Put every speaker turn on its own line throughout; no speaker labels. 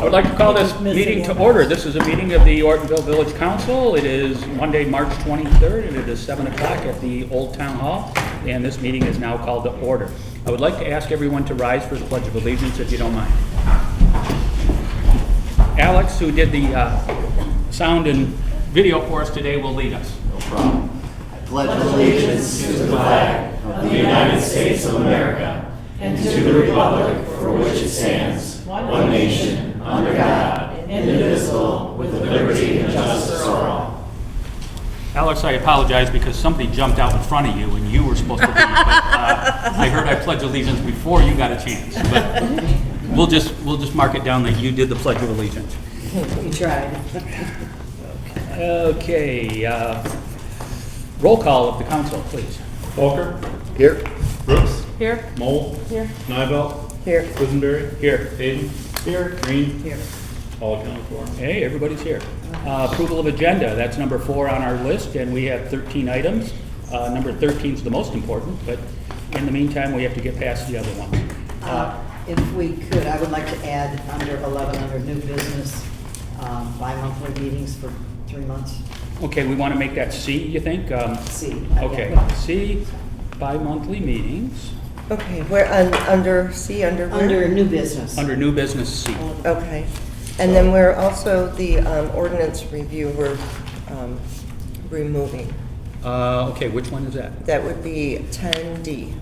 I would like to call this meeting to order. This is a meeting of the Ortonville Village Council. It is Monday, March 23rd, and it is 7 o'clock at the Old Town Hall, and this meeting is now called to order. I would like to ask everyone to rise for the Pledge of Allegiance, if you don't mind. Alex, who did the sound and video for us today, will lead us.
No problem. I pledge allegiance to the flag of the United States of America and to the republic for which it stands, one nation, under God, indivisible, with liberty and justice for all.
Alex, I apologize because somebody jumped out in front of you and you were supposed to lead, but I heard I pledged allegiance before you got a chance. But we'll just mark it down that you did the Pledge of Allegiance.
You tried.
Okay, roll call of the council, please.
Walker.
Here.
Brooks.
Here.
Mole.
Here.
Nivell.
Here.
Quisenberry.
Here.
Hayden. Here. Green.
Here.
All accounted for.
Hey, everybody's here. Approval of agenda, that's number 4 on our list, and we have 13 items. Number 13 is the most important, but in the meantime, we have to get past the other ones.
If we could, I would like to add under 11, under new business, bi-monthly meetings for 3 months.
Okay, we want to make that C, you think?
C.
Okay, C, bi-monthly meetings,
Okay, we're under C, under where?
Under new business.
under new business C.
Okay, and then we're also, the ordinance review, we're removing.
Okay, which one is that?
That would be 10D.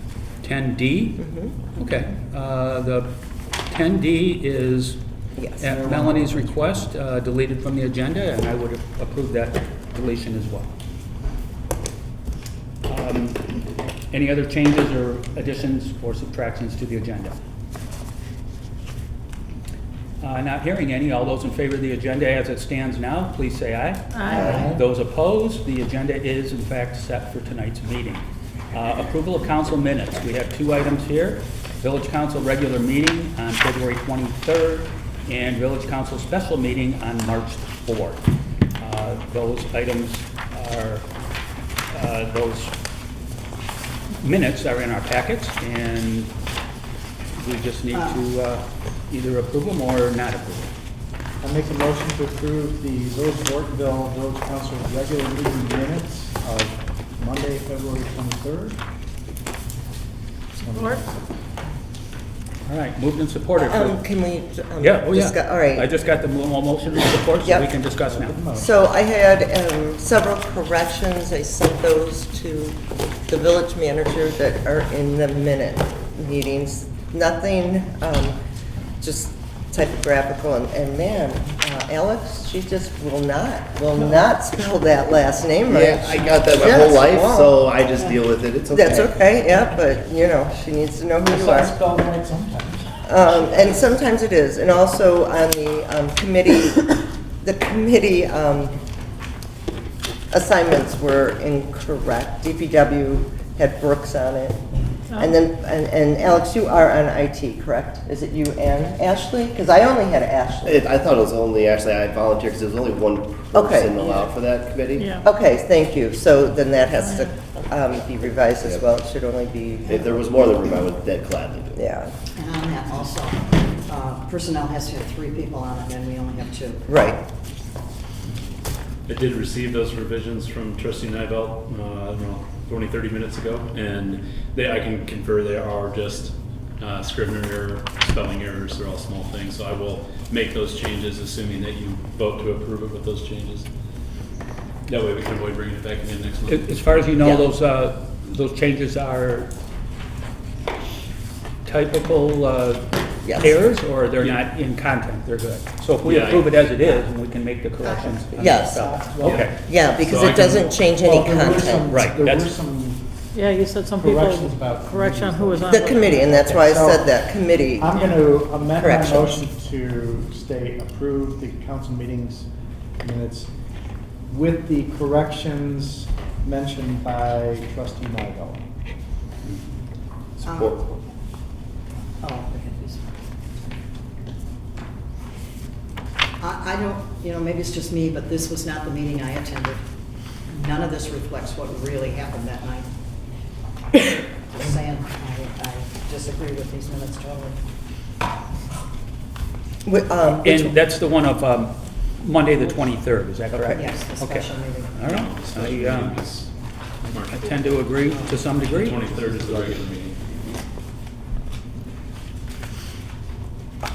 10D?
Mhm.
Okay, the 10D is
Yes.
at Melanie's request, deleted from the agenda, and I would approve that deletion as well. Any other changes or additions or subtractions to the agenda? Not hearing any. All those in favor of the agenda as it stands now, please say aye.
Aye.
Those opposed, the agenda is in fact set for tonight's meeting. Approval of council minutes. We have 2 items here. Village Council regular meeting on February 23rd and Village Council special meeting on March 4th. Those items are, those minutes are in our packets, and we just need to either approve them or not approve them.
I make a motion to approve the Village of Ortonville Village Council regular meeting minutes of Monday, February 23rd.
Support.
All right, moved and supported.
Can we?
Yeah, oh yeah.
All right.
I just got the motion and support, so
Yep.
we can discuss now.
So I had several corrections. I sent those to the village manager that are in the minute meetings. Nothing, just typographical, and man, Alex, she just will not spell that last name right.
Yeah, I got that my
Yes,
whole life,
wow.
so I just deal with it. It's okay.
That's okay, yeah, but, you know, she needs to know who you are.
Spelled right sometimes.
And sometimes it is, and also on the committee, the committee assignments were incorrect. DPW had Brooks on it. And then, and Alex, you are on IT, correct? Is it you and Ashley? Because I only had Ashley.
I thought it was only actually I volunteered because there was only one
Okay.
person allowed for that committee.
Yeah.
Okay, thank you. So then that has to be revised as well. It should only be,
If there was more than room, I would dead gladly do it.
yeah,
And on that also, personnel has to have 3 people on it, and we only have 2.
right.
I did receive those revisions from Trustee Nivell, I don't know, 20, 30 minutes ago, and I can confer they are just Scrivener error, spelling errors. They're all small things, so I will make those changes, assuming that you vote to approve it with those changes. That way we can avoid bringing it back again next month.
As far as you know,
Yeah.
those changes are typical
Yes.
errors, or they're
Yeah.
not in content, they're good. So if we
Yeah.
approve it as it is, then we can make the corrections. on the
Yes.
spelling. Okay,
Yeah, because
So I
it
can-
doesn't change any
Well, there were
content.
some-
Right,
There were
that's-
some
Yeah, you said some people,
corrections about.
correction on who was on.
The committee, and that's why I
So,
said that, committee.
I'm going to amend my
Corrections.
motion to state approve the council meetings minutes with the corrections mentioned by trustee Nivell.
Support.
Oh, okay. I don't, you know, maybe it's just me, but this was not the meeting I attended. None of this reflects what really happened that night. Just saying, I disagree with these minutes totally.
And that's the one of Monday, the 23rd, is that correct?
Yes, the
Okay.
special meeting.
All right.
Special meeting is March
I tend to agree to some degree.
23rd is the regular meeting.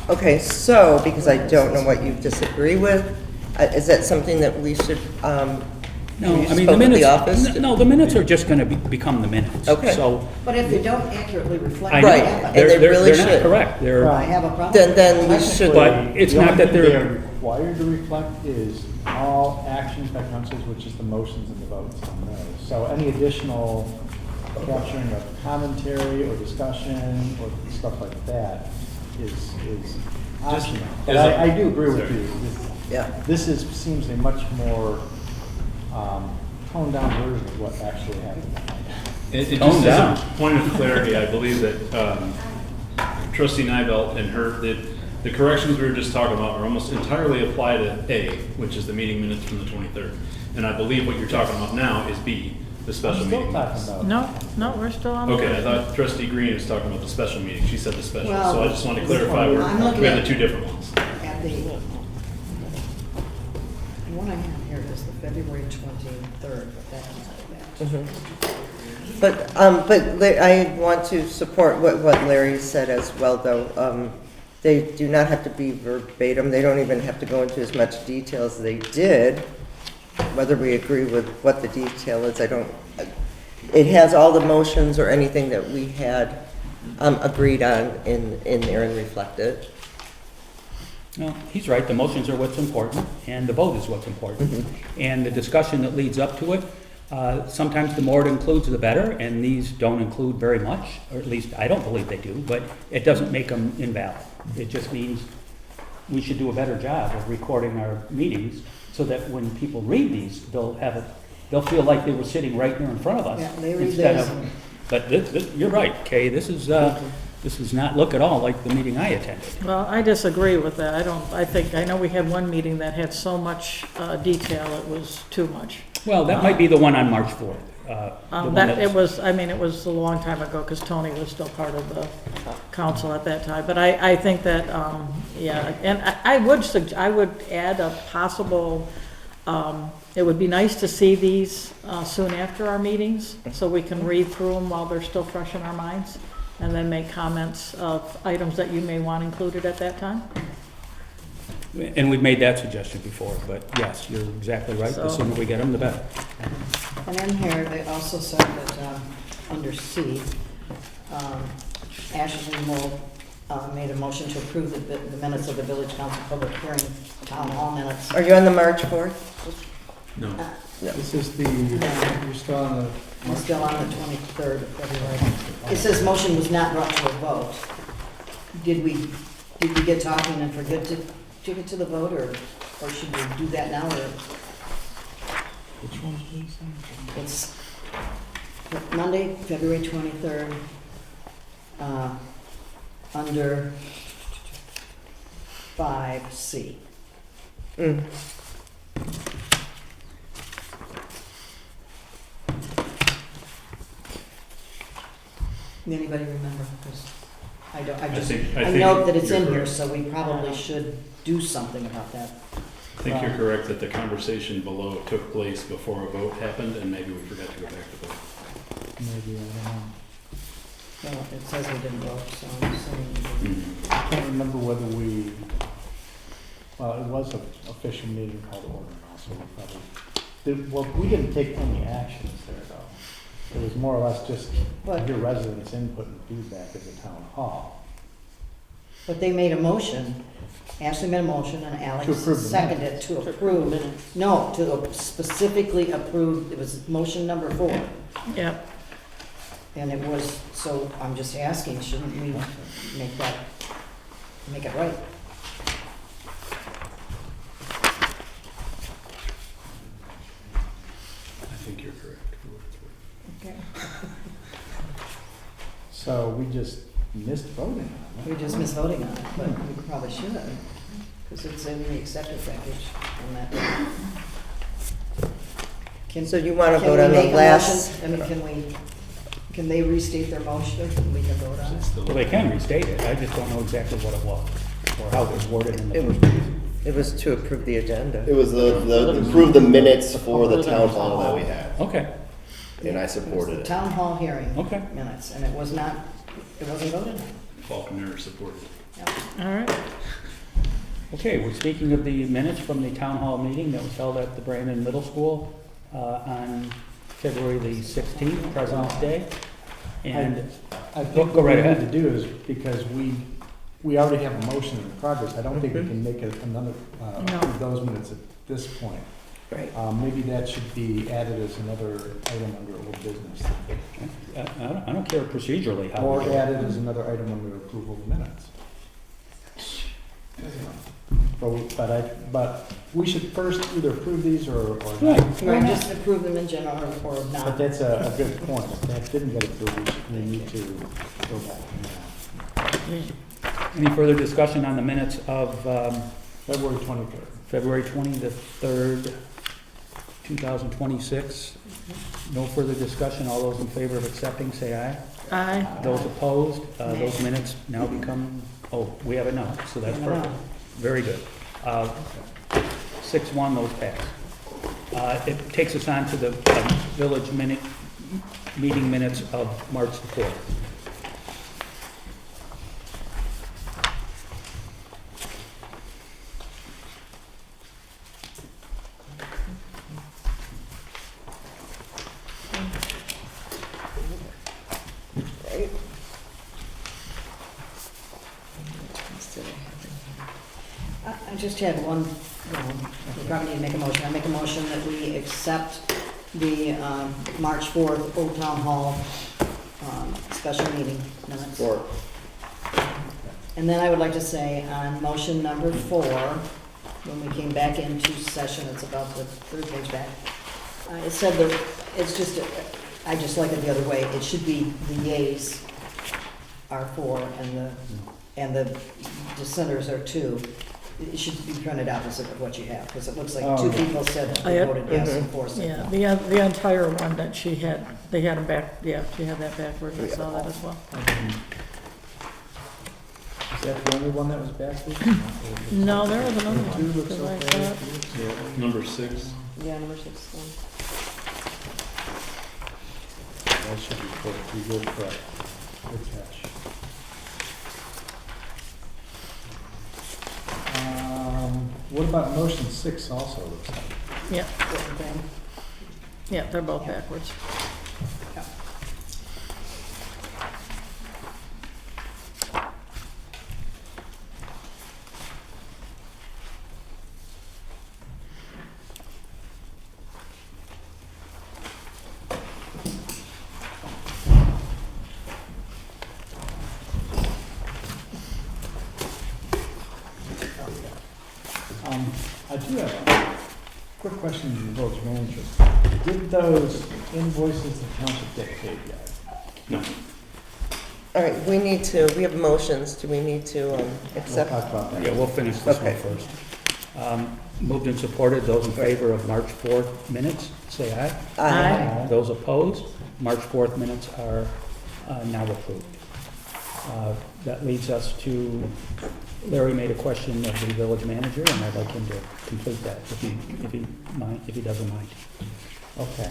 Okay, so, because I don't know what you disagree with, is that something that we should,
No,
you
I mean,
spoke
the
with
minutes,
the office?
no, the minutes are just going to become the minutes.
Okay.
So,
But if they don't accurately reflect
I
what
Right,
know,
and
happened,
they really
they're not
should.
correct. They're,
I have a problem.
then we should,
But it's
The
not
only
that
thing
they're-
they are required to reflect is all actions by councils, which is the motions and the votes on those. So any additional capturing of commentary or discussion or stuff like that is optional. But
as a-
I do agree with
sorry.
you.
yeah.
This seems a much more toned down version of what actually happened.
It
Tone
just
down.
as a point of clarity, I believe that trustee Nivelt and the corrections we were just talking about are almost entirely applied to A, which is the meeting minutes from the 23rd. And I believe what you're talking about now is B, the special
I'm still
meeting
talking
minutes.
about.
No, we're still on.
Okay, I thought trustee Green was talking about the special meeting. She said the special,
Well,
so I just wanted to clarify we're,
I'm looking
we have
at-
the two different ones.
At the one I have here is the February 23rd, but that's not that.
But I want to support what Larry said as well, though. They do not have to be verbatim, they don't even have to go into as much detail as they did. Whether we agree with what the detail is, it has all the motions or anything that we had agreed on in there and reflected.
No, he's right, the motions are what's important, and the vote is what's important. And the discussion that leads up to it, sometimes the more it includes, the better, and these don't include very much, or at least I don't believe they do, but it doesn't make them invalid. It just means we should do a better job of recording our meetings, so that when people read these, they'll feel like they were sitting right there in front of us.
Yeah, they read
instead
this
of-
and-
But you're right, Kay, this does not look at all like the meeting I attended.
Well, I disagree with that. I know we had one meeting that had so much detail, it was too much.
Well, that might be the one on March 4th. the one
It
that's-
was a long time ago, because Tony was still part of the council at that time. But I think that, yeah, and I would add a possible, it would be nice to see these soon after our meetings, so we can read through them while they're still fresh in our minds, and then make comments of items that you may want included at that time.
And we've made that suggestion before, but yes, you're exactly right. The
So-
sooner we get them, the better.
And in here, they also said that, under C, Ashley Mold made a motion to approve the minutes of the village council public hearing, town hall minutes.
Are you on the March 4th?
No.
This is you're still on the.
We're still on the 23rd of February. It says motion was not brought to a vote. Did we get talking and forget to get to the vote, or should we do that now, or?
Which one, please?
It's Monday, February 23rd, under 5C.
Mm.
Anybody remember? 'Cause I don't, I
I
just,
think- I
I
think
know that it's
you're
in here,
correct.
so we probably should do something about that.
I think you're correct that the conversation below took place before a vote happened, and maybe we forgot to go back to vote.
Maybe, I don't know.
Well, it says we didn't vote, so I'm saying,
I can't remember whether well, it was an official meeting called Ortonville, so we probably, we didn't take any actions there, though. It was more or less just
But-
your residents' input and feedback at the town hall.
but they made a motion, Ashley made a motion, and Alex
To approve the
seconded
minutes.
to approve. No, to specifically approve, it was motion number 4.
Yep.
And it was, so I'm just asking, shouldn't we make it right?
I think you're correct. for what it's worth.
Okay.
So we just missed voting on
We
it.
just missed voting on it, but we probably should have, because it's in the accepted package on that. Can-
So you wanna
can
vote
we
on the
make a
last-
motion? I mean, can they restate their motion, and we can vote on it?
It's still-
Well, they can restate it, I just don't know exactly what it was. or how it was worded in the first place.
It was to approve the agenda.
It was the approve the minutes for the town hall that we had,
Okay,
and I
It was
supported
the
it.
town hall hearing
Okay.
minutes, and it wasn't voted on.
Faulkner supported.
All right.
okay, we're speaking of the minutes from the town hall meeting that was held at the Brandon Middle School on February the 16th, President's Day. And
I
Go
think what we
right
need
ahead.
to do is, because we already have a motion in progress, I don't think we can make another,
No.
approve those minutes at this point.
Right.
Maybe that should be added as another item under old business.
I don't care procedurally how.
Or
we do it.
added as another item under approval of minutes. But we should first either approve these or
Right.
not.
Right, just approve them in general or
But
not.
that's a good point. If that didn't get approved, we need to go back to that.
Any further discussion on the minutes of
February 23rd.
February 23rd, 2026? No further discussion. All those in favor of accepting, say aye.
Aye.
Those opposed, those minutes now become, we have it now, so that's
We have it
perfect. Very good. 6-1, those pass. It takes us on to the village meeting minutes of March the 4th.
Right.
I just had one, we probably need to make a motion. I make a motion that we accept the March 4th Old Town Hall special meeting minutes.
Or,
And then I would like to say on motion number 4, when we came back into session, it's about the third page back, it said that, it's just, I just like it the other way. It should be the yeas are 4 and the dissenters are 2. It should be printed opposite of what you have, because it looks like
Oh,
2
okay.
people said
I
they
had-
voted yes and 4 said
Yeah,
no.
the entire one that she had, they had them back, yeah, she had that backwards, I saw that as well.
Is that the only one that was backwards?
No, there was another one.
Two looks
'cause I
okay.
thought-
Number 6.
Yeah, number 6.
That should be correct. You were correct. Good catch. What about motion 6 also looks like?
Yeah, yeah, they're both backwards.
I do have a quick question to the village manager. Did those invoices the township get paid yet?
No.
All right, we have motions. Do we need to
We'll
accept?
talk about that.
Yeah, we'll finish this one
Okay.
first. Moved and supported, those in favor of March 4th minutes, say aye.
Aye.
Those opposed, March 4th minutes are now approved. That leads us to, Larry made a question of the village manager, and I'd like him to complete that, if he doesn't mind.
Okay,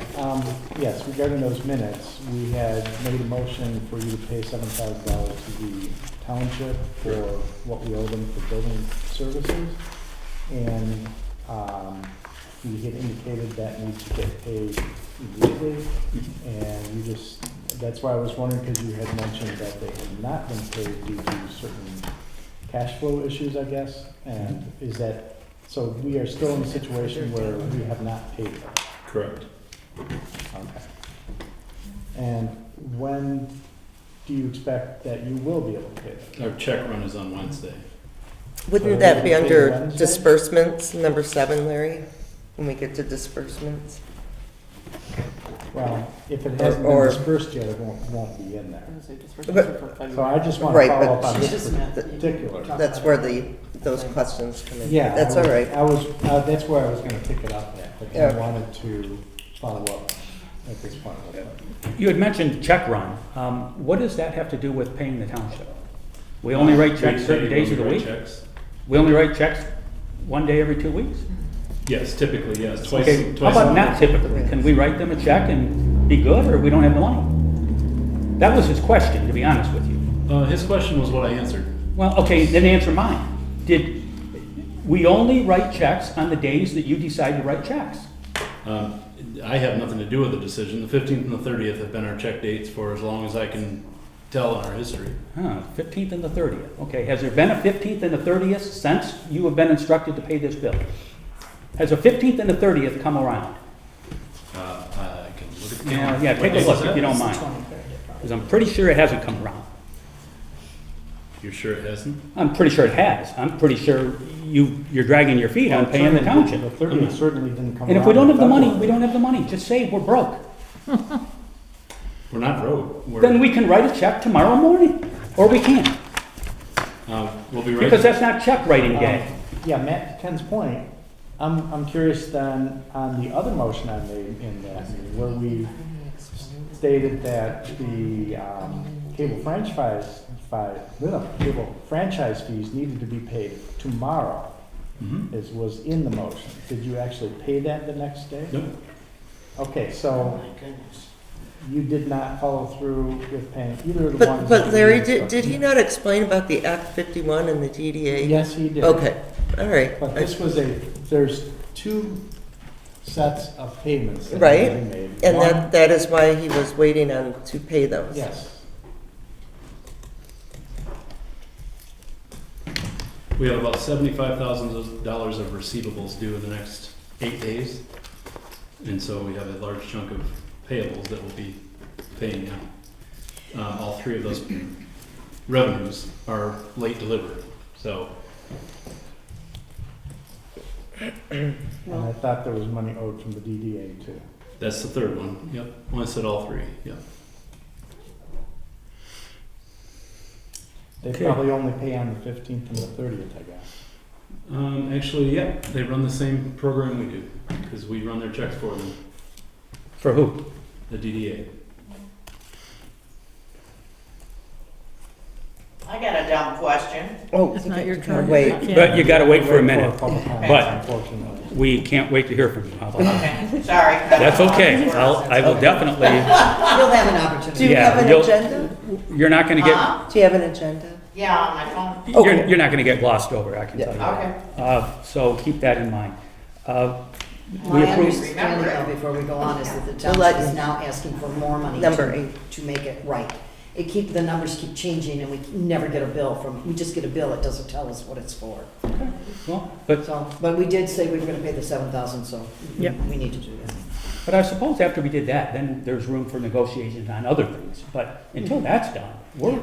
yes, regarding those minutes, we had made a motion for you to pay $7,000 to the township for what we owe them for building services. And, we had indicated that needs to get paid immediately. And you just, that's why I was wondering, because you had mentioned that they had not been paid due to certain cash flow issues, I guess. And is that, so we are still in a situation where we have not paid them?
Correct.
Okay. And when do you expect that you will be able to pay them?
Our check run is on Wednesday.
Wouldn't
So
that be
they paid
under
Wednesday?
disbursements, number 7, Larry? When we get to disbursements?
Well, if it hasn't
Or-
been dispersed yet, it won't be in there.
But-
So I just want to
Right,
follow
but
up on
She's
this
just meant-
particular.
That's where those questions come in.
Yeah.
That's all right.
That's where I was gonna pick it up at, but I
Yeah.
wanted to follow up at this point.
You had mentioned check run. What does that have to do with paying the township? We only write checks certain days of the
We write
week?
checks.
We only write checks one day every 2 weeks?
Yes, typically, yes, twice.
Okay, how
twice a
about
month.
not typically? Can we write them a check and be good, or we don't have the money? That was his question, to be honest with you.
His question was what I answered.
Well, okay, then answer mine. Did we only write checks on the days that you decide to write checks?
I have nothing to do with the decision. The 15th and the 30th have been our check dates for as long as I can tell in our history.
15th and the 30th. Okay, has there been a 15th and the 30th since you have been instructed to pay this bill? Has a 15th and the 30th come around?
I can look at the
Yeah, take a look if you don't mind. Because I'm pretty sure it hasn't come around.
You're sure it hasn't?
I'm pretty sure it has. I'm pretty sure you're dragging your feet on paying the
The
township.
30th certainly didn't come around.
And if we don't have the money,
in
we don't have the money. Just say we're broke.
We're not broke.
Then we can write a check tomorrow morning, or we can't.
We'll be right.
Because that's not check writing day.
Yeah, Matt, to Ken's point, I'm curious then on the other motion I made in that meeting, where we stated that the cable franchise fees needed to be paid tomorrow, was in the motion. Did you actually pay that the next day?
Nope.
Okay, so you did not follow through with paying either of the ones.
But
that
Larry,
you
did he not explain about the Act 51 and the DDA?
Yes, he did.
Okay, all right.
But this was there's two sets of payments that
Right,
need to be made.
and
One-
that is why he was waiting on to pay those.
Yes.
We have about $75,000 of receivables due in the next 8 days. And so we have a large chunk of payables that we'll be paying now. All three of those revenues are late delivered, so.
And I thought there was money owed from the DDA too.
That's the third one, yep. Well, I said all three, yep.
They
Okay.
probably only pay on the 15th and the 30th, I guess.
Actually, yeah, they run the same program we do, because we run their checks for them,
For who?
the DDA.
I got a dumb question.
Oh,
It's not your
gotta
turn.
wait.
You can't-
But you gotta wait for a
Wait
minute.
public comment,
But-
unfortunately.
We can't wait to hear from you. How about that?
Okay, sorry.
That's okay. I will definitely,
You'll have an
Do
opportunity.
you
Yeah,
have an
you'll-
agenda?
you're not gonna get,
Huh?
Do you have an agenda?
Yeah, on my phone.
you're not gonna get glossed over, I can tell you that.
Okay.
So keep that in mind. We
My
approve,
understanding though, before we go on, is that the
We'll
township
let
is
you-
now asking for more money
Number
to
8.
make it right. The numbers keep changing and we never get a bill we just get a bill, it doesn't tell us what it's for.
well, but
So, but we did say we were gonna pay the 7,000, so
Yep.
we need to do that.
But I suppose after we did that, then there's room for negotiations on other things. But until that's done, we're,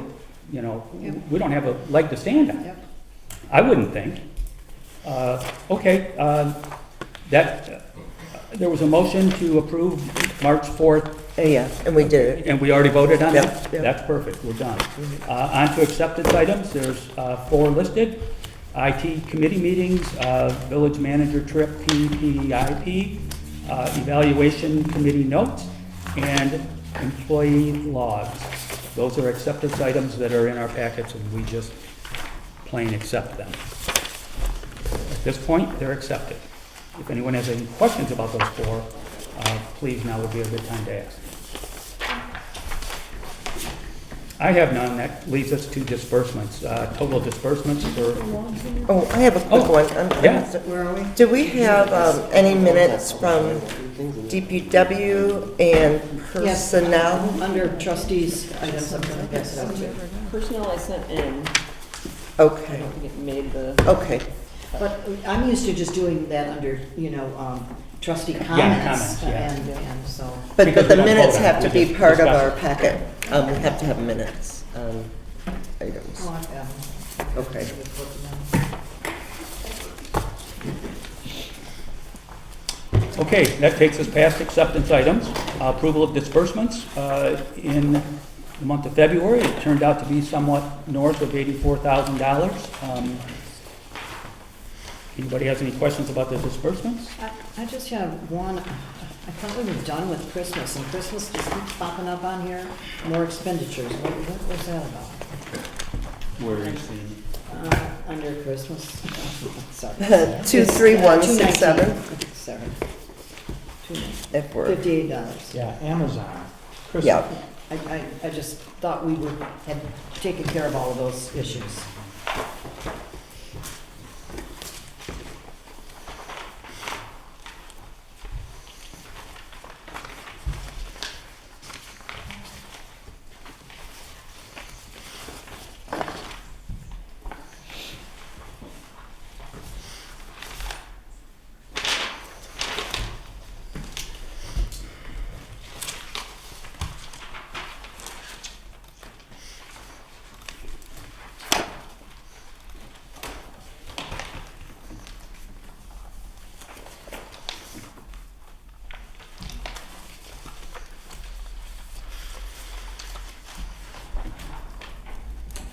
we don't have a leg to stand on.
Yep.
I wouldn't think. Okay, there was a motion to approve March 4th,
Yeah, and we did it.
and we already voted on
Yep,
that?
yep.
That's perfect, we're done. On to acceptance items, there's 4 listed. IT committee meetings, village manager trip, PPIP, evaluation committee notes, and employee logs. Those are acceptance items that are in our packets, and we just plain accept them. At this point, they're accepted. If anyone has any questions about those 4, please, now would be a good time to ask. I have none. That leads us to disbursements. Total disbursements for,
Oh, I have a quick
Oh,
one.
yeah.
Where are we?
Do we have any minutes from DPW and personnel?
Under trustees items, I'm gonna pass it out to.
Personnel I sent in, I
Okay,
don't think it made the,
okay.
But I'm used to just doing that under, trustee
comments,
comments,
yeah.
and so.
But
Because
the
we don't
minutes
vote on it,
have to
we
be
just
part of
discuss
our
it.
packet. We have to have minutes on items.
Oh, I have.
Okay.
okay, that takes us past acceptance items. Approval of disbursements. In the month of February, it turned out to be somewhat north of $84,000. Anybody has any questions about the disbursements?
I just have one, I thought we were done with Christmas, and Christmas just keeps popping up on here, more expenditures, what was that about?
Where are you seeing?
Under Christmas, sorry.
23167.
Sorry.
If we're,
$58.
Yeah, Amazon, Christmas.
yeah.
I just thought we had taken care of all of those issues.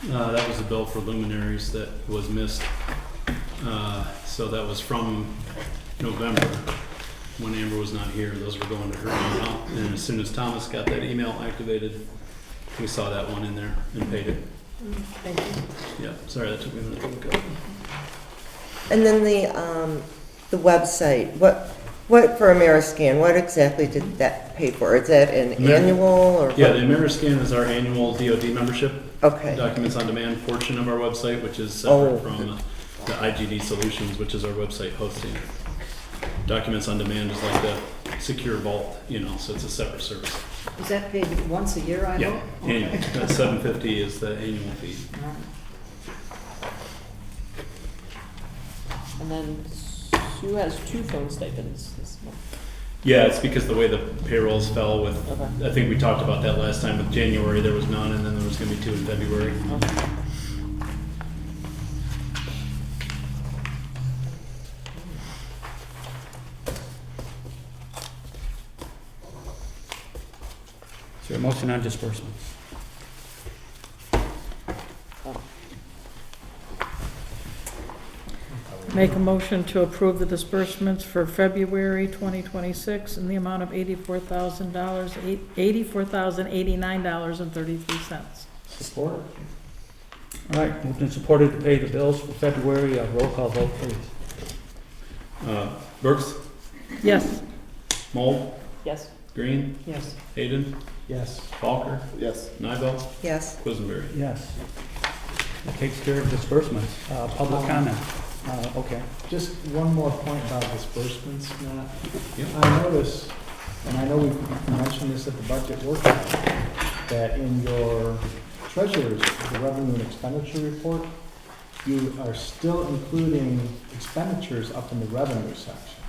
That was a bill for luminaries that was missed. So that was from November, when Amber was not here. Those were going to her email. And as soon as Thomas got that email activated, we saw that one in there and paid it.
Thank you.
Yeah, sorry, that took me a minute to look up.
And then the website, what for Ameriscan, what exactly did that pay for? Is that an annual or?
Yeah,
what?
the Ameriscan is our annual DoD membership.
Okay.
Documents on Demand portion of our website, which is separate
Oh.
from the IGD Solutions, which is our website hosting. Documents on Demand is like the secure vault, so it's a separate service.
Is that paid once a year, I
Yeah,
hope?
annual. That $750 is the annual fee.
All right.
And then Sue has 2 phone stipends this month.
Yeah, it's because the way the payrolls fell with,
Okay.
I think we talked about that last time. With January, there was none, and then there was going to be 2 in February.
Okay.
Is there a motion on disbursements?
Make a motion to approve the disbursements for February 2026 in the amount of $84,000, $84,089.33.
Support.
All right, moved and supported to pay the bills for February. Roll call vote, please.
Burks,
Yes.
Mole,
Yes.
Green,
Yes.
Hayden,
Yes.
Falker,
Yes.
Nivell,
Yes.
Quisenberry.
Yes. That takes care of disbursements. Public comment.
Okay, just one more point about disbursements, Matt.
Yep.
I noticed, and I know we mentioned this at the budget workshop, that in your treasurer's, the revenue and expenditure report, you are still including expenditures up in the revenue section.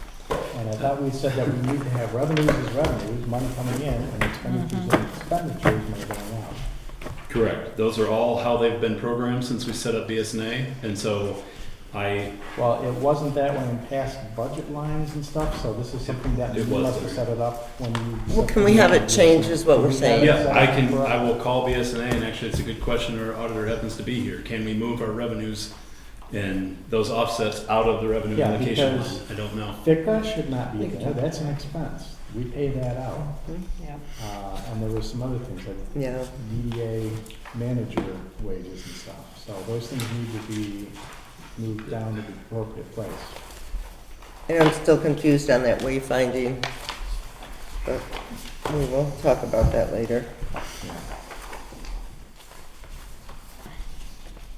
And I thought we said that we need to have revenues as revenues, money coming in, and expenditures and expenditures, money going out.
Correct. Those are all how they've been programmed since we set up BSNA, and so
Well, it wasn't that one in past budget lines and stuff, so this is something that
It
you
was
must have
there.
set it up when you.
Well, can we have it changed is what we're saying?
Yeah, I will call BSNA, and actually, it's a good question. Our auditor happens to be here. Can we move our revenues and those offsets out of the revenue
Yeah,
allocation
because-
line? I don't know.
FICA should not be there, that's an expense, we pay that out.
Yeah.
And there were some other things like
Yeah.
DDA manager wages and stuff, so those things need to be moved down to the appropriate place.
And I'm still confused on that wayfinding, but we will talk about that later.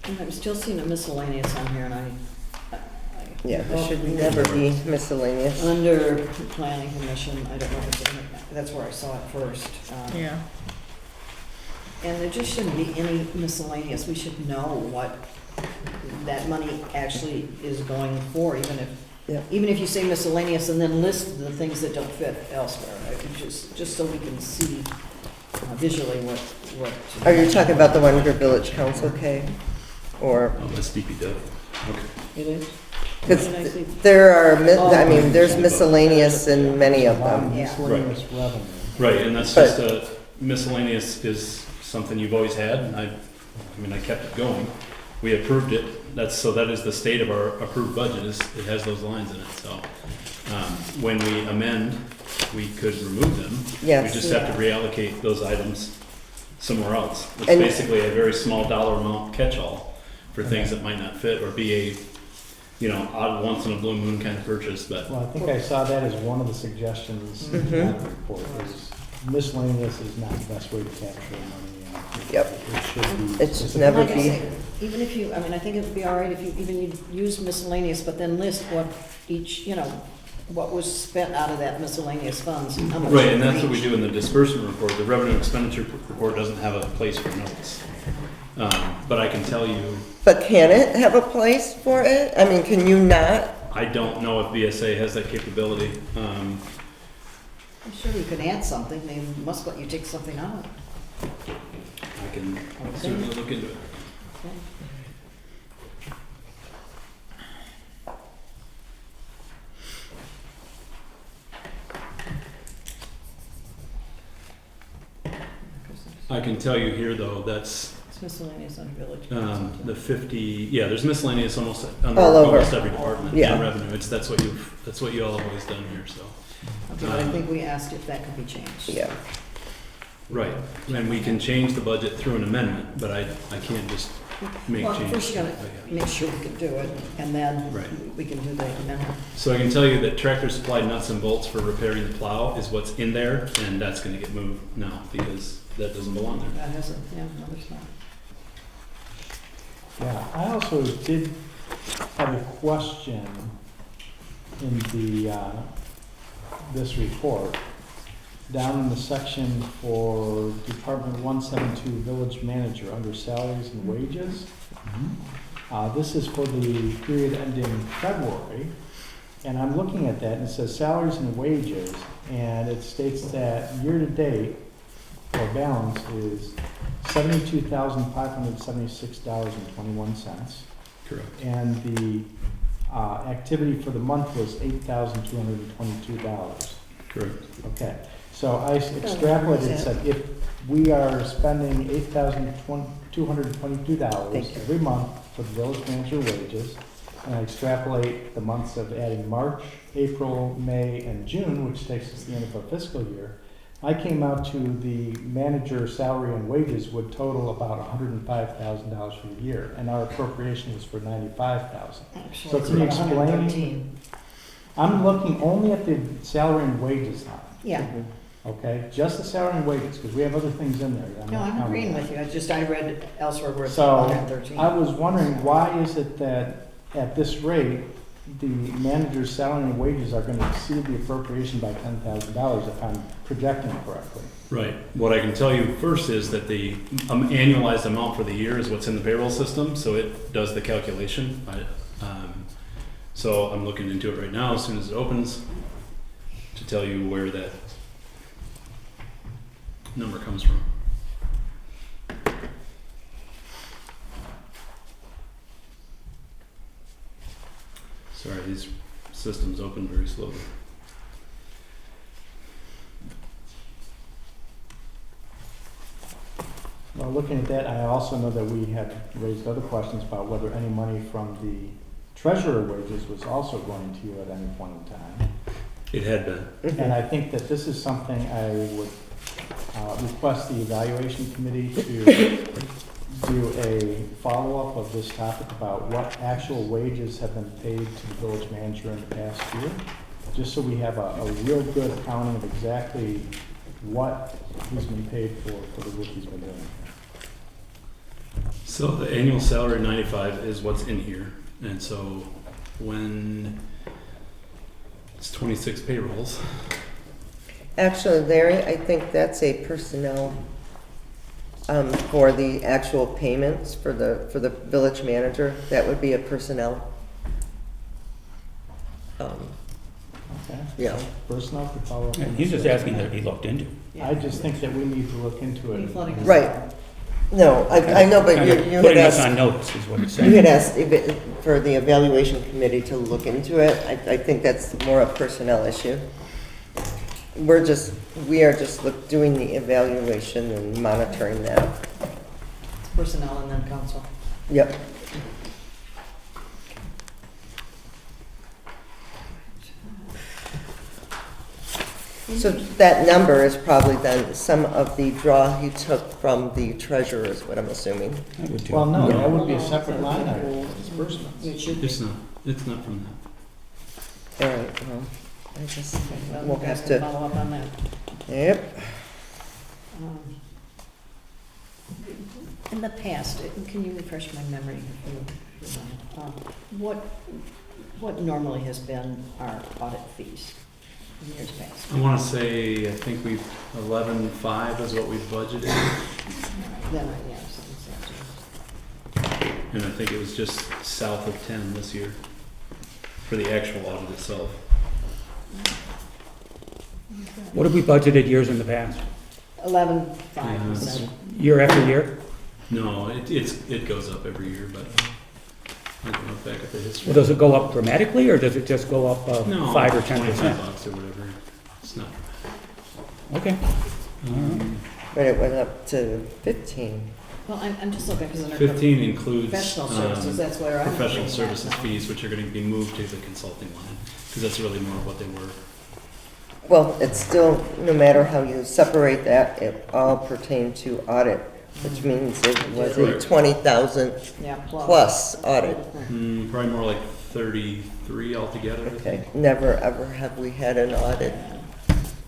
I'm still seeing a miscellaneous on here, and I
Yeah, there should never be miscellaneous.
under planning commission, I don't know if it's, that's where I saw it first.
Yeah.
And there just shouldn't be any miscellaneous, we should know what that money actually is going for,
Yeah.
even if you say miscellaneous and then list the things that don't fit elsewhere, just so we can see visually what.
Are you talking about the one under village council, Kay? Or,
Oh, that's DPW. Okay.
It is?
because
What did I see?
there are, there's miscellaneous in many of
A lot of
them.
Yeah.
miscellaneous revenue.
Right, and that's
But-
just a, miscellaneous is something you've always had, and I kept it going. We approved it, that is the state of our approved budget, it has those lines in it, so. When we amend, we could remove them.
Yes.
We just have to reallocate those items somewhere else. It's
And-
basically a very small dollar amount catch-all for for things that might not fit or be a, odd once in a blue moon kind of purchase, but
Well, I think I saw that as one of the suggestions in the report, is miscellaneous is not the best way to capture money. And
Yep.
It should be.
It should
specific.
never
Like I
be.
say, even if you, I mean, I think it'd be all right if you even use miscellaneous, but then list what each, what was spent out of that miscellaneous funds. And how much
right, and that's
for
what we
each.
do in the disbursement report. The revenue expenditure report doesn't have a place for notes. But I can tell you,
But can it have a place for it? I mean, can you not?
I don't know if BSA has that capability.
I'm sure you can add something, they must let you take something out.
I can certainly look into it. I can tell you here, though, that's
It's miscellaneous under village.
the 50. Yeah, there's miscellaneous almost under
All over.
almost every department
Yeah.
in revenue. That's what you all have always done here. So
Okay, but I think we asked if that could be changed.
Yeah.
right, and we can change the budget through an amendment, but I can't just make
Well,
changes.
first you gotta make sure we can do it, and then
Right.
we can do the amendment.
So I can tell you that Tractor Supply nuts and bolts for repairing the plow is what's in there, and that's going to get moved now because that doesn't belong there.
That has a, yeah, no, there's not.
Yeah, I also did have a question in the, this report, down in the section for Department 172 Village Manager, under salaries and wages. This is for the period ending February, and I'm looking at that, and it says salaries and wages, and it states that year-to-date, or balance, is $72,576.21.
Correct.
And the activity for the month was $8,222.
Correct.
Okay, so I extrapolated, said if we are spending $8,222 every month for the village manager wages, and I extrapolate the months of adding March, April, May, and June, which takes us to the end of our fiscal year, I came out to the manager salary and wages would total about $105,000 for the year, and our appropriation was for $95,000.
Actually,
So
it's
can you
about
explain?
113.
I'm looking only at the salary and wages line.
Yeah,
Okay, just the salary and wages, because we have other things in there. that
no,
not
I'm agreeing
counting.
with you, it's just I read elsewhere where it's
So,
113.
I was wondering, why is it that at this rate, the manager's salary and wages are gonna exceed the appropriation by $10,000 if I'm projecting correctly?
Right. What I can tell you first is that the annualized amount for the year is what's in the payroll system, so it does the calculation. So I'm looking into it right now as soon as it opens to tell you where that number comes from. Sorry, these systems open very slowly.
Well, looking at that, I also know that we had raised other questions about whether any money from the treasurer wages was also going to you at any point in time.
It had been.
And I think that this is something I would request the evaluation committee to do a follow-up of this topic about what actual wages have been paid to the village manager in the past year, just so we have a real good accounting of exactly what he's been paid for the work he's been doing.
So the annual salary 95 is what's in here, and so when it's 26 payrolls.
Actually, Larry, I think that's a personnel, for the actual payments for the village manager. That would be a personnel.
Okay?
Yeah.
Personnel could follow up.
And he's just asking that it be looked into.
I just think that we need to look into it.
Right. No, I know, but you had
Putting us
asked,
on notice is what he's
you had
saying.
asked for the evaluation committee to look into it. I think that's more a personnel issue. We are just doing the evaluation and monitoring that.
It's personnel and then council.
Yep. So that number is probably then some of the draw he took from the treasurer is what I'm assuming.
I would too.
Well, no, that would be a separate line item, disbursements.
It should be.
It's not from that.
All right, well, I guess
Well,
we'll
you guys
have
can
to,
follow up on that.
yep.
In the past, can you refresh my memory? What normally has been our audit fees in years past?
I want to say, I think 11.5 is what we've budgeted,
Then, yeah, something like
and I think it was just south of 10 this year for the actual audit itself.
What have we budgeted years in the past?
that. 11.5, you
Yeah.
said.
Year after year?
No, it goes up every year, but I don't know back at the history.
Well, does it go up dramatically, or does it just go up
No,
5 or 10%?
$25 or whatever. It's not.
Okay. All right.
But it went up to 15.
Well, I'm just looking, because under
15 includes
professional services, that's where I'm.
professional
looking at
services
now.
fees, which are going to be moved to the consulting line, because that's really more what they were.
Well, it's still, no matter how you separate that, it all pertained to audit, which means it was a
Correct.
20,000
Yeah,
plus audit.
Probably more like 33 altogether. I think.
Okay, never ever have we had an audit.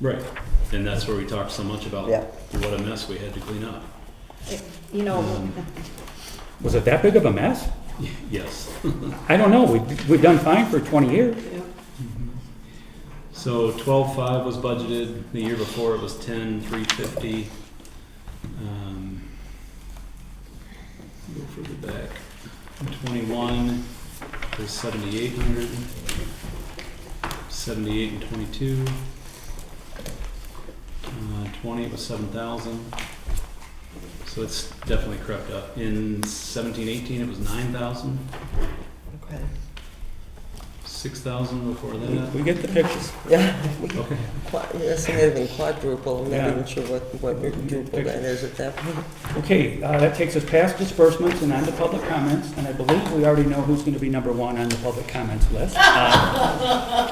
Right. And that's where we talked so much about
Yeah.
what a mess we had to clean up.
You know,
Was it that big of a mess?
Yes.
I don't know. We've done fine for 20 years.
So 12.5 was budgeted. The year before it was 10,350. Go further back. 21 was 7,800. 78 and 22. 20 was 7,000. So it's definitely crept up. In 17, 18 it was 9,000.
Okay.
6,000 before that.
We get the pictures.
Yeah,
Okay.
it's not even quadruple, I'm not
Yeah.
even sure what quadruple that is at that point.
Okay, that takes us past disbursements and on to public comments, and I believe we already know who's going to be number one on the public comments list.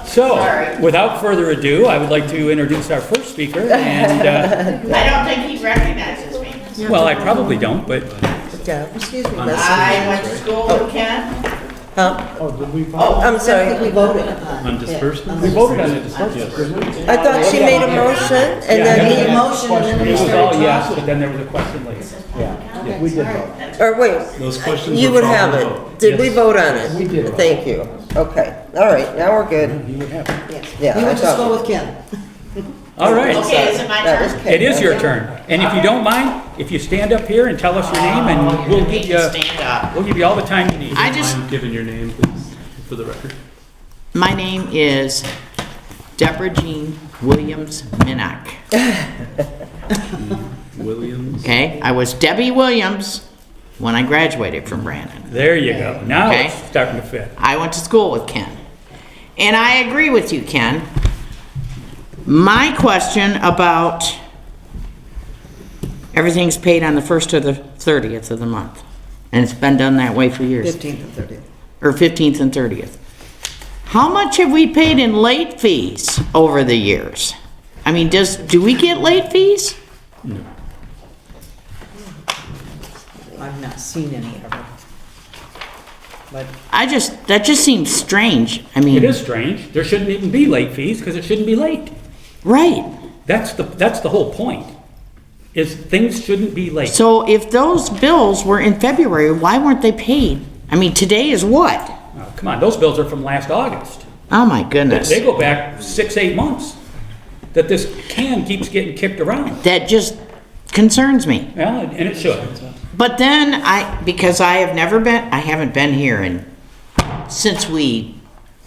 So, without further ado, I would like to introduce our first speaker, and,
I don't think he recognizes me.
well, I probably don't, but
Yeah, excuse me,
I
Leslie.
went to school with Ken.
Huh?
Oh, did we?
I'm
I
sorry.
think we voted.
On disbursements?
we voted on the disbursements.
I thought she made a motion and
Yeah,
then
Made a
he,
motion and then
It
we
was all
started
yes,
talking.
but then there was a question later.
Yeah, we did vote.
or wait,
Those questions
you
were
would
called
have
to
it.
vote.
Did we
Yes.
vote on it?
We did vote.
Thank you. Okay, all right, now we're good.
You would have it.
Yes.
Yeah,
We
I
went to
thought-
school with Ken.
All right.
Okay, is it my
That was
turn?
Kate.
It is your turn. And if you don't mind, if you stand up here and tell us your name, and
Oh,
we'll
you
give
need
you,
to stand up.
we'll give you all the time you need.
I just,
Mind giving your name, please, for the record?
my name is Deborah Jean Williams Minnock.
Williams?
Okay, I was Debbie Williams when I graduated from Brandon.
There you go. Now
Okay.
it's starting to fit.
I went to school with Ken. And I agree with you, Ken. My question about everything's paid on the 1st or the 30th of the month. And it's been done that way for years.
15th and 30th.
Or 15th and 30th. How much have we paid in late fees over the years? I mean, do we get late fees?
I've not seen any ever. But
That just seems strange. I mean.
It is strange. There shouldn't even be late fees because it shouldn't be late.
Right.
That's the whole point, is things shouldn't be late.
So if those bills were in February, why weren't they paid? I mean, today is what?
Oh, come on, those bills are from last August.
Oh, my goodness.
They go back 6, 8 months that this can keeps getting kicked around.
That just concerns me.
Well, and it should.
But then because I haven't been here since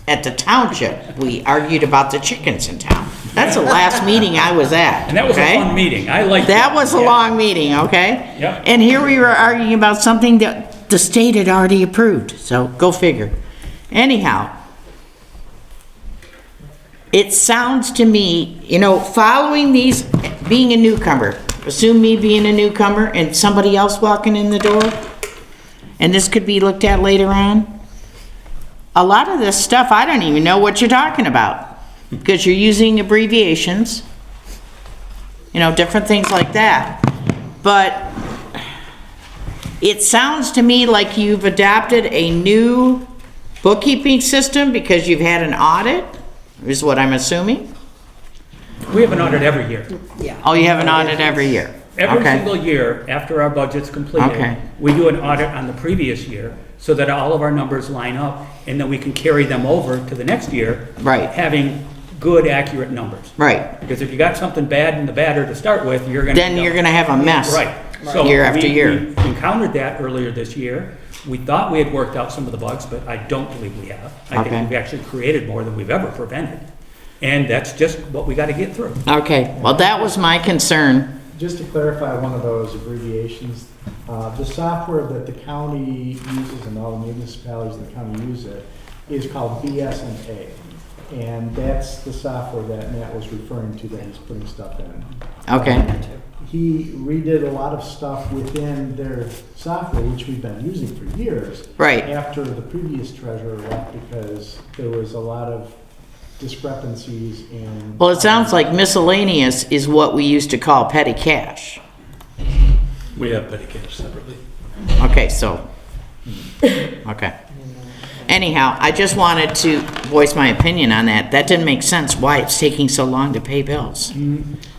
at the township, we argued about the chickens in town. That's the last meeting I was at.
And that was a
okay?
fun meeting. I liked
That
it.
was a
Yeah.
long meeting, okay?
Yep.
And here we were arguing about something that the state had already approved, so go figure. Anyhow, it sounds to me, following these, being a newcomer, assume me being a newcomer and somebody else walking in the door, and this could be looked at later on. A lot of this stuff, I don't even know what you're talking about, because you're using abbreviations, you know, different things like that. But it sounds to me like you've adopted a new bookkeeping system because you've had an audit, is what I'm assuming?
We have an audit every year.
Yeah.
Oh, you have an audit every year?
Every
Okay.
single year, after our budget's completed,
Okay.
we do an audit on the previous year so that all of our numbers line up, and then we can carry them over to the next year.
Right.
Having good, accurate numbers.
Right.
Because if you got something bad in the batter to start with, you're gonna.
Then you're gonna have a mess.
Right. So
Year after
we-
year.
We encountered that earlier this year. We thought we had worked out some of the bugs, but I don't believe we have. I
Okay.
think we've actually created more than we've ever prevented. And that's just what we gotta get through.
Okay, well, that was my concern.
Just to clarify one of those abbreviations, the software that the county uses and all the municipalities in the county use it is called BSNA. And that's the software that Matt was referring to that he's putting stuff in.
Okay,
He redid a lot of stuff within their software, which we've been using for years.
Right.
After the previous treasurer left because there was a lot of discrepancies in.
well, it sounds like miscellaneous is what we used to call petty cash.
We have petty cash separately.
Okay, so, okay. Anyhow, I just wanted to voice my opinion on that. That didn't make sense, why it's taking so long to pay bills.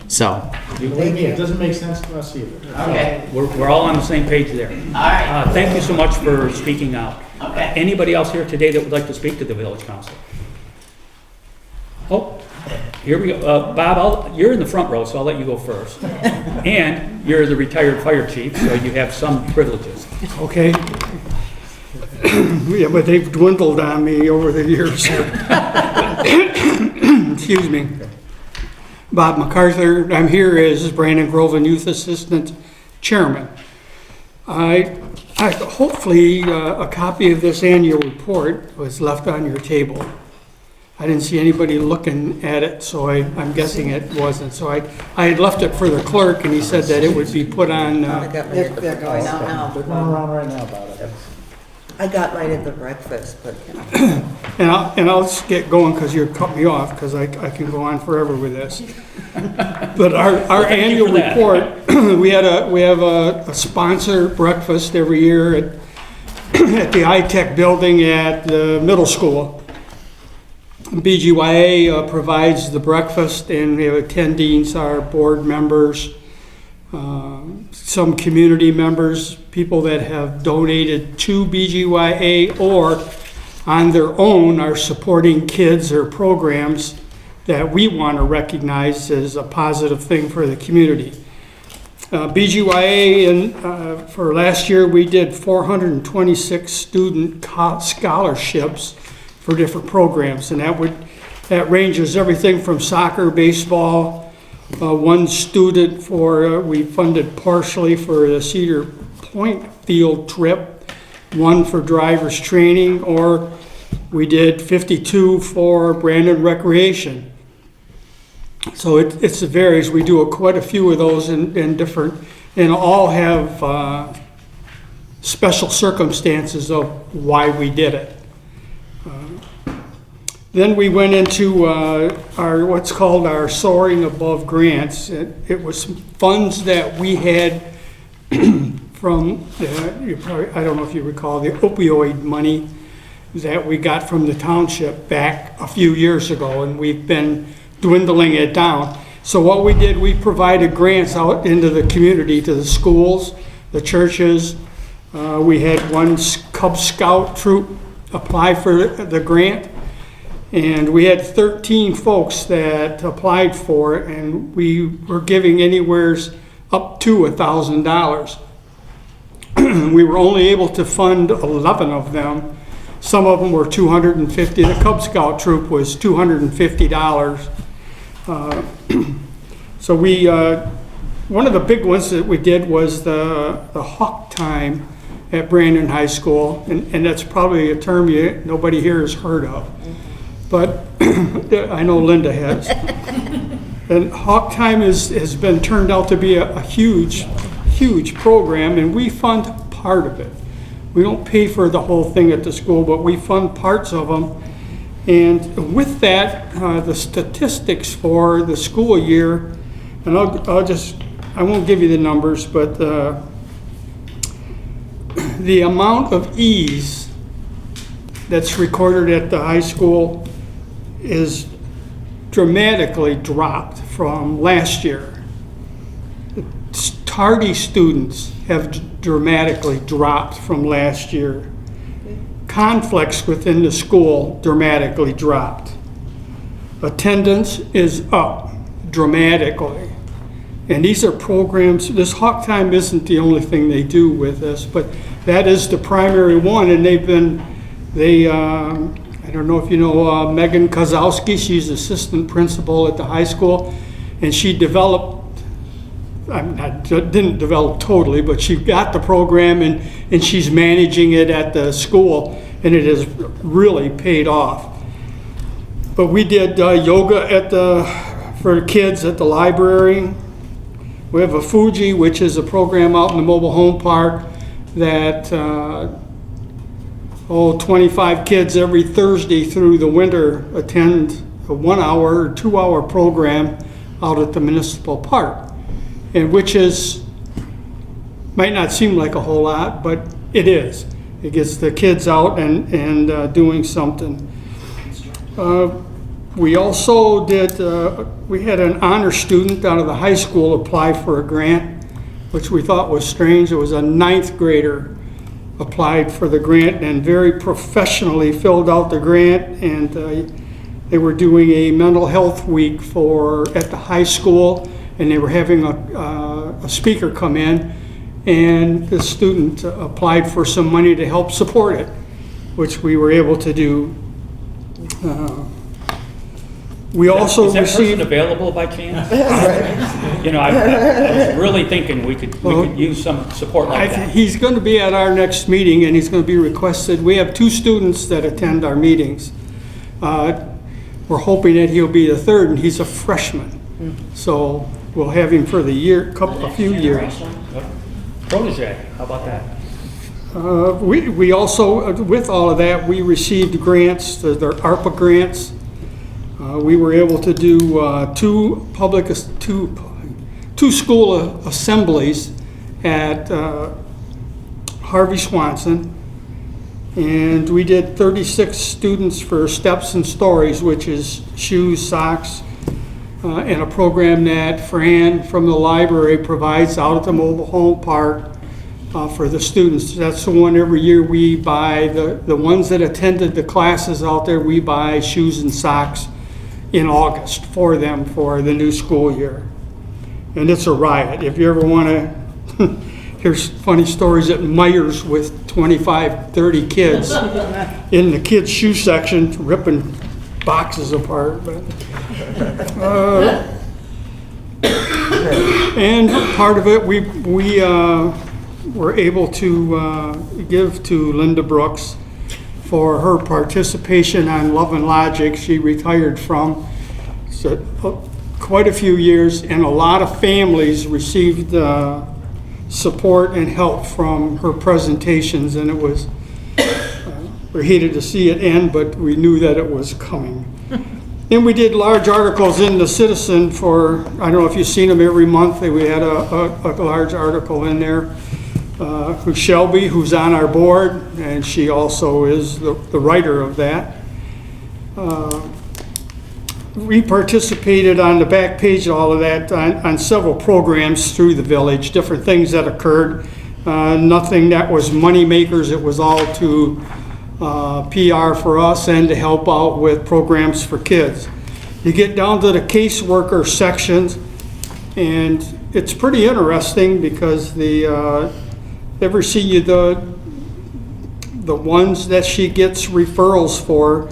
So,
Believe me, it doesn't make sense to us either.
okay,
We're all on the same page there.
all right,
Thank you so much for speaking out.
okay.
Anybody else here today that would like to speak to the village council? Oh, here we go. Bob, you're in the front row, so I'll let you go first. And you're the retired fire chief, so you have some privileges.
Okay. Yeah, but they've dwindled on me over the years. Excuse me. Bob MacArthur, I'm here as Brandon Groveland Youth Assistant Chairman. Hopefully, a copy of this annual report was left on your table. I didn't see anybody looking at it, so I'm guessing it wasn't. So I had left it for the clerk, and he said that it would be put on,
They're going out now.
They're going around right now about it.
I got mine at the breakfast, but
and I'll just get going because you cut me off, because I can go on forever with this. But our
thank you
annual
for that.
report, we have a sponsor breakfast every year at the iTech building at the middle school. BGYA provides the breakfast, and we have attendings, our board members, some community members, people that have donated to BGYA or on their own are supporting kids or programs that we want to recognize as a positive thing for the community. BGYA, for last year, we did 426 student scholarships for different programs, and that ranges everything from soccer, baseball. One student we funded partially for the Cedar Point field trip, one for driver's training, or we did 52 for Brandon Recreation. So it varies. We do quite a few of those in different, and all have special circumstances of why we did it. Then we went into our what's called our Soaring Above grants. It was funds that we had from, I don't know if you recall, the opioid money that we got from the township back a few years ago, and we've been dwindling it down. So what we did, we provided grants out into the community, to the schools, the churches. We had one Cub Scout troop apply for the grant. And we had 13 folks that applied for it, and we were giving anywhere up to $1,000. We were only able to fund 11 of them. Some of them were $250. The Cub Scout troop was $250. So one of the big ones that we did was the Hawk Time at Brandon High School, and that's probably a term nobody here has heard of. But I know Linda has. And Hawk Time has been turned out to be a huge, huge program, and we fund part of it. We don't pay for the whole thing at the school, but we fund parts of them. And with that, the statistics for the school year And I won't give you the numbers, but the amount of E's that's recorded at the high school is dramatically dropped from last year. Tardy students have dramatically dropped from last year. Conflicts within the school dramatically dropped. Attendance is up dramatically. And these are programs, this Hawk Time isn't the only thing they do with this, but that is the primary one. And I don't know if you know Megan Kozowski, she's assistant principal at the high school, and she didn't develop totally, but she got the program and she's managing it at the school, and it has really paid off. But we did yoga for kids at the library. We have a Fuji, which is a program out in the mobile home park that 25 kids every Thursday through the winter attend a 1 hour or 2 hour program out at the municipal park. And which might not seem like a whole lot, but it is. It gets the kids out and doing something. We also we had an honor student out of the high school apply for a grant, which we thought was strange. It was a 9th grader applied for the grant and very professionally filled out the grant, and they were doing a mental health week at the high school, and they were having a speaker come in, and the student applied for some money to help support it, which we were able to do. We also
Is that person
received.
available by chance? You know, I was really thinking we could use some support like that.
He's going to be at our next meeting, and he's going to be requested. We have 2 students that attend our meetings. We're hoping that he'll be the 3rd, and he's a freshman. So we'll have him for a few years.
Protege, how about that?
We also, with all of that, we received grants, they're ARPA grants. We were able to do 2 school assemblies at Harvey Swanson, and we did 36 students for Steps and Stories, which is shoes, socks, and a program that Fran from the library provides out at the mobile home park for the students. That's the one every year we buy, the ones that attended the classes out there, we buy shoes and socks in August for them for the new school year. And it's a riot. If you ever want to hear funny stories at Myers with 25, 30 kids in the kids' shoe section ripping boxes apart. And part of it we were able to give to Linda Brooks for her participation on Love and Logic. She retired from quite a few years, and a lot of families received support and help from her presentations, and it was, we hated to see it end, but we knew that it was coming. Then we did large articles in the Citizen for, I don't know if you've seen them every month, we had a large article in there. Shelby, who's on our board, and she also is the writer of that. We participated on the back page of all of that on several programs through the village, different things that occurred. Nothing that was money makers, it was all to PR for us and to help out with programs for kids. You get down to the caseworker sections, and it's pretty interesting because ever see you the ones that she gets referrals for,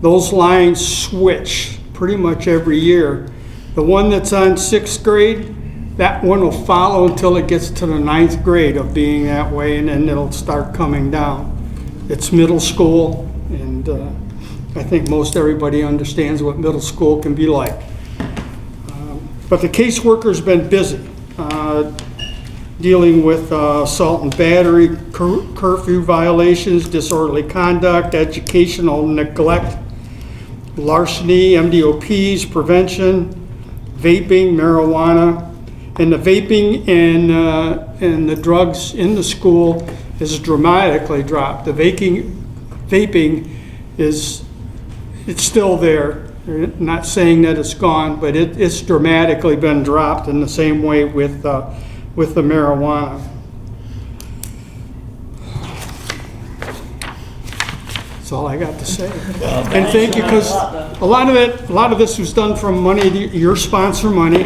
those lines switch pretty much every year. The one that's on 6th grade, that one will follow until it gets to the 9th grade of being that way, and then it'll start coming down. It's middle school, and I think most everybody understands what middle school can be like. But the caseworker's been busy. Dealing with assault and battery, curfew violations, disorderly conduct, educational neglect, larceny, MDOPs, prevention, vaping, marijuana, and the vaping and the drugs in the school has dramatically dropped. The vaping is, it's still there. Not saying that it's gone, but it's dramatically been dropped in the same way with the marijuana. That's all I got to say. And thank you, because a lot of this was done from money, your sponsor money,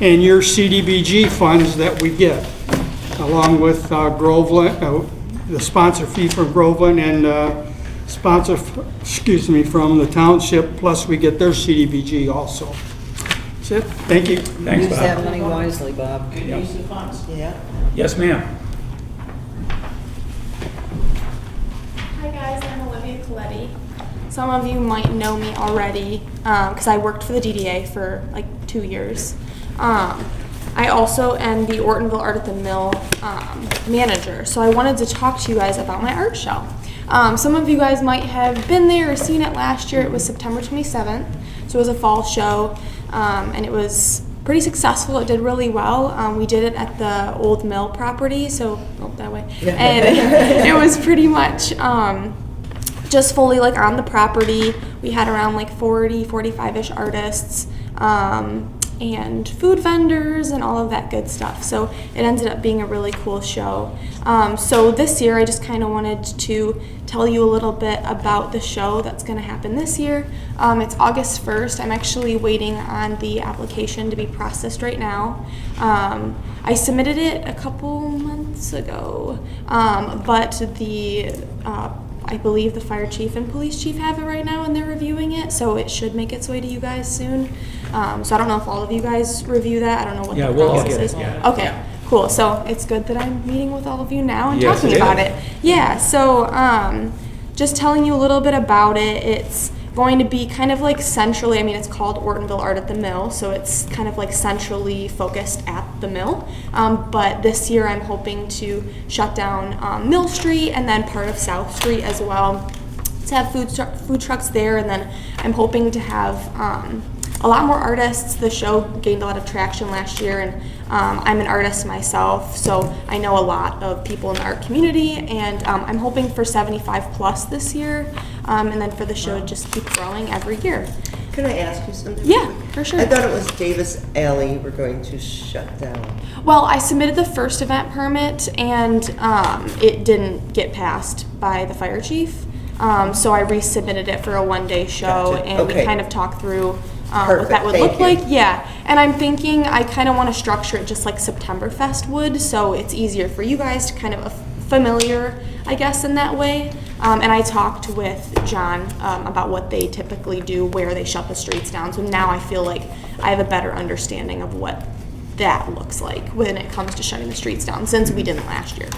and your CDBG funds that we get, along with Groveland, the sponsor fee from Groveland, and sponsor, from the township, plus we get their CDBG also. That's it. Thank you.
Thanks,
Use that
Bob.
money wisely, Bob.
Good use of funds.
Yeah.
Yes, ma'am.
Hi guys, I'm Olivia Coletti. Some of you might know me already because I worked for the DDA for like 2 years. I also am the Ortonville Art at the Mill manager, so I wanted to talk to you guys about my art show. Some of you guys might have been there or seen it last year. It was September 27th, so it was a fall show, and it was pretty successful. It did really well. We did it at the old mill property, so that way, and it was pretty much just fully like on the property. We had around like 45-ish artists, and food vendors and all of that good stuff. So it ended up being a really cool show. So this year I just kind of wanted to tell you a little bit about the show that's going to happen this year. It's August 1st. I'm actually waiting on the application to be processed right now. I submitted it a couple months ago, but I believe the fire chief and police chief have it right now and they're reviewing it, so it should make its way to you guys soon. So I don't know if all of you guys review that. I don't know what the
we'll all
process
get it,
is.
yeah.
Okay, cool. So it's good that I'm meeting with all of you now and
Yes,
talking
it
about
is.
it. Yeah, so just telling you a little bit about it. It's going to be kind of like centrally, it's called Ortonville Art at the Mill, so it's kind of like centrally focused at the mill. But this year I'm hoping to shut down Mill Street and then part of South Street as well, to have food trucks there, and then I'm hoping to have a lot more artists. The show gained a lot of traction last year, and I'm an artist myself, so I know a lot of people in the art community, and I'm hoping for 75 plus this year, and then for the show to just keep growing every year.
Can I ask you something?
Yeah, for sure.
I thought it was Davis Alley you were going to shut down.
Well, I submitted the first event permit, and it didn't get passed by the fire chief, so I resubmitted it for a one-day show,
Gotcha.
and we
Okay.
kind of talked through what
Perfect.
that would
Thank
look
you.
like. Yeah, and I'm thinking I kind of want to structure it just like Septemberfest would, so it's easier for you guys to kind of familiar, I guess, in that way. And I talked with John about what they typically do, where they shut the streets down. So now I feel like I have a better understanding of what that looks like when it comes to shutting the streets down, since we didn't last year.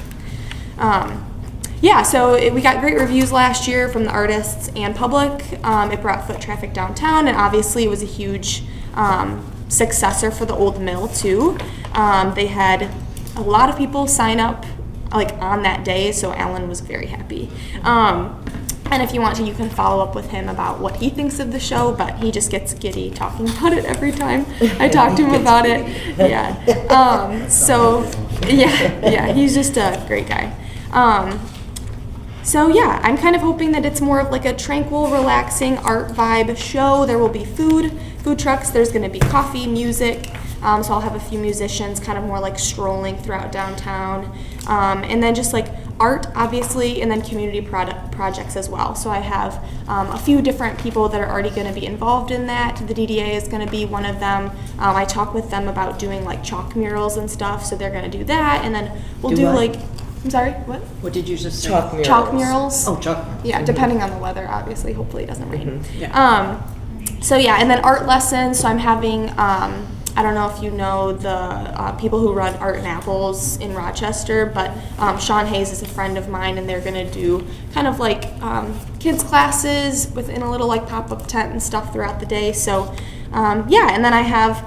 Yeah, so we got great reviews last year from the artists and public. It brought foot traffic downtown, and obviously it was a huge successor for the old mill too. They had a lot of people sign up like on that day, so Alan was very happy. And if you want to, you can follow up with him about what he thinks of the show, but he just gets giddy talking about it every time I talk to him about it. Yeah. So yeah, he's just a great guy. So yeah, I'm kind of hoping that it's more of like a tranquil, relaxing art vibe show. There will be food trucks, there's gonna be coffee, music, so I'll have a few musicians kind of more like strolling throughout downtown. And then just like art, obviously, and then community projects as well. So I have a few different people that are already gonna be involved in that. The DDA is gonna be one of them. I talk with them about doing like chalk murals and stuff, so they're gonna do that, and then we'll
Do
do
what?
like, I'm sorry, what?
What did you just say?
Chalk murals.
Chalk murals.
Oh, chalk murals.
Yeah, depending on the weather, obviously. Hopefully it doesn't rain.
Yeah.
So yeah, and then art lessons. So I'm having, I don't know if you know the people who run Art and Apples in Rochester, but Sean Hayes is a friend of mine, and they're gonna do kind of like kids classes within a little like pop-up tent and stuff throughout the day. So yeah, and then I have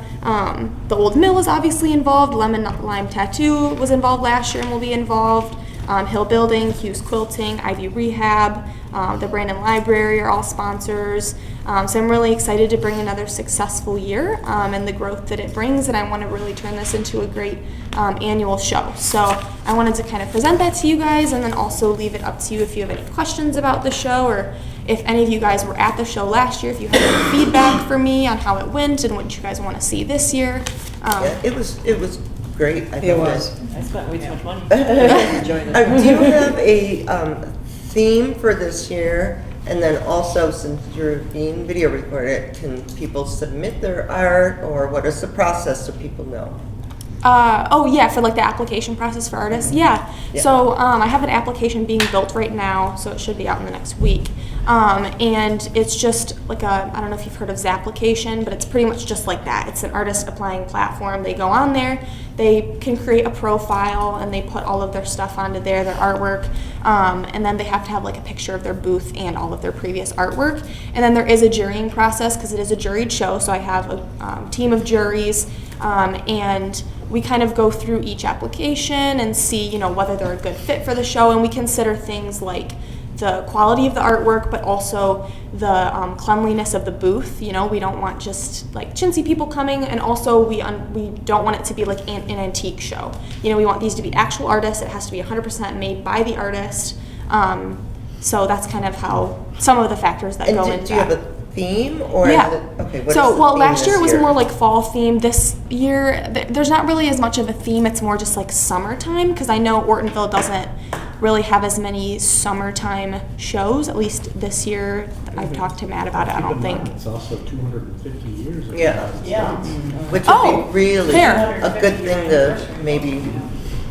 the Old Mill is obviously involved. Lemon Lime Tattoo was involved last year and will be involved. Hill Building, Hughes Quilting, Ivy Rehab, the Brandon Library are all sponsors. So I'm really excited to bring another successful year and the growth that it brings, and I want to really turn this into a great annual show. So I wanted to kind of present that to you guys, and then also leave it up to you if you have any questions about the show, or if any of you guys were at the show last year, if you have any feedback for me on how it went and what you guys want to see this year.
Yeah, it was great. I
It
thought
was.
I spent way too much money.
Enjoyed it.
Do you have a theme for this year? And then also, since you're being video recorded, can people submit their art, or what is the process so people know?
Oh yeah, for like the application process for artists. Yeah.
Yeah.
So I have an application being built right now, so it should be out in the next week. And it's just like I don't know if you've heard of Zapplication, but it's pretty much just like that. It's an artist applying platform. They go on there, they can create a profile, and they put all of their stuff onto there, their artwork, and then they have to have like a picture of their booth and all of their previous artwork. And then there is a jurying process because it is a juried show, so I have a team of juries, and we kind of go through each application and see, you know, whether they're a good fit for the show, and we consider things like the quality of the artwork, but also the cleanliness of the booth. You know, we don't want just like chintzy people coming, and also we don't want it to be like an antique show. You know, we want these to be actual artists. It has to be 100% made by the artist. So that's kind of how some of the factors that go into
do you have
that.
a theme, or
Yeah.
is it, okay, what
So,
is the
well,
theme
last year it
this
was more like fall theme. This year, there's not really as much of a theme. It's more just like summertime, because I know Ortonville doesn't really have as many summertime shows. At least this year, I've talked to Matt about it. I don't think.
It's also 250 years. of
Yeah.
Yeah.
Which would
Oh,
be really
fair.
a good thing to maybe,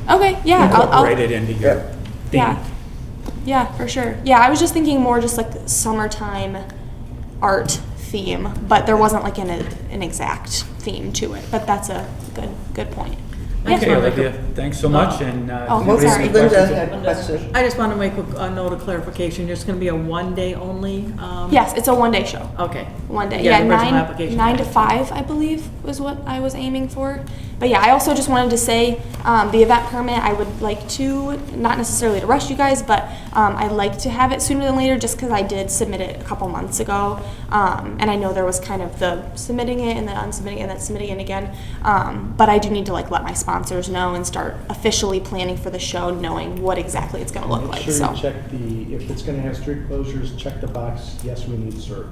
Okay, yeah,
Incorporate it into your
yeah,
theme.
yeah, for sure. Yeah, I was just thinking more just like summertime art theme, but there wasn't like an exact theme to it. But that's a good point.
Okay,
Yeah.
Olivia, thanks so much, and
Oh,
anybody have
sorry.
any
Linda
questions?
had a question.
I just want to make a note of clarification. It's going to be a one-day only?
Yes, it's a one-day show.
Okay.
One day,
Yeah,
yeah,
the original application.
9 to 5, I believe, was what I was aiming for. But yeah, I also just wanted to say, the event permit, I would like to, not necessarily to rush you guys, but I'd like to have it sooner than later, just because I did submit it a couple months ago. And I know there was kind of the submitting it and then unsubmitting it and then submitting it again. But I do need to like let my sponsors know and start officially planning for the show, knowing what exactly it's gonna look
Make
like,
sure
so.
you check if it's gonna have street closures, check the box, yes, we need CERT.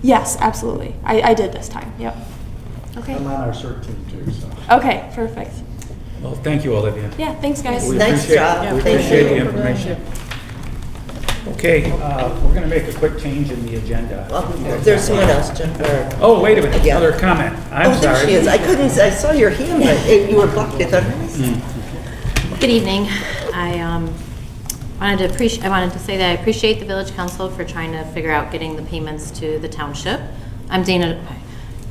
Yes, absolutely. I did this time, yep. Okay.
I'm on our CERT team too, so.
Okay, perfect.
Well, thank you, Olivia.
Yeah, thanks, guys.
We
Nice
appreciate-
job.
We
Thank
appreciate
you.
the information. Okay, we're going to make a quick change in the agenda.
Well, there's someone else, Jennifer.
Oh, wait a minute,
Yeah.
another comment. I'm
Oh, there
sorry.
she is. I couldn't, I saw your hand, but you were blocked. I thought,
Good evening. I wanted to say that I appreciate the village council for trying to figure out getting the payments to the township. I'm Dana,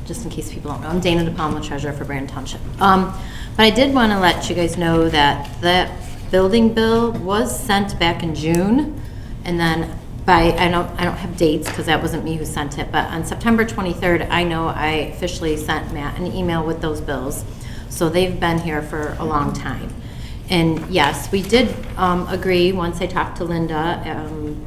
just in case people don't know, I'm Dana DePalma, treasurer for Brandon Township. But I did want to let you guys know that that building bill was sent back in June, and then I don't have dates because that wasn't me who sent it, but on September 23rd, I know I officially sent Matt an email with those bills. So they've been here for a long time. And yes, we did agree, once I talked to Linda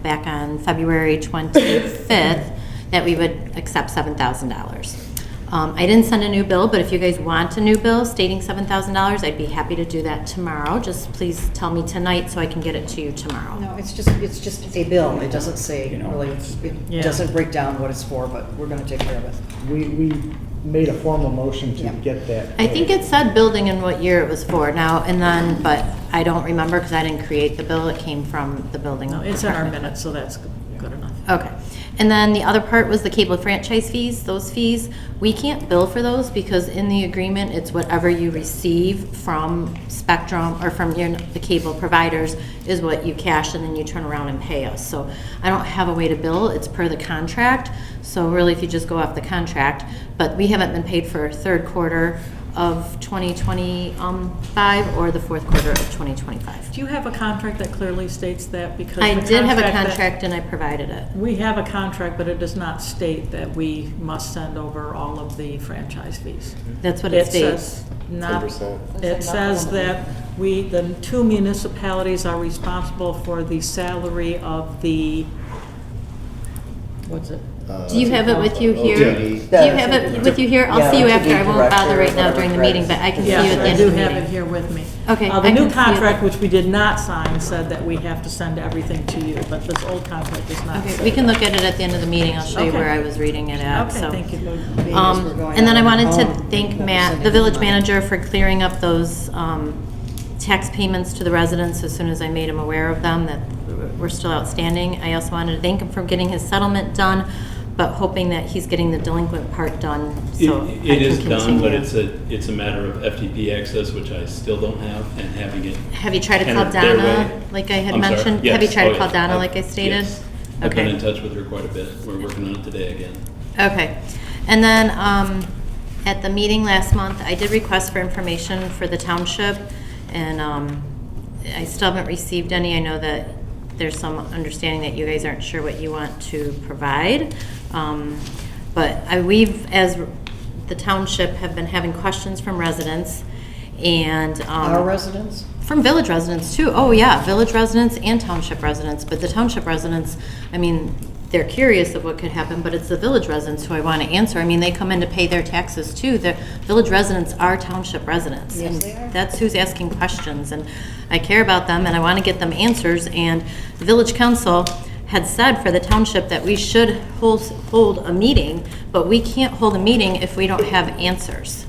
back on February 25th, that we would accept $7,000. I didn't send a new bill, but if you guys want a new bill stating $7,000, I'd be happy to do that tomorrow. Just please tell me tonight so I can get it to you tomorrow.
No, it's just a bill. It doesn't say,
You know,
really,
Yeah.
it doesn't break down what it's for, but we're gonna take care of it.
We made a formal motion to
Yeah.
get that.
I think it said building and what year it was for now, and then, but I don't remember because I didn't create the bill. It came from the building.
No, it's in our minutes, so that's good enough.
Okay. And then the other part was the cable franchise fees. Those fees, we can't bill for those because in the agreement, it's whatever you receive from Spectrum or from the cable providers is what you cash and then you turn around and pay us. So I don't have a way to bill. It's per the contract. So really, if you just go off the contract, but we haven't been paid for third quarter of 2025 or the fourth quarter of 2025.
Do you have a contract that clearly states that? Because
I
the
did have a
that-
contract and I provided it.
We have a contract, but it does not state that we must send over all of the franchise fees.
That's what it states.
says not. It says that the two municipalities are responsible for the salary of the, what's it?
Do you have it with you here?
OTD.
Do you have it with you here? I'll see you after. I won't bother right now during the meeting, but I can see you at
Yes,
the
I
end
do
of the
have it
meeting.
here with me.
Okay,
The
I
new
can see it.
contract, which we did not sign, said that we have to send everything to you, but this old contract is not.
Okay, we can look at it at the end of the meeting. I'll show you
Okay.
where I was reading it at,
Okay,
so.
thank you.
And then I wanted to thank Matt, the village manager, for clearing up those tax payments to the residents as soon as I made him aware of them, that were still outstanding. I also wanted to thank him for getting his settlement done, but hoping that he's getting the delinquent part done, so I can
It is done, but
continue.
it's a matter of FTP access, which I still don't have, and having it.
Have you tried to call
entered their
Donna,
way.
like I had
I'm sorry.
mentioned?
Yes.
Have you tried
Oh,
to call
yes.
Donna,
I've-
like I stated?
yes. I've been
Okay.
in touch with her quite a bit. We're working on it today again.
Okay. And then, at the meeting last month, I did request for information for the township, and, I still haven't received any. I know that there's some understanding that you guys aren't sure what you want to provide. But we've, as the township, have been having questions from residents, and,
Our residents?
from village residents too. Oh, yeah, village residents and township residents. But the township residents, I mean, they're curious of what could happen, but it's the village residents who I want to answer. I mean, they come in to pay their taxes too. The village residents are township residents.
Yes,
and
they are.
That's who's asking questions, and I care about them, and I want to get them answers. And the village council had said for the township that we should hold a meeting, but we can't hold a meeting if we don't have answers.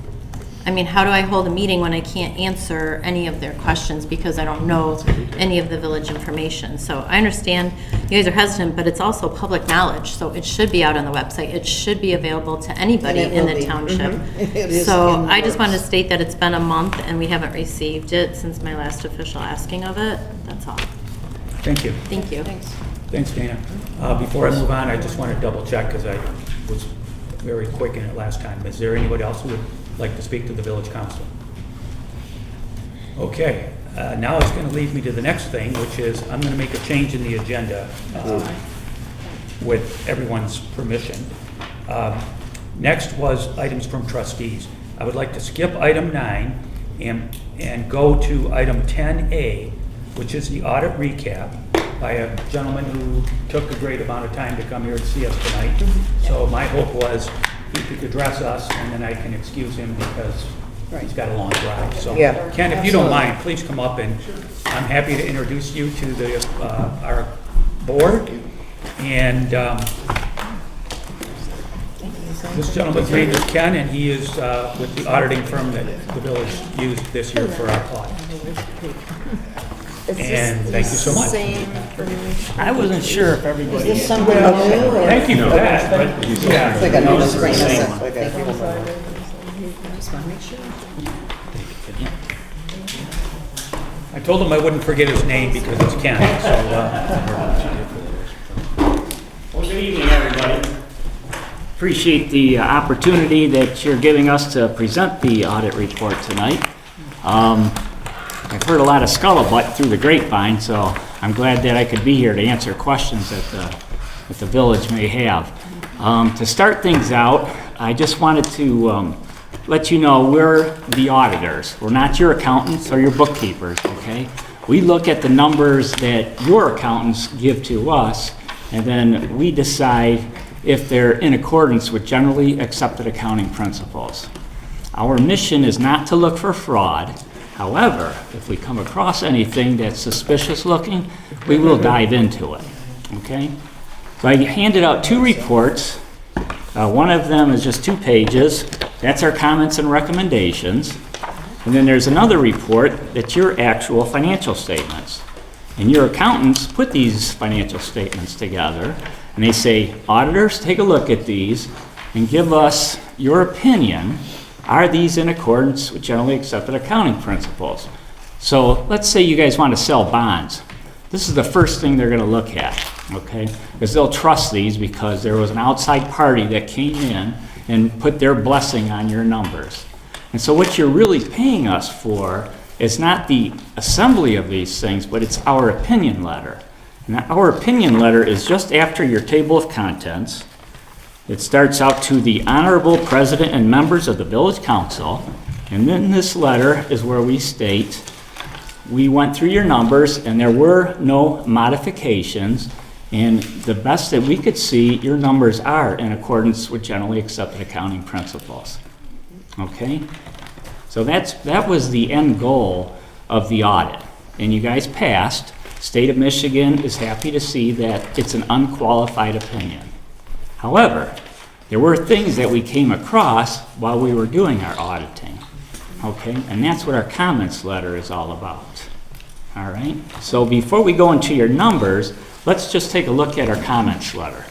I mean, how do I hold a meeting when I can't answer any of their questions because I don't know any of the village information? So I understand you guys are hesitant, but it's also public knowledge, so it should be out on the website. It should be available to anybody
And it
in
will
the
be.
township.
Mhm. It is
So
in the
I just wanted to
works.
state that it's been a month and we haven't received it since my last official asking of it. That's all.
Thank you.
Thank you.
Thanks, Dana. Before I move on, I just want to double check, because I was very quick in it last time. Is there anybody else who would like to speak to the village council? Okay, now it's going to lead me to the next thing, which is I'm going to make a change in the agenda with everyone's permission. Next was items from trustees. I would like to skip item 9 and go to item 10A, which is the audit recap by a gentleman who took a great amount of time to come here to see us tonight. So my hope was he could address us, and then I can excuse him because he's got a long drive. So
Yeah.
Ken, if you don't mind, please come up, and I'm happy to introduce you to the our board. And this gentleman's name is Ken, and he is with the auditing firm that the village used this year for our audit. And thank you so much.
I wasn't sure if everybody.
Is this somebody new or?
Thank you for that, but yeah.
Like I know this
the
right
same
now.
one.
Just want to make sure.
I told him I wouldn't forget his name because it's Ken, so,
Well, good evening, everybody. Appreciate the opportunity that you're giving us to present the audit report tonight. I've heard a lot of scuttlebutt through the grapevine, so I'm glad that I could be here to answer questions that the village may have. To start things out, I just wanted to let you know we're the auditors. We're not your accountants or your bookkeepers, okay? We look at the numbers that your accountants give to us, and then we decide if they're in accordance with generally accepted accounting principles. Our mission is not to look for fraud. However, if we come across anything that's suspicious looking, we will dive into it, okay? So I handed out 2 reports. One of them is just 2 pages. That's our comments and recommendations. And then there's another report that's your actual financial statements. And your accountants put these financial statements together, and they say, auditors, take a look at these and give us your opinion. Are these in accordance with generally accepted accounting principles? So let's say you guys want to sell bonds. This is the first thing they're going to look at, okay? Because they'll trust these because there was an outside party that came in and put their blessing on your numbers. And so what you're really paying us for is not the assembly of these things, but it's our opinion letter. And our opinion letter is just after your table of contents. It starts out to the Honorable President and members of the Village Council, and then this letter is where we state we went through your numbers, and there were no modifications, and the best that we could see, your numbers are in accordance with generally accepted accounting principles. Okay? So that was the end goal of the audit, and you guys passed. State of Michigan is happy to see that it's an unqualified opinion. However, there were things that we came across while we were doing our auditing, okay? And that's what our comments letter is all about, all right? So before we go into your numbers, let's just take a look at our comments letter.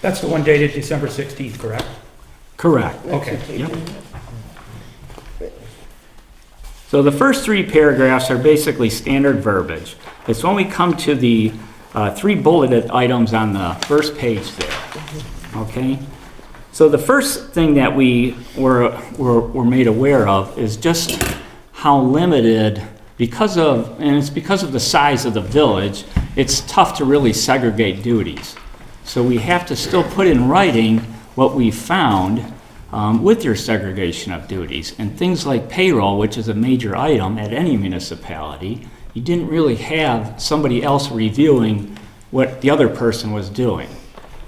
That's the one dated December 16th, correct?
Correct.
Okay.
Yep. So the first 3 paragraphs are basically standard verbiage. It's when we come to the 3 bulleted items on the first page there, okay? So the first thing that we were made aware of is just how limited, and it's because of the size of the village, it's tough to really segregate duties. So we have to still put in writing what we found with your segregation of duties. And things like payroll, which is a major item at any municipality, you didn't really have somebody else reviewing what the other person was doing.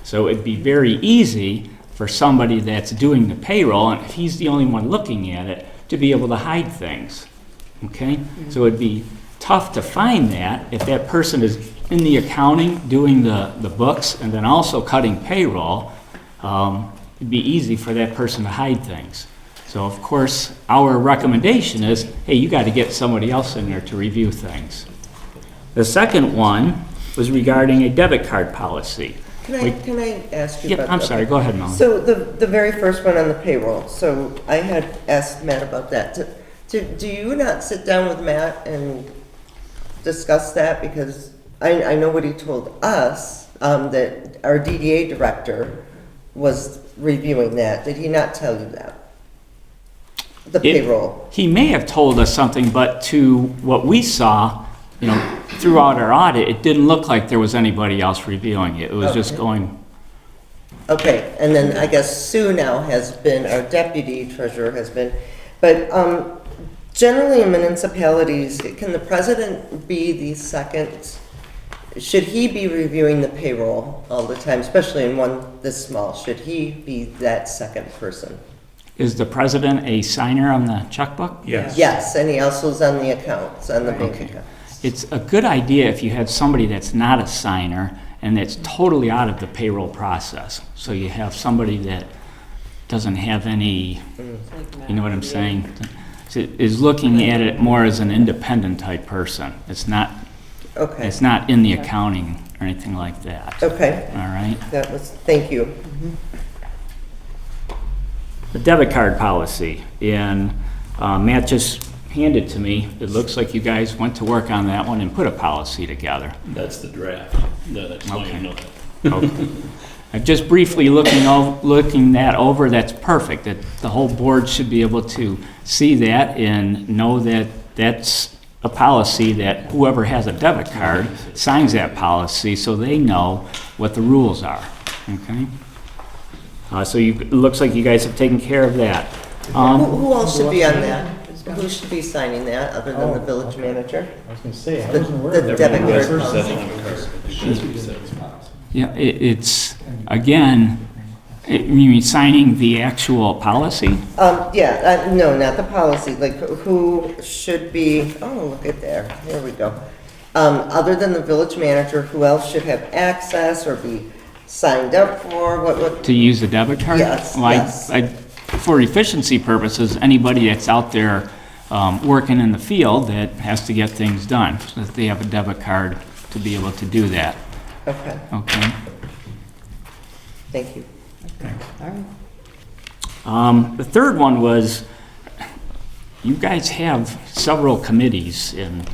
So it'd be very easy for somebody that's doing the payroll, and if he's the only one looking at it, to be able to hide things, okay? So it'd be tough to find that if that person is in the accounting, doing the books, and then also cutting payroll. It'd be easy for that person to hide things. So of course, our recommendation is, hey, you got to get somebody else in there to review things. The second one was regarding a debit card policy.
Can I ask you
Yeah,
about
I'm
that?
sorry, go ahead, Melanie.
So the very first one on the payroll, so I had asked Matt about that. Do you not sit down with Matt and discuss that? Because I know what he told us, that our DDA director was reviewing that. Did he not tell you that? The payroll?
He may have told us something, but to what we saw, throughout our audit, it didn't look like there was anybody else reviewing it. It was just going.
Okay, and then I guess Sue now has been, our deputy treasurer has been, but generally in municipalities, can the president be the second? Should he be reviewing the payroll all the time, especially in one this small? Should he be that second person?
Is the president a signer on the checkbook?
Yes.
Yes, and he also is on the accounts, on the bank
Okay.
accounts.
It's a good idea if you had somebody that's not a signer and that's totally out of the payroll process. So you have somebody that doesn't have any, you know what I'm saying? Is looking at it more as an independent type person. It's not in the accounting or anything like that.
Okay.
All right.
Thank you.
The debit card policy, and Matt just handed to me. It looks like you guys went to work on that one and put a policy together.
That's the draft. That's all you know.
Okay. I'm just briefly looking that over. That's perfect. That the whole board should be able to see that and know that that's a policy that whoever has a debit card signs that policy so they know what the rules are. Okay. So it looks like you guys have taken care of that.
Who else should be on that? Who should be signing that other than the village manager?
I was gonna say, I
The
wasn't aware of
the
that.
debit card policy.
Yeah, it's again. You mean signing the actual policy?
No, not the policy, like who should be, oh, look at there, here we go. Other than the village manager, who else should have access or be signed up for, what?
To use the debit card?
Yes,
Well,
yes.
For efficiency purposes, anybody that's out there working in the field that has to get things done, so that they have a debit card to be able to do that.
Okay,
Okay?
thank you.
The third one was, you guys have several committees, and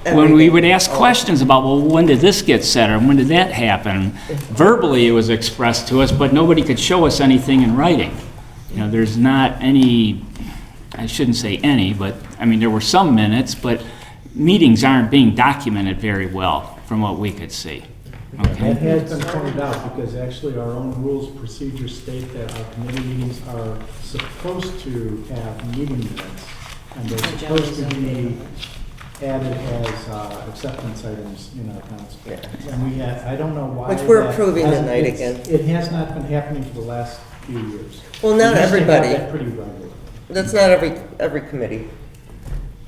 when we would ask questions about, well, when did this get set, or when did that happen? Verbally, it was expressed to us, but nobody could show us anything in writing. There's not any, I shouldn't say any, but, there were some minutes, but meetings aren't being documented very well, from what we could see.
That has been pointed out, because actually our own rules of procedure state that our committee meetings are supposed to have meeting minutes, and they're supposed to be added as acceptance items in our accounts. And we had, I don't know why.
Which we're
that
approving
hasn't-
tonight
it's-
again.
It has not been happening for the last few years.
Well, not
We used to have
everybody.
that pretty regular.
That's not every committee.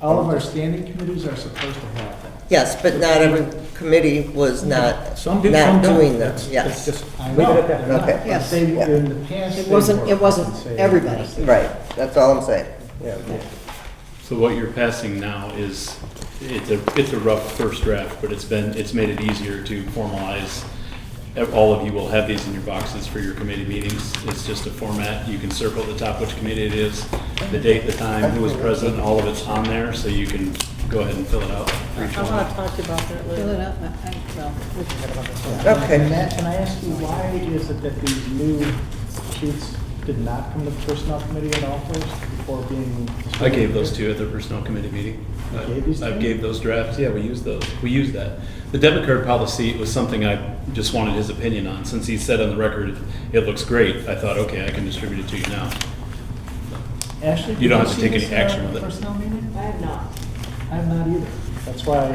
All of our standing committees are supposed to have that.
Yes, but not every committee was not,
Some do,
not
some don't.
doing that,
It's
yes.
just,
I
leave it
know,
at that.
I know.
Okay.
But
Yes.
they,
Yeah.
in the past.
It
they
wasn't-
were.
it wasn't
I'd say.
everybody.
Right, that's all I'm saying.
So what you're passing now is, it's a rough first draft, but it's made it easier to formalize. All of you will have these in your boxes for your committee meetings. It's just a format. You can circle at the top which committee it is, the date, the time, who was present, all of it's on there, so you can go ahead and fill it out for each
I
one.
want to talk to you about that
Fill
later.
it up, well, we can talk about this.
Okay.
Can I ask you, why is it that these new sheets did not come to the personnel committee at all first before being?
I gave those to you at the personnel committee meeting.
You gave these to
I
me?
gave those drafts, yeah, we used those, we used that. The debit card policy was something I just wanted his opinion on, since he said on the record, it looks great, I thought, okay, I can distribute it to you now.
Ashley,
You don't
did
have to
see
take any
this,
action with it.
Personnel meeting?
I have not.
I have not either. That's why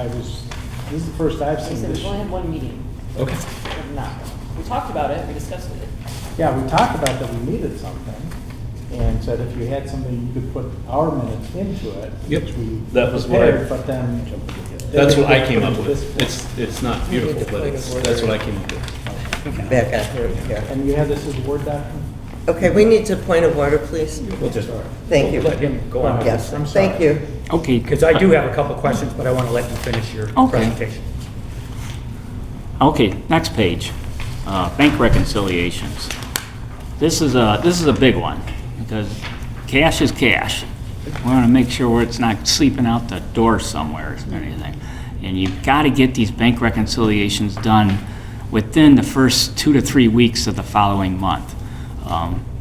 this is the first I've
I
seen
said
this.
we've only had one meeting.
Okay.
We have not. We talked about it, we discussed it.
Yeah, we talked about that we needed something, and said if you had something, you could put our minutes into it.
Yep.
Which we
That was what I-
prepared, but then.
That's what I
they
came
put
up
it
with.
this way.
It's not beautiful, but that's what I came up with.
Back on here, yeah.
And you have this as a Word document?
Okay, we need to point of order, please.
We'll just,
Thank you.
let him go on.
Yes,
I'm sorry.
thank you.
Okay.
Because I do have a couple of questions, but I want to let you finish your
Okay.
presentation.
Okay, next page, bank reconciliations. This is a big one, because cash is cash. We want to make sure it's not sleeping out the door somewhere or anything. And you've got to get these bank reconciliations done within the first 2 to 3 weeks of the following month.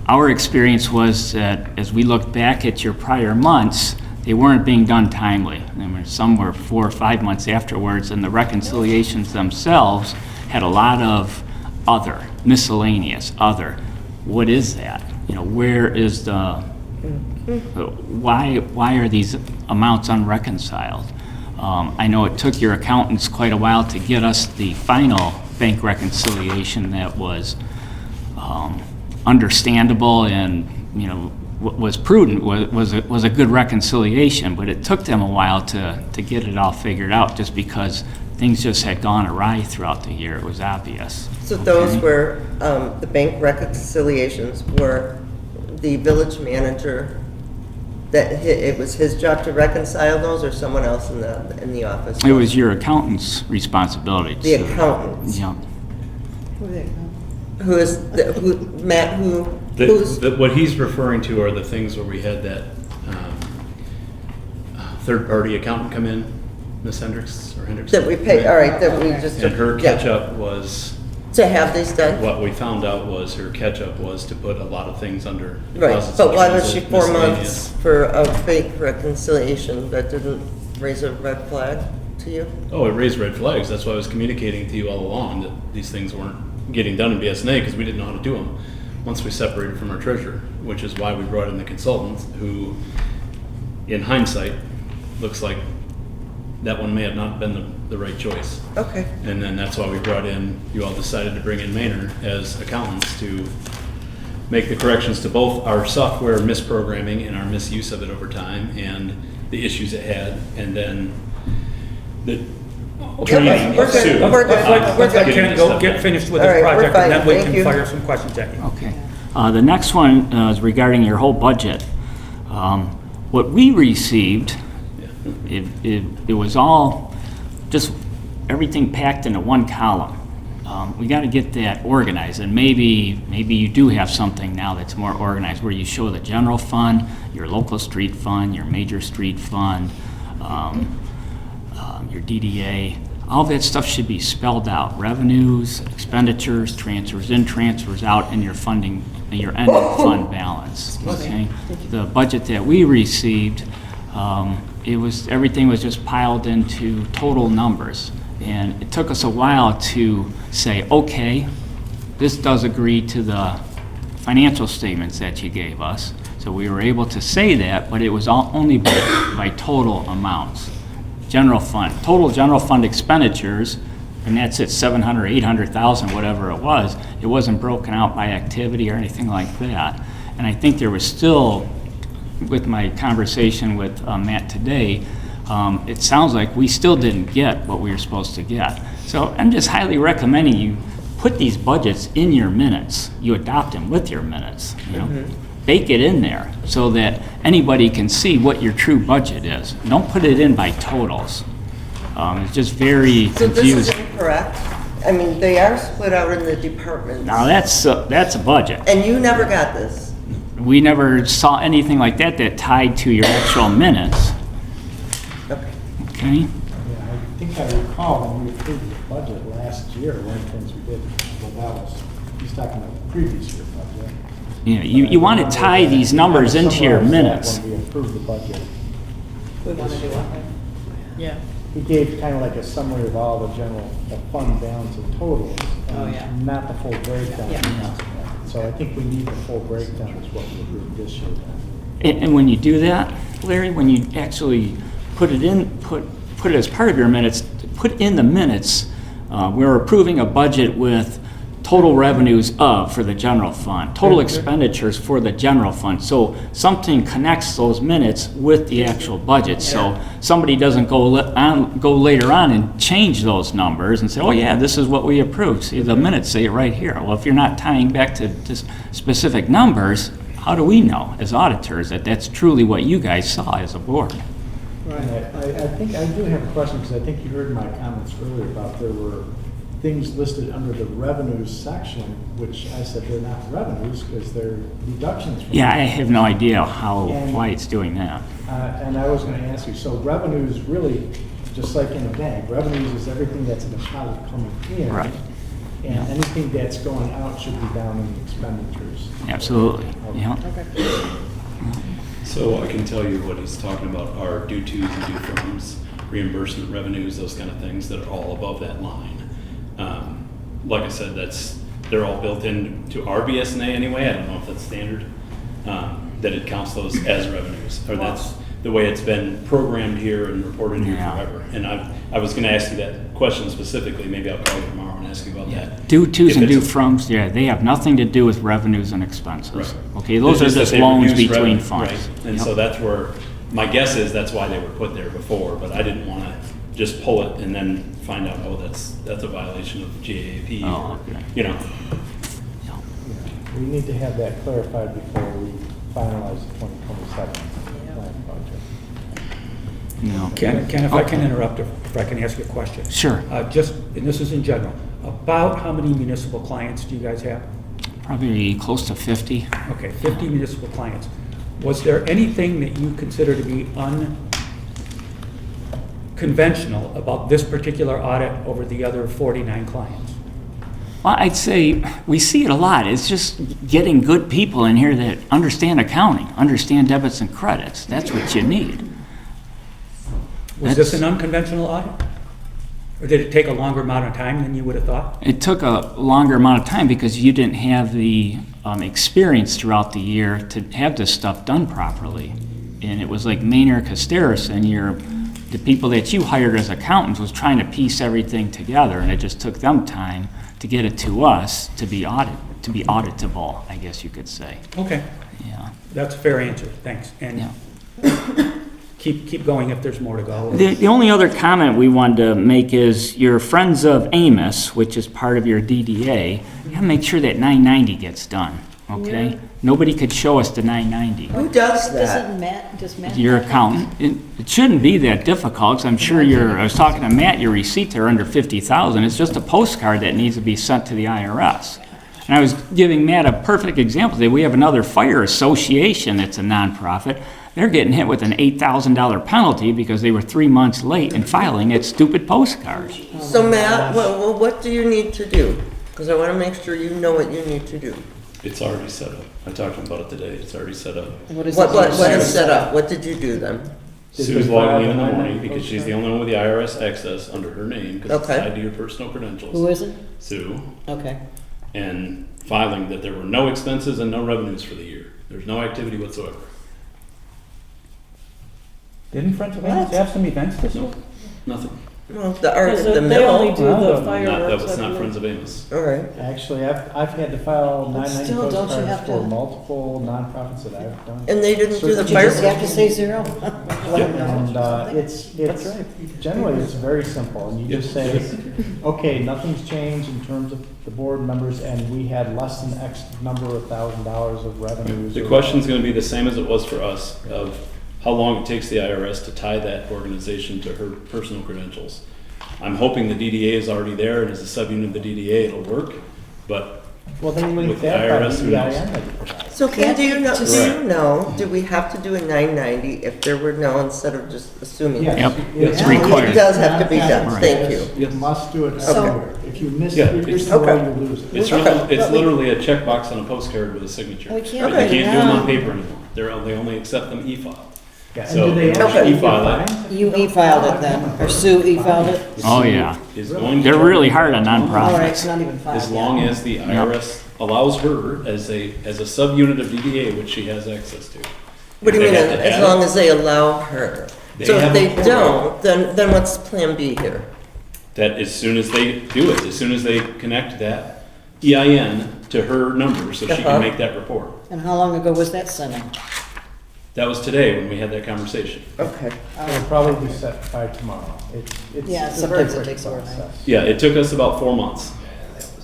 Our experience was that as we looked back at your prior months, they weren't being done timely. Some were 4 or 5 months afterwards, and the reconciliations themselves had a lot of other, miscellaneous, other. What is that? Where is the, why are these amounts unreconciled? I know it took your accountants quite a while to get us the final bank reconciliation that was understandable and, was prudent, was a good reconciliation, but it took them a while to get it all figured out, just because things just had gone awry throughout the year. It was obvious.
So those
Okay?
were, the bank reconciliations were the village manager, it was his job to reconcile those, or someone else in the office?
It was your accountant's responsibility.
The
to-
accountants.
Yeah.
Who is, Matt, who's,
What he's referring to are the things where we had that third-party accountant come in, Ms. Hendricks or Hendricks.
that we pay, all right, that we just.
And her
yeah.
catch-up was,
To have these done?
what we found out was her catch-up was to put a lot of things under
Right,
deposits
but
and
why was she
transit,
4
miscellaneous.
months for a fake reconciliation? That didn't raise a red flag to you?
Oh, it raised red flags. That's why I was communicating to you all along that these things weren't getting done in BSNA because we didn't know how to do them once we separated from our treasurer, which is why we brought in the consultant who, in hindsight, looks like that one may have not been the right choice.
Okay,
And then that's why we brought in, you all decided to bring in Maynard as accountants to make the corrections to both our software misprogramming and our misuse of it over time and the issues it had, and then the training
we're good.
Sue.
We're good.
Let's let
Getting
Ken
this
go
stuff
get
done.
finished with
All
his
right, we're
project, and then
fine.
we
Thank
can
you.
fire some questions at you.
Okay. The next one is regarding your whole budget. What we received, it was all just everything packed into one column. We got to get that organized, and maybe you do have something now that's more organized, where you show the general fund, your local street fund, your major street fund, your DDA. All that stuff should be spelled out: revenues, expenditures, transfers in, transfers out, and your funding, your ending fund balance. Okay. The budget that we received, everything was just piled into total numbers. And it took us a while to say, okay, this does agree to the financial statements that you gave us. So we were able to say that, but it was only by total amounts. General fund, total general fund expenditures, and that's at 700, 800,000, whatever it was. It wasn't broken out by activity or anything like that. And I think there was still, with my conversation with Matt today, it sounds like we still didn't get what we were supposed to get. So I'm just highly recommending you put these budgets in your minutes. You adopt them with your minutes, you know? Bake it in there so that anybody can see what your true budget is. Don't put it in by totals. It's just very
So this is
confusing.
incorrect? I mean, they are split out in the departments.
Now, that's a budget.
And you never got this?
We never saw anything like that tied to your actual minutes.
Okay.
Okay?
Yeah, I think I recall when we approved the budget last year, one of the things we did, well, that was, he's talking about the previous year budget.
Yeah, you want to tie these numbers into your minutes.
When we approved the budget,
We want to do it. Yeah.
he gave kind of like a summary of all the general, the fund balance and totals.
Oh, yeah.
Not the full breakdown.
Yeah.
So I think we need the full breakdown is what we approved this year. then.
And when you do that, Larry, when you actually put it in, put it as part of your minutes, put in the minutes, we're approving a budget with total revenues for the general fund, total expenditures for the general fund. So something connects those minutes with the actual budget. So somebody doesn't go later on and change those numbers and say, oh yeah, this is what we approved. See, the minutes say it right here. Well, if you're not tying back to just specific numbers, how do we know as auditors that that's truly what you guys saw as a board?
Right, I think, I do have a question, because I think you heard my comments earlier about there were things listed under the revenues section, which I said they're not revenues, because they're deductions. From
Yeah, I have no idea
And-
why it's doing that.
And I was gonna ask you, so revenues really, just like in a bank, revenues is everything that's a deposit coming in.
Right.
And
Yeah.
anything that's going out should be down in the expenditures.
Absolutely, yeah.
So I can tell you what he's talking about are due tos and due froms, reimbursement revenues, those kind of things that are all above that line. Like I said, they're all built into our BSNA anyway. I don't know if that's standard, that it counts those as revenues, or that's the way it's been programmed here and reported here
Yeah.
forever. And I was gonna ask you that question specifically. Maybe I'll call you tomorrow and ask you about that.
Due tos
If
and due
it's-
froms, yeah, they have nothing to do with revenues and expenses.
Right.
Okay, those are
It's
just
that they
loans
reduce
between
revenue,
funds.
right. And
Yep.
so that's where, my guess is that's why they were put there before, but I didn't want to just pull it and then find out, oh, that's a violation of GAAP.
Oh,
or,
okay.
You know,
Yeah, we need to have that clarified before we finalize the 2027 plan budget.
No.
Ken, if I can interrupt, if I can ask you a question.
Sure.
Just, and this is in general, about how many municipal clients do you guys have?
Probably close to 50.
Okay, 50 municipal clients. Was there anything that you consider to be unconventional about this particular audit over the other 49 clients?
Well, I'd say we see it a lot. It's just getting good people in here that understand accounting, understand debits and credits. That's what you need.
Was this an unconventional audit? Or did it take a longer amount of time than you would have thought?
It took a longer amount of time because you didn't have the experience throughout the year to have this stuff done properly. And it was like Maynard Casteris and the people that you hired as accountants was trying to piece everything together, and it just took them time to get it to us to be auditable, I guess you could say.
Okay,
Yeah.
that's a fair answer, thanks. And
Yeah.
keep going if there's more to go.
The only other comment we wanted to make is your Friends of Amos, which is part of your DDA, you gotta make sure that 990 gets done, okay? Nobody could show us the 990.
Who does that?
Doesn't Matt, does Matt?
Your accountant. It shouldn't be that difficult, 'cause I'm sure I was talking to Matt, your receipts are under 50,000. It's just a postcard that needs to be sent to the IRS. And I was giving Matt a perfect example. We have another fire association that's a nonprofit. They're getting hit with an $8,000 penalty because they were 3 months late in filing that stupid postcard.
So Matt, what do you need to do? Because I want to make sure you know what you need to do.
it's already set up. I talked to him about it today. It's already set up.
What is set up? What did you do then?
Did
Sue's
they file
logging in in the
the
morning
990
because she's the only one with the IRS access under her name because it's
Okay.
tied to your personal credentials.
Who is it?
Sue,
Okay.
and filing that there were no expenses and no revenues for the year. There's no activity whatsoever.
Didn't Friends of Amos have some events this year?
No, nothing.
Well, the art
Because
at the
they only
mill.
do
Well,
the
not-
fireworks.
That was
I
not
believe.
Friends of Amos.
All right.
Actually, I've had to file
But
990
still, don't you
postcards
have
for
to-
multiple nonprofits that I've done.
And they didn't do the
But you just have to
fireworks?
say zero.
And it's generally, it's very simple, and you just say, okay, nothing's changed in terms of the board members, and we had less than X number of $1,000 of revenues.
The
or-
question's gonna be the same as it was for us, of how long it takes the IRS to tie that organization to her personal credentials. I'm hoping the DDA is already there, and as a subunit of the DDA, it'll work, but
Well, they link
with the
that by
IRS,
the
who knows?
EIN that you provide.
So Ken, do you know,
Right.
do we have to do a 990 if there were no, instead of just assuming?
Yes,
Yep,
it's
it's required.
It does have to be done,
Right.
thank you.
You must do it
So-
everywhere. If you miss
Yeah,
it,
it's-
it's the way
Okay.
you lose it.
it's literally a checkbox on a postcard with a signature.
We
But
can't
you
write
can't
it
do them on
down.
paper anymore. They only accept them e-file.
Yeah, and
So,
do they
once you
actually
e-file
get
it,
fines?
You e-filed it then, or Sue e-filed it?
Oh, yeah.
is going to
They're
charge
really
you
hard on
All right,
nonprofits.
it's not even filed
as long
yet.
as the IRS allows her as a subunit of DDA, which she has access to.
What do you
They
mean,
have to
as
add
long
it.
as they allow her?
They
So if
have
they
a portal.
don't, then what's plan B here?
That as soon as they do it, as soon as they connect that EIN to her number, so she
Uh-huh.
can make that report.
And how long ago was that sent out?
That was today when we had that conversation.
Okay.
It'll probably be set by tomorrow. It's
Yeah,
a very
sometimes it
quick
takes overnight.
process.
Yeah, it took us about 4 months.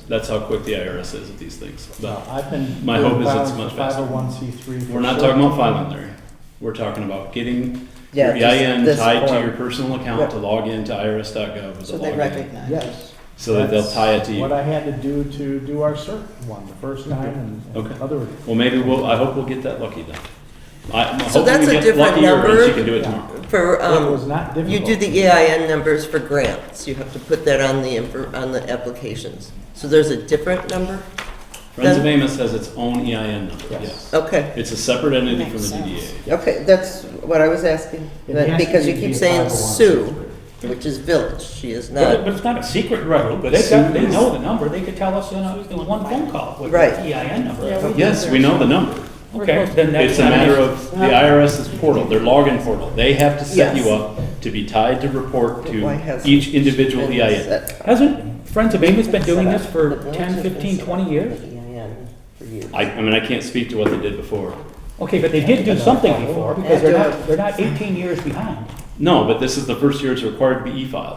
That's how quick the IRS is at these things.
Well,
But
I've been.
My
doing
hope is it's
filings
much
for
faster.
501c3. for
we're not talking about
14
filing, Larry. We're talking about getting
Yeah,
your EIN
just this
tied to
form.
your personal account
Yep.
to log into irs.gov with
So
a
they
login.
recognize.
Yes.
So that they'll
That's
tie it to you.
What I had to do to do our cert one, the first time, and
Okay.
other.
Well, maybe I hope we'll get that lucky then. I'm
So
hoping
that's
we
a
get
different
luckier and
number?
she can do it tomorrow.
For,
It was not
you
difficult.
do the EIN numbers for grants, you have to put that on the applications. So there's a different number?
Friends of
Then-
Amos has its own EIN number,
Yes.
yes.
Okay,
It's a separate entity
Makes
from the
sense.
DDA.
okay, that's what I was asking.
It has to
Because you
be
keep
a
saying
501c3.
Sue, which is village, she is
But
not.
but it's not a secret, right, but they know the number, they could tell us in one phone call with the
Right.
EIN number.
Yeah, we-
Yes, we know the number.
Okay, then that's.
It's a matter of the IRS's portal, their login portal. They have to set you
Yes.
up to be tied to report to
Why hasn't
each
it
individual
been
EIN.
set up?
Hasn't Friends of Amos been doing this for
The village
10,
has been
15,
set
20
up
years?
with EIN for years.
I mean, I can't speak to what they did before.
Okay, but they did do something before, because they're not 18 years behind.
No, but this is the first year it's required to be e-filed.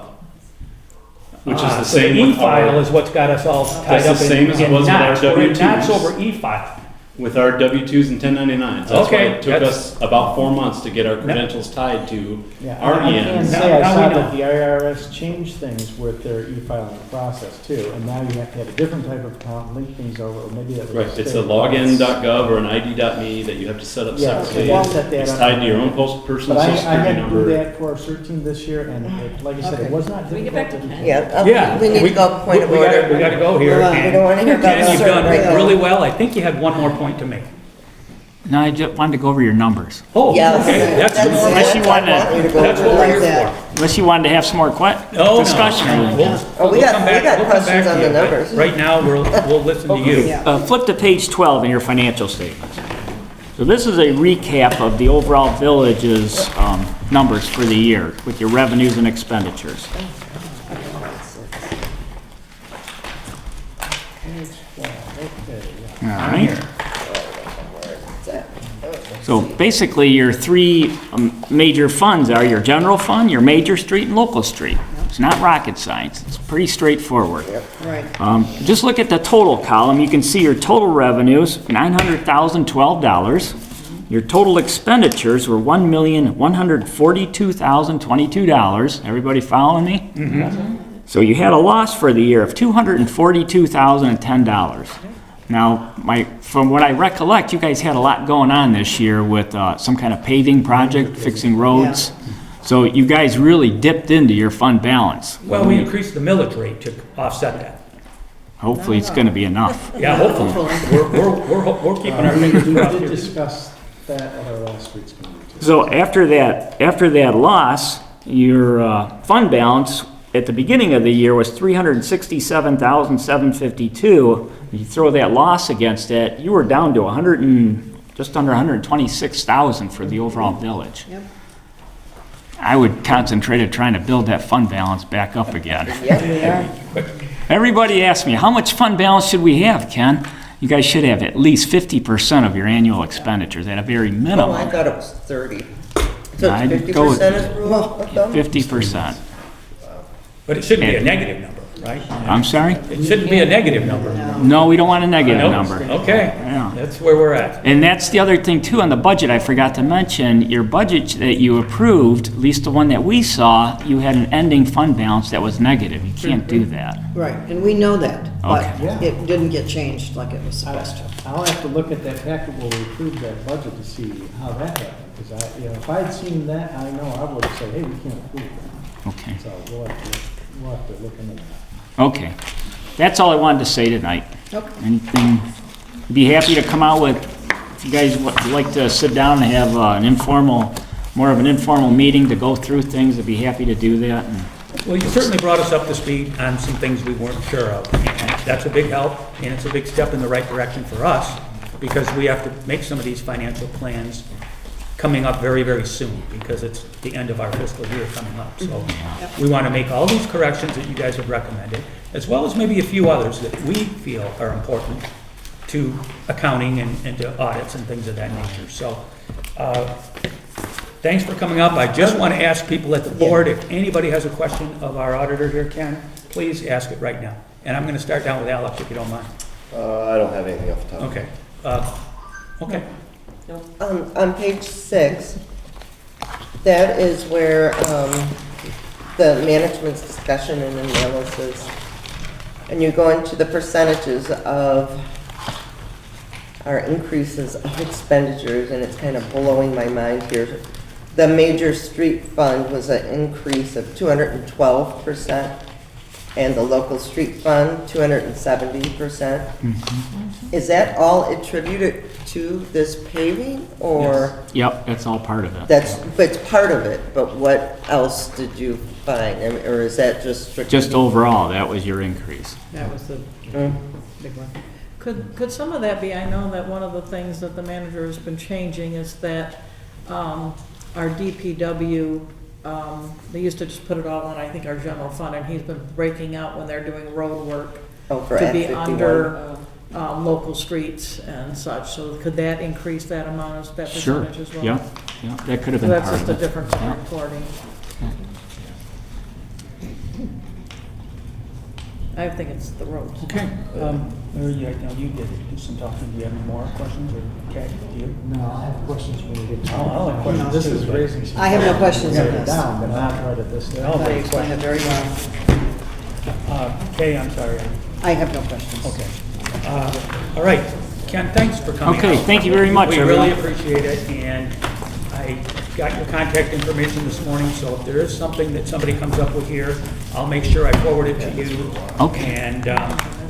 Which is the
So
same with
E-file
our,
is what's got us all tied
That's
up
the
in
same as it was with our
knots. We're in knots
W-2s.
over E-file.
with our W-2s and 1099s. That's why
Okay,
it took
that's-
us about 4 months to get our credentials tied to
Yeah,
our
I can
EINs.
say I
Now we
saw
know.
that the IRS changed things with their e-filing process too, and now you have to have a different type of account, link things over, or maybe that was.
Right, it's a
state.
login.gov or an ID.me that you have to set up
Yeah,
separately.
so we'll set that
It's
up.
tied to your own personal
But I
social security
had to do
number.
that for our CERT team this year, and like I said, it was not
Can we get
difficult.
back to Ken?
Yeah,
Yeah.
we need to go point of
we gotta-
order.
We gotta go here.
Well, we
and-
don't wanna hear about
Ken, you've
the
done
right now.
really well. I think you had one more point to make.
No, I just wanted to go over your numbers.
Oh,
Yes,
okay, that's
that's
more.
Unless you
it.
want to-
I want you to go
That's
over
what we're
like
here
that.
Unless you wanted to have some more
No,
discussion.
no. We'll
Oh, we got-
come
we
back-
got
we'll come
questions
back
on
to
the
you, but
numbers.
Right now, we'll listen to you.
Yeah.
Flip to page 12 in your financial statements. So this is a recap of the overall village's numbers for the year with your revenues and expenditures. All right. So basically, your three major funds are your general fund, your major street, and local street. It's not rocket science. It's pretty straightforward.
Right.
Just look at the total column. You can see your total revenues, $900,012. Your total expenditures were $1,142,022. Everybody following me? So you had a loss for the year of $242,010. Now, from what I recollect, you guys had a lot going on this year with some kind of paving project, fixing roads. So you guys really dipped into your fund balance.
Well, we increased the millage rate to offset that.
Hopefully, it's going to be enough.
Yeah, hopefully. We're keeping our fingers
We
crossed
did
here.
discuss that at our last week's meeting too.
So after that loss, your fund balance at the beginning of the year was $367,752. You throw that loss against it, you were down to just under $126,000 for the overall village.
Yep.
I would concentrate on trying to build that fund balance back up again.
Yeah, we are.
Everybody asks me, how much fund balance should we have, Ken? You guys should have at least 50% of your annual expenditures at a very
Oh, I
minimum.
thought it was 30. So
I'd
it's
go with
50% is rule of thumb?
50%.
But it shouldn't be a negative number, right?
I'm sorry?
It shouldn't be a negative number.
No, we don't want a negative
Nope.
number.
Okay,
Yeah.
that's where we're at.
And that's the other thing too, on the budget, I forgot to mention, your budget that you approved, at least the one that we saw, you had an ending fund balance that was negative. You can't do that.
Right, and we know that, but
Okay.
it didn't get changed like it was supposed to.
I'll have to look at that packet where we approved that budget to see how that happened, because if I'd seen that, I know I would have said, hey, we can't approve that.
Okay,
So we'll have to look into that.
okay. That's all I wanted to say tonight.
Okay.
Anything, be happy to come out with, if you guys would like to sit down and have more of an informal meeting to go through things, I'd be happy to do that. And
Well, you certainly brought us up to speed on some things we weren't sure of. And that's a big help, and it's a big step in the right direction for us, because we have to make some of these financial plans coming up very, very soon, because it's the end of our fiscal year coming up. So we want to make all these corrections that you guys have recommended, as well as maybe a few others that we feel are important to accounting and to audits and things of that nature. So thanks for coming up. I just want to ask people at the board, if anybody has a question of our auditor here, Ken, please ask it right now. And I'm going to start down with Alex, if you don't mind.
I don't have anything off the top.
Okay. Okay.
On page 6, that is where the management's discussion and analysis, and you go into the percentages of our increases of expenditures, and it's kind of blowing my mind here. The major street fund was an increase of 212%, and the local street fund, 270%. Is that all attributed to this paving, or?
Yep, that's all part of it.
It's part of it, but what else did you find? Or is that just strictly?
Just overall, that was your increase.
That was the big one. Could some of that be, I know that one of the things that the manager has been changing is that our DPW, they used to just put it all in, I think, our general fund, and he's been breaking out when they're doing road work
For
to be
Act 51.
under local streets and such. So could that increase that amount, that
Sure,
percentage as well?
yeah, that could have
So
been
that's
part
just
of
a
it.
difference in reporting. I think it's the roads.
Okay. Larry, you did do some talking. Do you have any more questions, or Kat, do you?
No, I have questions when we get to.
I'll have questions
This
too,
is
but-
raising some.
I have no questions on
Yeah,
this.
down, but not right at this.
Oh,
They explained it very well.
Kay, I'm sorry.
I have no questions.
Okay. All right. Ken, thanks for coming
Okay,
out.
thank you very much,
We really
everyone.
appreciate it, and I got your contact information this morning, so if there is something that somebody comes up with here, I'll make sure I forward it to you.
Okay.
And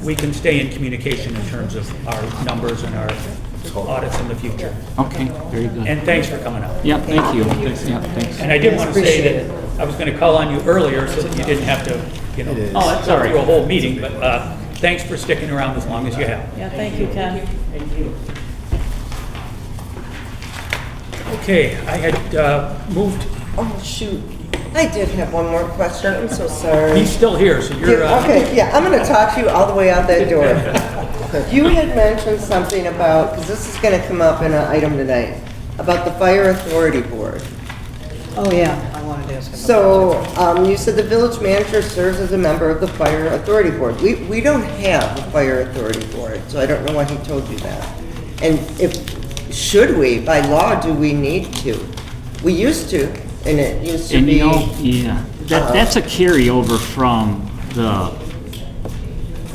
we can stay in communication in terms of our numbers and our audits in the future.
Okay, very good.
And thanks for coming out.
Yeah, thank you. Yeah, thanks.
And I did want to say
Appreciate
that I was going to call on you earlier so that you didn't have to,
is.
oh, that's all right, do a whole meeting, but thanks for sticking around as long as you have.
Yeah, thank you, Ken.
Okay, I had moved,
Oh, shoot. I did have one more question. I'm so sorry.
he's still here, so you're,
Okay, yeah, I'm gonna talk to you all the way out that door. You had mentioned something about, because this is gonna come up in an item tonight, about the Fire Authority Board.
Oh, yeah, I wanted to ask about
So, you said the village manager serves as a member of the Fire Authority Board. We don't have a Fire Authority Board, so I don't know why he told you that. And should we, by law, do we need to? We used to, and it used to
And
be.
you know, yeah, that's a carryover from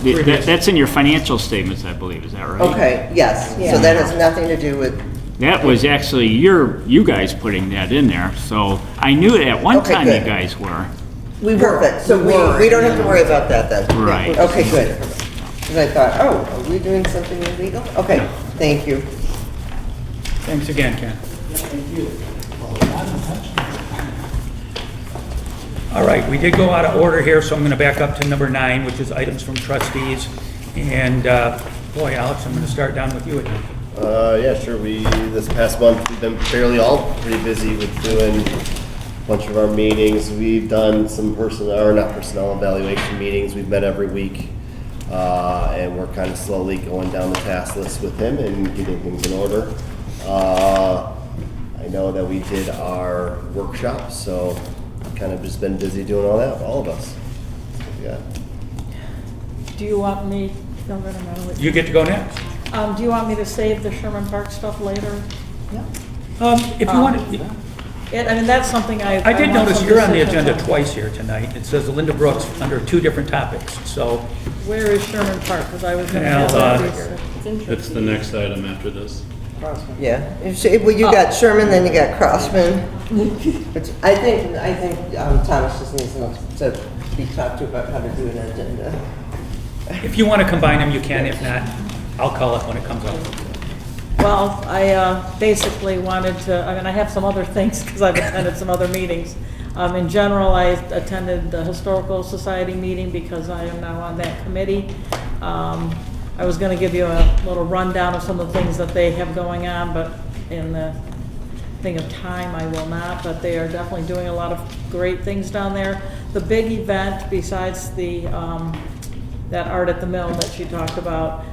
that's in your financial statements, I believe, is that right?
Okay, yes, so that has nothing to do with,
That was actually you guys putting that in there, so I knew that at one
Okay,
time you
good.
guys were.
perfect, so we don't have to worry about that then?
Right.
Okay, good. Because I thought, oh, are we doing something illegal? Okay, thank you.
Thanks again, Ken. All right, we did go out of order here, so I'm going to back up to number 9, which is items from trustees. And boy, Alex, I'm going to start down with you again.
Yeah, sure. This past month, we've been pretty busy with doing a bunch of our meetings. We've done some not personnel evaluation meetings. We've met every week. And we're kind of slowly going down the task list with him and getting things in order. I know that we did our workshop, so kind of just been busy doing all that, all of us. Yeah.
Do you want me, no, no, no, no.
You get to go next.
Do you want me to save the Sherman Park stuff later?
Yeah.
If you want to,
I mean, that's something I
I did
want
notice
some
you're on the
decisions
agenda
on.
twice here tonight. It says Linda Brooks under 2 different topics, so.
Where is Sherman Park? Because I was going to
Well,
have these.
It's the next item after this.
Yeah, well, you got Sherman, then you got Crossman. Which I think Thomas just needs to be talked to about how to do an agenda.
If you want to combine them, you can. If not, I'll call it when it comes up.
Well, I basically wanted to, I mean, I have some other things because I've attended some other meetings. In general, I attended the Historical Society meeting because I am now on that committee. I was going to give you a little rundown of some of the things that they have going on, but in the thing of time, I will not. But they are definitely doing a lot of great things down there. The big event, besides the that Art at the Mill that she talked about,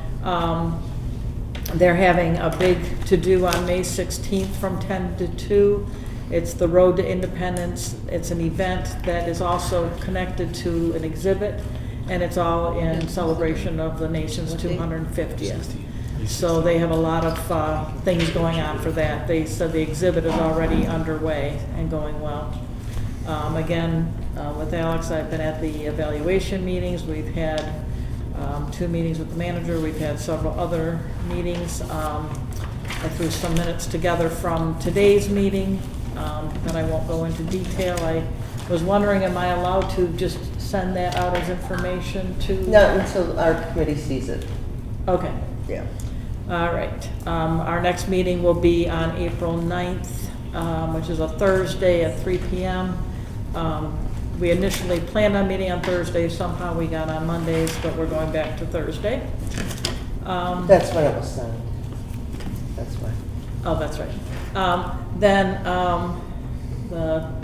they're having a big to-do on May 16th from 10 to 2. It's the Road to Independence. It's an event that is also connected to an exhibit, and it's all in celebration of the nation's 250th. So they have a lot of things going on for that. They said the exhibit is already underway and going well. Again, with Alex, I've been at the evaluation meetings. We've had 2 meetings with the manager. We've had several other meetings. I threw some minutes together from today's meeting that I won't go into detail. I was wondering, am I allowed to just send that out as information to?
Not until our committee sees it.
Okay.
Yeah.
All right. Our next meeting will be on April 9th, which is a Thursday at 3 p.m. We initially planned on meeting on Thursday. Somehow we got on Mondays, but we're going back to Thursday.
That's when it was signed. That's why.
Oh, that's right.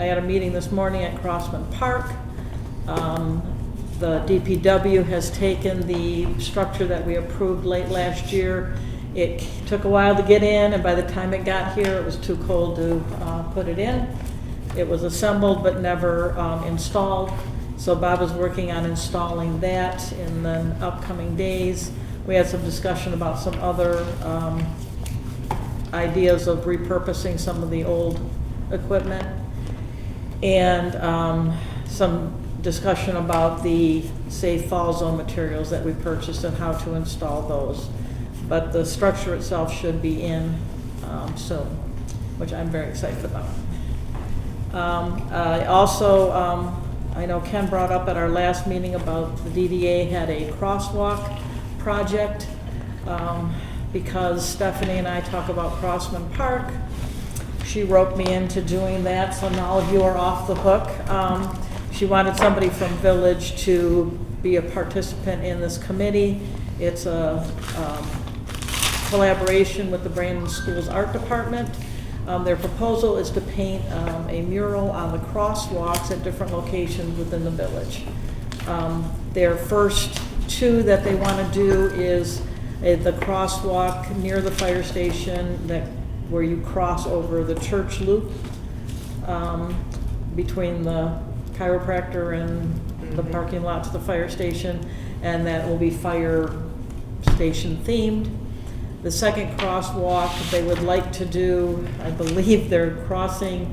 I had a meeting this morning at Crossman Park. The DPW has taken the structure that we approved late last year. It took a while to get in, and by the time it got here, it was too cold to put it in. It was assembled but never installed. So Bob is working on installing that in the upcoming days. We had some discussion about some other ideas of repurposing some of the old equipment, and some discussion about the safe fall zone materials that we purchased and how to install those. But the structure itself should be in soon, which I'm very excited about. I also, I know Ken brought up at our last meeting about the DDA had a crosswalk project. Because Stephanie and I talk about Crossman Park, she roped me into doing that, so now all of you are off the hook. She wanted somebody from Village to be a participant in this committee. It's a collaboration with the Brandon Schools Art Department. Their proposal is to paint a mural on the crosswalks at different locations within the village. Their first 2 that they want to do is the crosswalk near the fire station where you cross over the church loop between the chiropractor and the parking lot to the fire station, and that will be fire station themed. The second crosswalk they would like to do, I believe they're crossing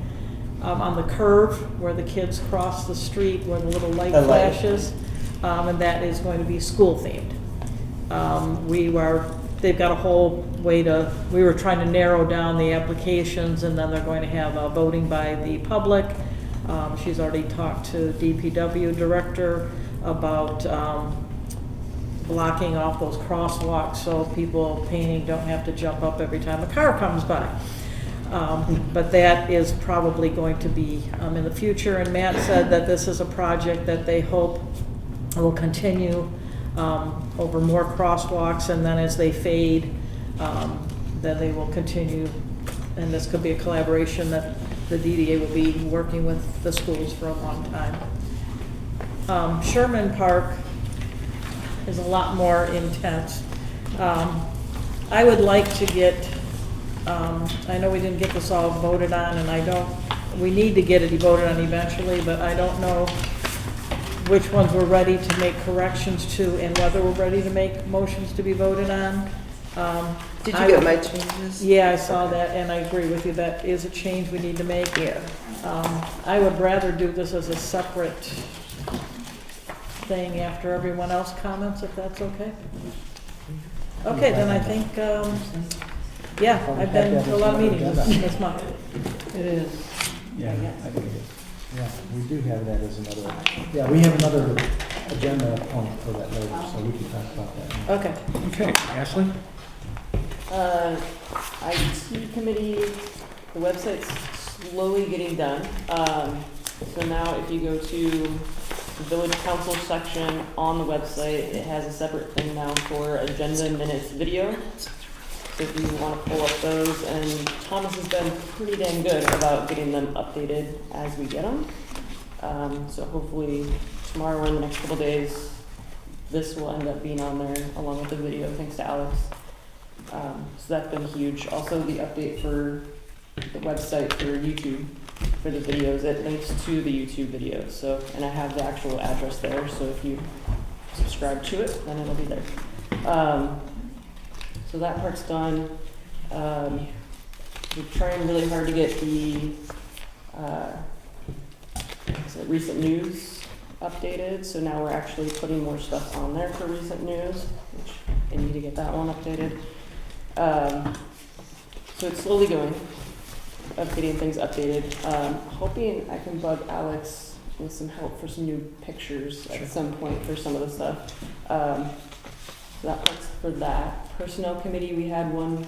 on the curve where the kids cross the street where the little light flashes, and that is going to be school themed. They've got a whole way we were trying to narrow down the applications, and then they're going to have a voting by the public. She's already talked to DPW director about blocking off those crosswalks so people painting don't have to jump up every time a car comes by. But that is probably going to be in the future, and Matt said that this is a project that they hope will continue over more crosswalks, and then as they fade, then they will continue, and this could be a collaboration that the DDA will be working with the schools for a long time. Sherman Park is a lot more intense. I would like to get, I know we didn't get this all voted on, and we need to get it voted on eventually, but I don't know which ones we're ready to make corrections to and whether we're ready to make motions to be voted on.
Did you get my changes?
Yeah, I saw that, and I agree with you, that is a change we need to make.
Yeah.
I would rather do this as a separate thing after everyone else comments, if that's okay. Okay, then I think, yeah, I've been to a lot of meetings this month.
It is.
Yeah, I think it is. Yeah, we do have that as another, yeah, we have another agenda point for that later, so we can talk about that.
Okay.
Okay, Ashley?
IT committee, the website's slowly getting done. So now if you go to the village council section on the website, it has a separate thing now for agenda minutes video. So if you want to pull up those, and Thomas has been pretty damn good about getting them updated as we get them. So hopefully tomorrow or in the next couple days, this will end up being on there along with the video, thanks to Alex. So that's been huge. Also the update for the website for YouTube, for the videos, it links to the YouTube videos. So, and I have the actual address there, so if you subscribe to it, then it'll be there. So that part's done. We're trying really hard to get the recent news updated. So now we're actually putting more stuff on there for recent news, which I need to get that one updated. So it's slowly going, of getting things updated. Hoping I can bug Alex with some help for some new pictures at some point for some of the stuff. So that part's for that. Personnel committee, we had one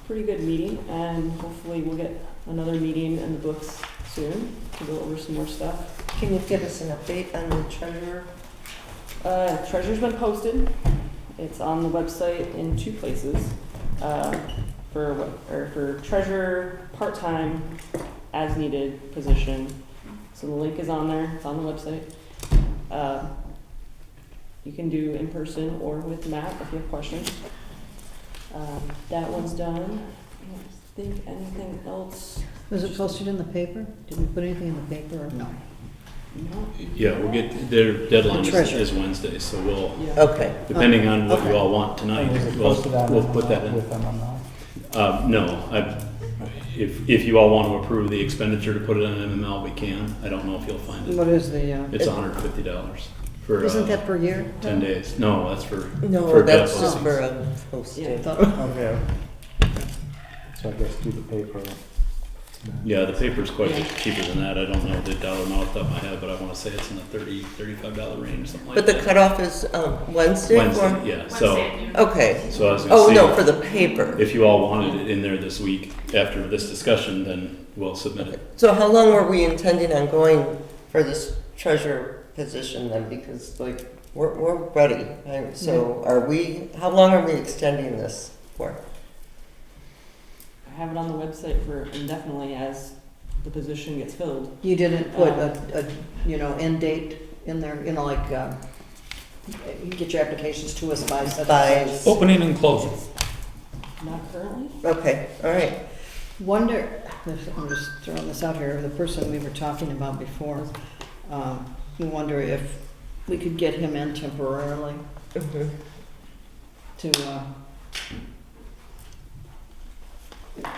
pretty good meeting, and hopefully we'll get another meeting in the books soon to go over some more stuff.
Can you give us an update on the treasurer?
Treasurer's been posted. It's on the website in 2 places. For treasurer, part-time, as needed position. So the link is on there, it's on the website. You can do in person or with Matt if you have questions. That one's done. I don't think anything else.
Was it posted in the paper? Did we put anything in the paper or no?
No.
Yeah, we'll get, their deadline
Treasure.
is Wednesday, so we'll,
Yeah.
Okay.
depending on what
Okay.
you all want tonight,
And is it
we'll
posted on
put that in.
with MML?
No, if you all want to approve the expenditure to put it on MML, we can. I don't know if you'll find it.
What is the,
It's $150 for
isn't that per year?
10 days. No, that's for
No,
for
that's
debt
just
postings.
for a
Yeah, I
posting.
thought,
Okay. So I guess do the paper.
Yeah, the paper's quite cheaper than that. I don't know the dollar amount off the top of my head, but I want to say it's in the $35 range, something like
But the
that.
cutoff is Wednesday?
Wednesday,
or-
yeah. So
Okay.
I was gonna
Oh,
see
no, for the paper.
if you all wanted it in there this week after this discussion, then we'll submit it.
So how long were we intending on going for this treasurer position then? Because like, we're ready. So how long are we extending this for?
I have it on the website for indefinitely as the position gets filled.
You didn't put a end date in there, like, you get your applications to us by such and such.
Opening and closing.
Not currently.
Okay, all right.
Wonder, I'm just throwing this out here, the person we were talking about before, we wonder if we could get him in temporarily
Mhm.
to,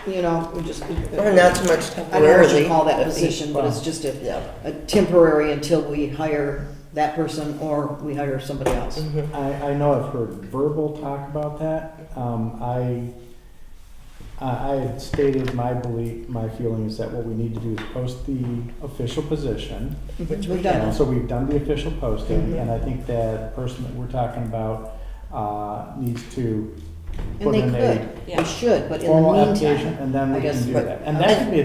we just.
Or not too much
I don't know what
temporarily.
you call that position, but it's just
Yeah.
a temporary until we hire that person or we hire somebody else.
Mhm.
I know I've heard verbal talk about that. I had stated my belief, my feeling is that what we need to do is post the official position.
Which we've done.
So we've done the official posting, and I think that the person that we're talking about needs to
And
put
they
in
could,
a
they should, but in
formal
the
application,
meantime.
and then
I
we
guess-
can do that. And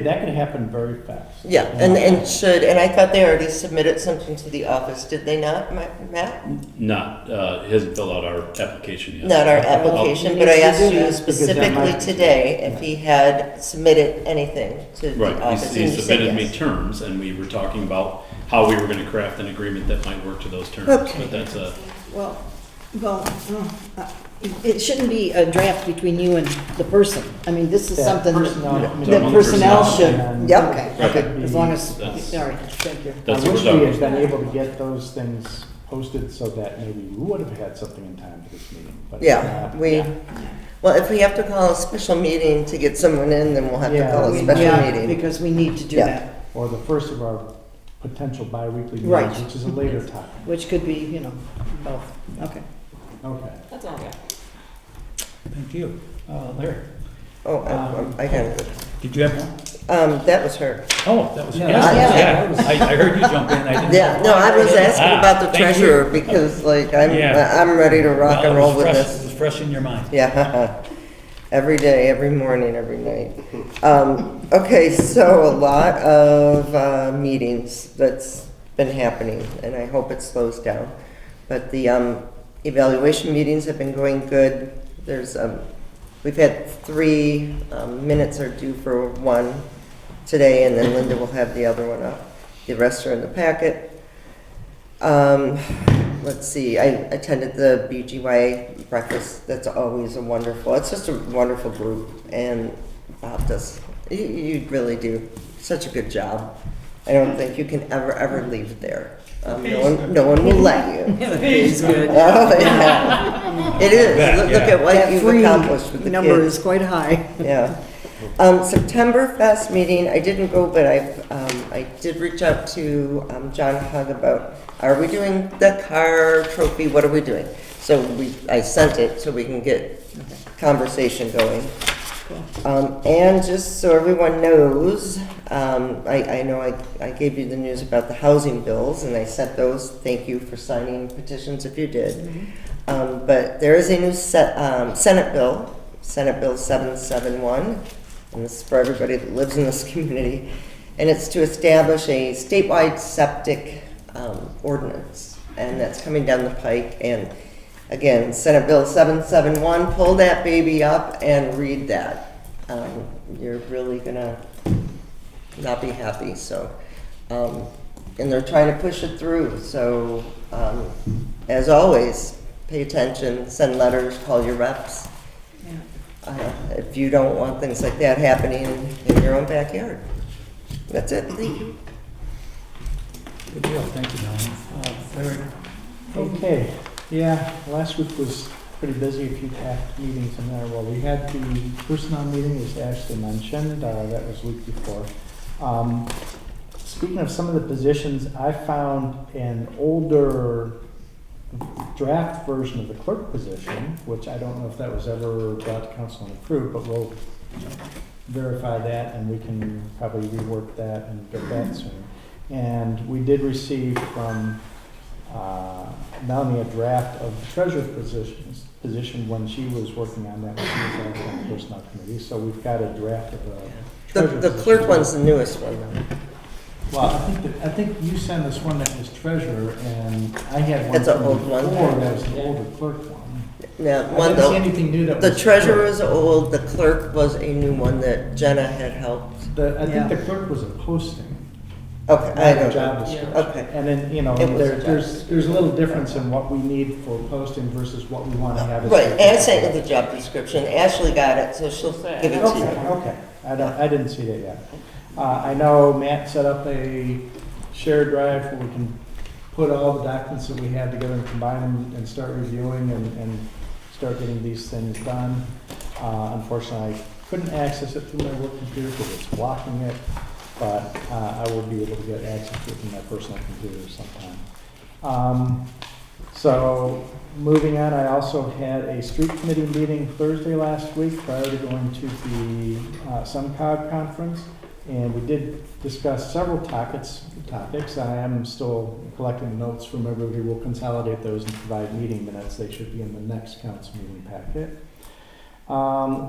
that can happen very fast.
Yeah, and I thought they already submitted something to the office, did they not, Matt?
Not, he hasn't filled out our application yet.
Not our application, but I asked you
Because that
specifically
might-
today if he had submitted anything to the
Right,
office.
he
and you said
submitted me
yes.
terms, and we were talking about how we were gonna craft an agreement that might work to those terms,
Okay.
but that's a,
Well, it shouldn't be a draft between you and the person. I mean, this is
Yeah,
something
personnel-
that personnel should.
and-
Yep.
Okay,
Right.
okay, as long as,
That's-
all right, thank you.
that's
I
what
wish
we're
we
talking
had been
about.
able to get those things posted so that maybe we would have had something in time for this meeting. But
Yeah, well, if we have to call a special meeting to get someone in, then we'll have to
Yeah,
call a
we-
special
Yeah,
meeting.
because we need to do
Yeah.
that,
Or the first of our potential bi-weekly
Right.
meetings, which is a later time.
which could be, you know, both. Okay.
Okay.
That's all I got.
Thank you. Larry,
Oh, I got it.
did you have one?
That was her.
Oh, that was,
Yeah,
yeah,
that
I heard you jump in, I didn't.
Yeah, no, I was asking
Ah,
about the
thank you.
treasurer because like
Yeah.
I'm ready to rock
Well,
and
it
roll
was
with
fresh-
this.
It was fresh in your mind.
Yeah, every day, every morning, every night. Okay, so a lot of meetings that's been happening, and I hope it slows down. But the evaluation meetings have been going good. There's we've had 3 minutes are due for one today, and then Linda will have the other one up. The rest are in the packet. Let's see, I attended the BGY breakfast. That's always a wonderful, it's just a wonderful group. And Bob does, you really do such a good job. I don't think you can ever leave there. No one will let you.
It's good.
Oh, yeah. It is.
bet,
Look
yeah.
at what
That
you've
free
accomplished with the
number
kids.
is quite high.
Yeah. September Fest meeting, I didn't go, but I did reach out to John Hug about, are we doing the car trophy? What are we doing? So I sent it so we can get conversation going. And just so everyone knows, I know I gave you the news about the housing bills, and I sent those. Thank you for signing petitions if you did. But there is a new Senate Bill 771, and this is for everybody that lives in this community, and it's to establish a statewide septic ordinance, and that's coming down the pike. And again, Senate Bill 771, pull that baby up and read that. You're really gonna not be happy. So, and they're trying to push it through. So, as always, pay attention, send letters, call your reps. If you don't want things like that happening in your own backyard. That's it. Thank you.
Good deal, thank you, Melanie. Larry?
Okay, yeah, last week was pretty busy, a few packed meetings in there. Well, we had the personnel meeting, as Ashley mentioned, that was week before. Speaking of some of the positions, I found an older draft version of the clerk position, which I don't know if that was ever brought to council and approved, but we'll verify that and we can probably rework that and get that soon. And we did receive from Melanie a draft of the treasurer's position when she was working on that, when she was on the personnel committee. So we've got a draft of a treasurer's
The
position.
clerk one's the newest one, though.
Well, I think you sent us one that was treasurer, and I had one
That's an
from
old one.
before that was the older clerk one.
Yeah,
I
one
didn't see
though.
anything new that was.
The treasurer is old, the clerk was a new one that Jenna had helped.
I think the clerk was a posting.
Okay, I
Not a
don't
job
know.
description.
Okay.
And then, you know,
It was a job
there's a little difference in what we need for posting versus what we want to have. as
Right,
a-
and I sent you the job description. Ashley got it, so she'll give it to
Okay,
you.
okay. I didn't see that yet. I know Matt set up a shared drive where we can put all the documents that we have together and combine them and start reviewing and start getting these things done. Unfortunately, I couldn't access it through my work computer because it's blocking it, but I will be able to get access to it from my personal computer sometime. So, moving on, I also had a street committee meeting Thursday last week prior to going to the SEMCOG conference. And we did discuss several topics. I am still collecting notes from everybody. We'll consolidate those and provide meeting minutes. They should be in the next council meeting packet.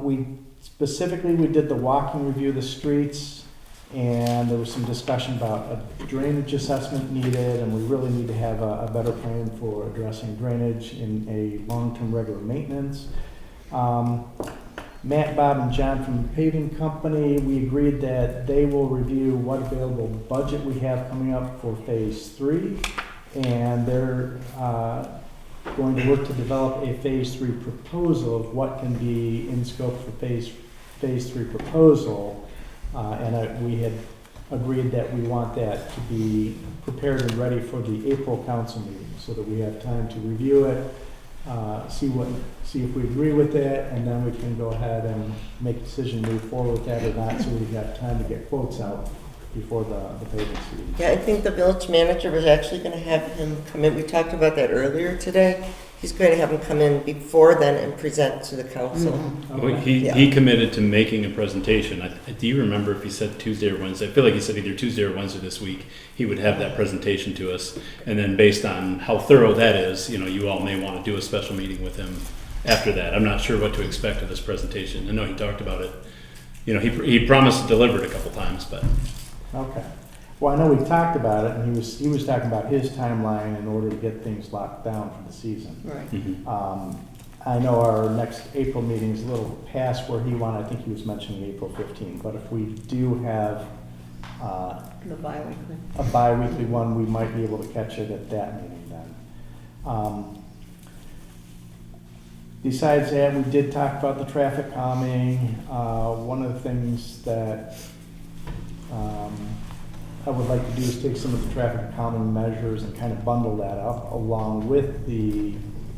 We did the walking review of the streets, and there was some discussion about a drainage assessment needed, and we really need to have a better plan for addressing drainage in a long-term regular maintenance. Matt, Bob, and John from the paving company, we agreed that they will review what available budget we have coming up for phase 3, and they're going to work to develop a phase 3 proposal of what can be in scope for phase 3 proposal. We had agreed that we want that to be prepared and ready for the April council meeting so that we have time to review it, see if we agree with that, and then we can go ahead and make a decision to move forward with that or not, so we have time to get quotes out before the paving season.
Yeah, I think the village manager was actually going to have him come in. We talked about that earlier today. He's going to have him come in before then and present to the council.
Mm-hmm.
Well, he committed to making a presentation. Do you remember if he said Tuesday or Wednesday? I feel like he said either Tuesday or Wednesday this week. He would have that presentation to us, and then based on how thorough that is, you all may want to do a special meeting with him after that. I'm not sure what to expect of this presentation. I know he talked about it. He promised to deliver it a couple times, but.
Okay. Well, I know we talked about it, and he was talking about his timeline in order to get things locked down for the season.
Right.
Mm-hmm.
I know our next April meeting is a little past where he wanted. I think he was mentioning April 15th. But if we do have
The bi-weekly.
a bi-weekly one, we might be able to catch it at that meeting then. Besides that, we did talk about the traffic calming. One of the things that I would like to do is take some of the traffic calming measures and kind of bundle that up along with the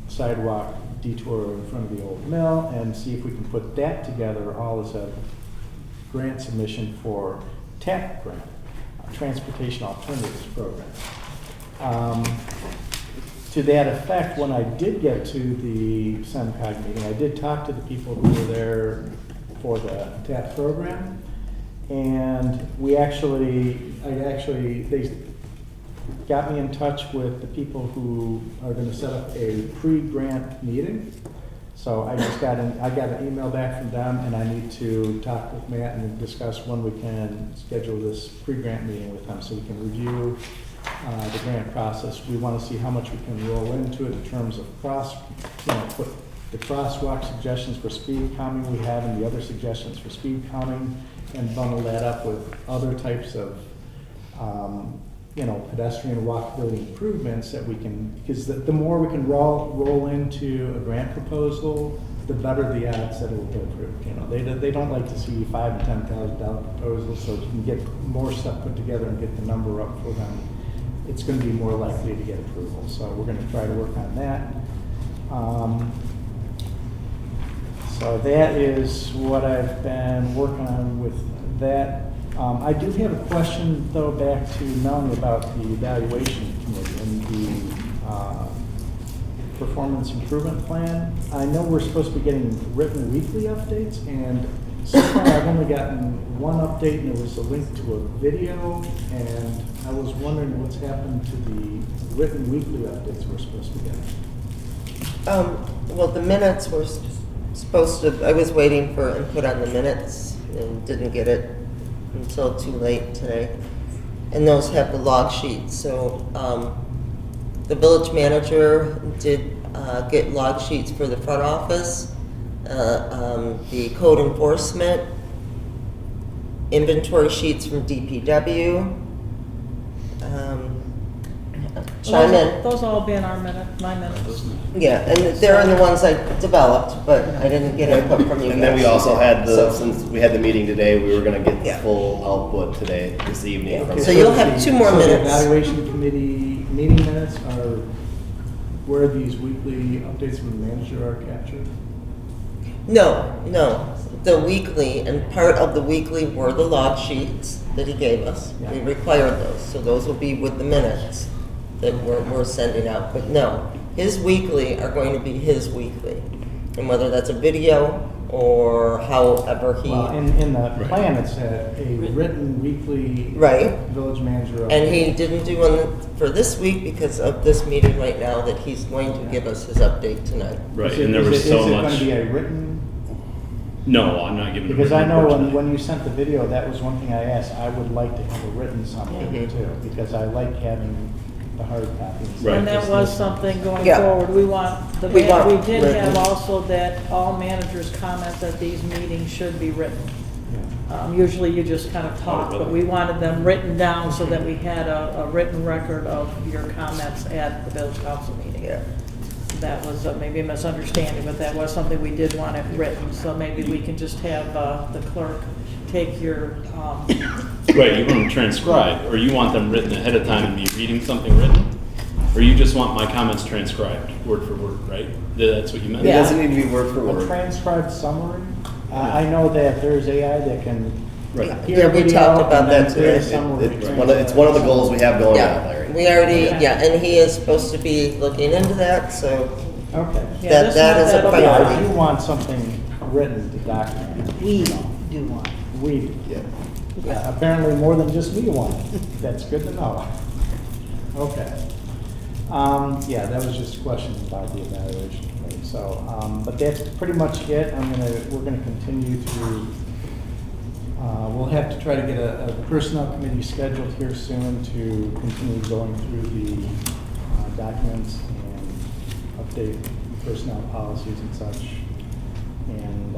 sidewalk detour in front of the old mill and see if we can put that together all as a grant submission for TAP grant, Transportation Alternatives Program. To that effect, when I did get to the SEMCOG meeting, I did talk to the people who were there for the TAP program. And they got me in touch with the people who are going to set up a pre-grant meeting. So I got an email back from them, and I need to talk with Matt and discuss when we can schedule this pre-grant meeting with them so we can review the grant process. We want to see how much we can roll into it in terms of put the crosswalk suggestions for speed calming we have and the other suggestions for speed calming, and bundle that up with other types of, pedestrian walkability improvements that we can, because the more we can roll into a grant proposal, the better the odds that it will get approved. They don't like to see $5,000 and $10,000 proposals, so if you can get more stuff put together and get the number up for them, it's going to be more likely to get approval. So we're going to try to work on that. So that is what I've been working on with that. I do have a question, though, back to Melanie about the evaluation committee and the performance improvement plan. I know we're supposed to be getting written weekly updates, and so far I've only gotten one update, and it was a link to a video, and I was wondering what's happened to the written weekly updates we're supposed to get.
Well, the minutes were supposed to, I was waiting for input on the minutes and didn't get it until too late today. And those have the log sheets. So the village manager did get log sheets for the front office, the code enforcement, inventory sheets from DPW.
Those all be in my minutes.
Yeah, and they're the ones I developed, but I didn't get input from you guys.
And then we also had
So-
since we had the meeting today, we were gonna get the full output this evening.
Yeah.
from
So you'll have 2 more minutes.
The evaluation committee meeting minutes are where these weekly updates from the manager are captured?
No. The weekly, and part of the weekly were the log sheets that he gave us. We required those, so those will be with the minutes that we're sending out. But no, his weekly are going to be his weekly. And whether that's a video or however he,
Well, in the plan, it said a written weekly.
Right.
Village manager.
and
update.
he didn't do one for this week because of this meeting right now, that he's going to give us his update tonight.
Right,
Is it-
and there
is
was
it-
so
Is it
much.
going to be a written?
No, I'm not giving. a
Because I
written
know
report tonight.
when you sent the video, that was one thing I asked. I would like to have a written something
Mhm.
too, because I like having the hard copies.
Right.
And that was something going
Yeah.
forward. We want,
We want
we did
written.
have also that all managers' comments at these meetings should be written.
Yeah.
Usually you just kind of talk,
Oh,
but
really?
we wanted them written down so that we had a written record of your comments at the village council meeting.
Yeah.
That was maybe a misunderstanding, but that was something we did want it written, so maybe we can just have the clerk take your,
Right, you want them transcribed, or you want them written ahead of time and me reading something written? Or you just want my comments transcribed, word for word, right? That's what you meant?
It doesn't need to be word for
A
word.
transcribed summary? I know that there's AI that can.
Right.
hear
Yeah, we
video
talked about
and then
that
do a
today.
summary
It's one of the goals we have going on,
Yeah,
Larry.
we already,
Okay.
yeah, and he is supposed to be looking into that, so
Okay.
yeah,
That-
this
that
month
is a
that'll be-
Yeah,
priority.
I do want something written to document.
We do want.
We,
Yeah.
apparently more than just me want. That's good to know. Okay. Yeah, that was just questions about the evaluation committee. So, but that's pretty much it. We're gonna continue to, we'll have to try to get a personnel committee scheduled here soon to continue going through the documents and update personnel policies and such. And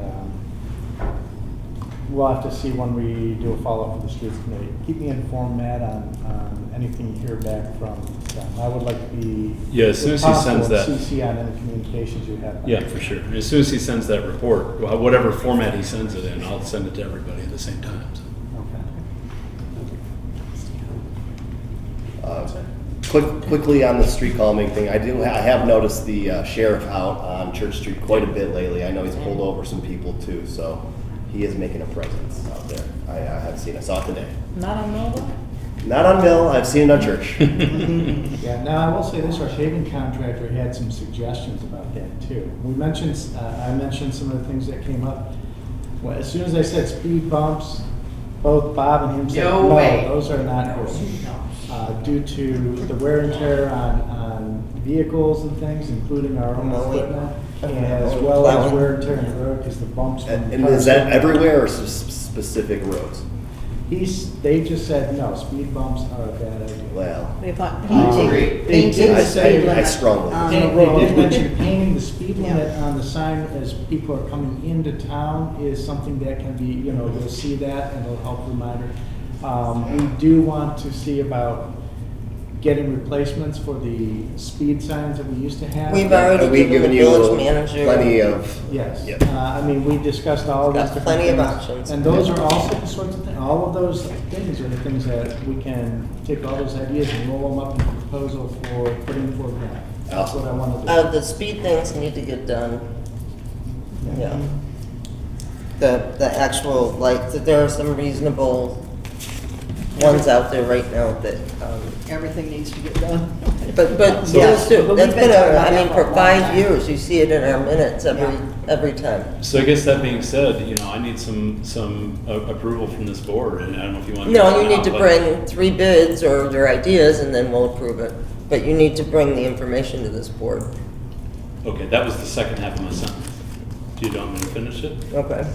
we'll have to see when we do a follow-up for the streets committee. Keep me informed, Matt, on anything you hear back from them. I would like to be,
Yeah, as soon as
if
he sends
possible,
that.
CC on any communications you have.
Yeah, for sure. As soon as he sends that report, whatever format he sends it in, I'll send it to everybody at the same time. So.
Okay.
Quickly on the street calming thing, I have noticed the sheriff out on Church Street quite a bit lately. I know he's pulled over some people too, so he is making a presence out there. I have seen, I saw it today.
Not on Nova?
Not on Mill, I've seen it on Church.
Yeah, now I will say this, our paving contractor had some suggestions about that too. We mentioned, I mentioned some of the things that came up. Well, as soon as I said speed bumps, both Bob and him said,
No
no,
way.
those are not good. Due to the wear and tear on vehicles and things, including our own
Mowing.
equipment, as well as wear and tear on the road, because the bumps. when
And
cars
is that
hit-
everywhere or specific roads?
They just said, no, speed bumps are a bad idea.
Well,
They thought
They
painting
did
the
say-
speed
I
limit
strongly
on
They
the
they
road.
did mention painting the speed
Yeah.
limit on the sign as people are coming into town is something that can be, you'll see that and it'll help reminder. We do want to see about getting replacements for the speed signs that we used to have.
we've already
we've
given the
given you
village manager.
plenty of,
Yes.
Yep.
We discussed all of these
Got
different
plenty of
things.
options.
And those are also the sorts of things, all of those things are the things that we can take all those ideas and roll them up in a proposal for putting for grant. That's what I want to do.
The speed things need to get done, yeah. The actual, like, there are some reasonable ones out there right now that,
Everything needs to get done.
but
Yes,
those do.
but
That's
we've
been,
been talking about
I mean,
that
for
for a long
5
time.
years, you see it in our minutes
Yeah.
every time.
So I guess that being said, I need some approval from this board, and I don't know if you want.
No,
do
you
that
need to
now,
bring 3 bids or your ideas, and then we'll approve it. But you need to bring the information to this board.
Okay, that was the second half of my sentence. Do you want me to finish it?
Okay.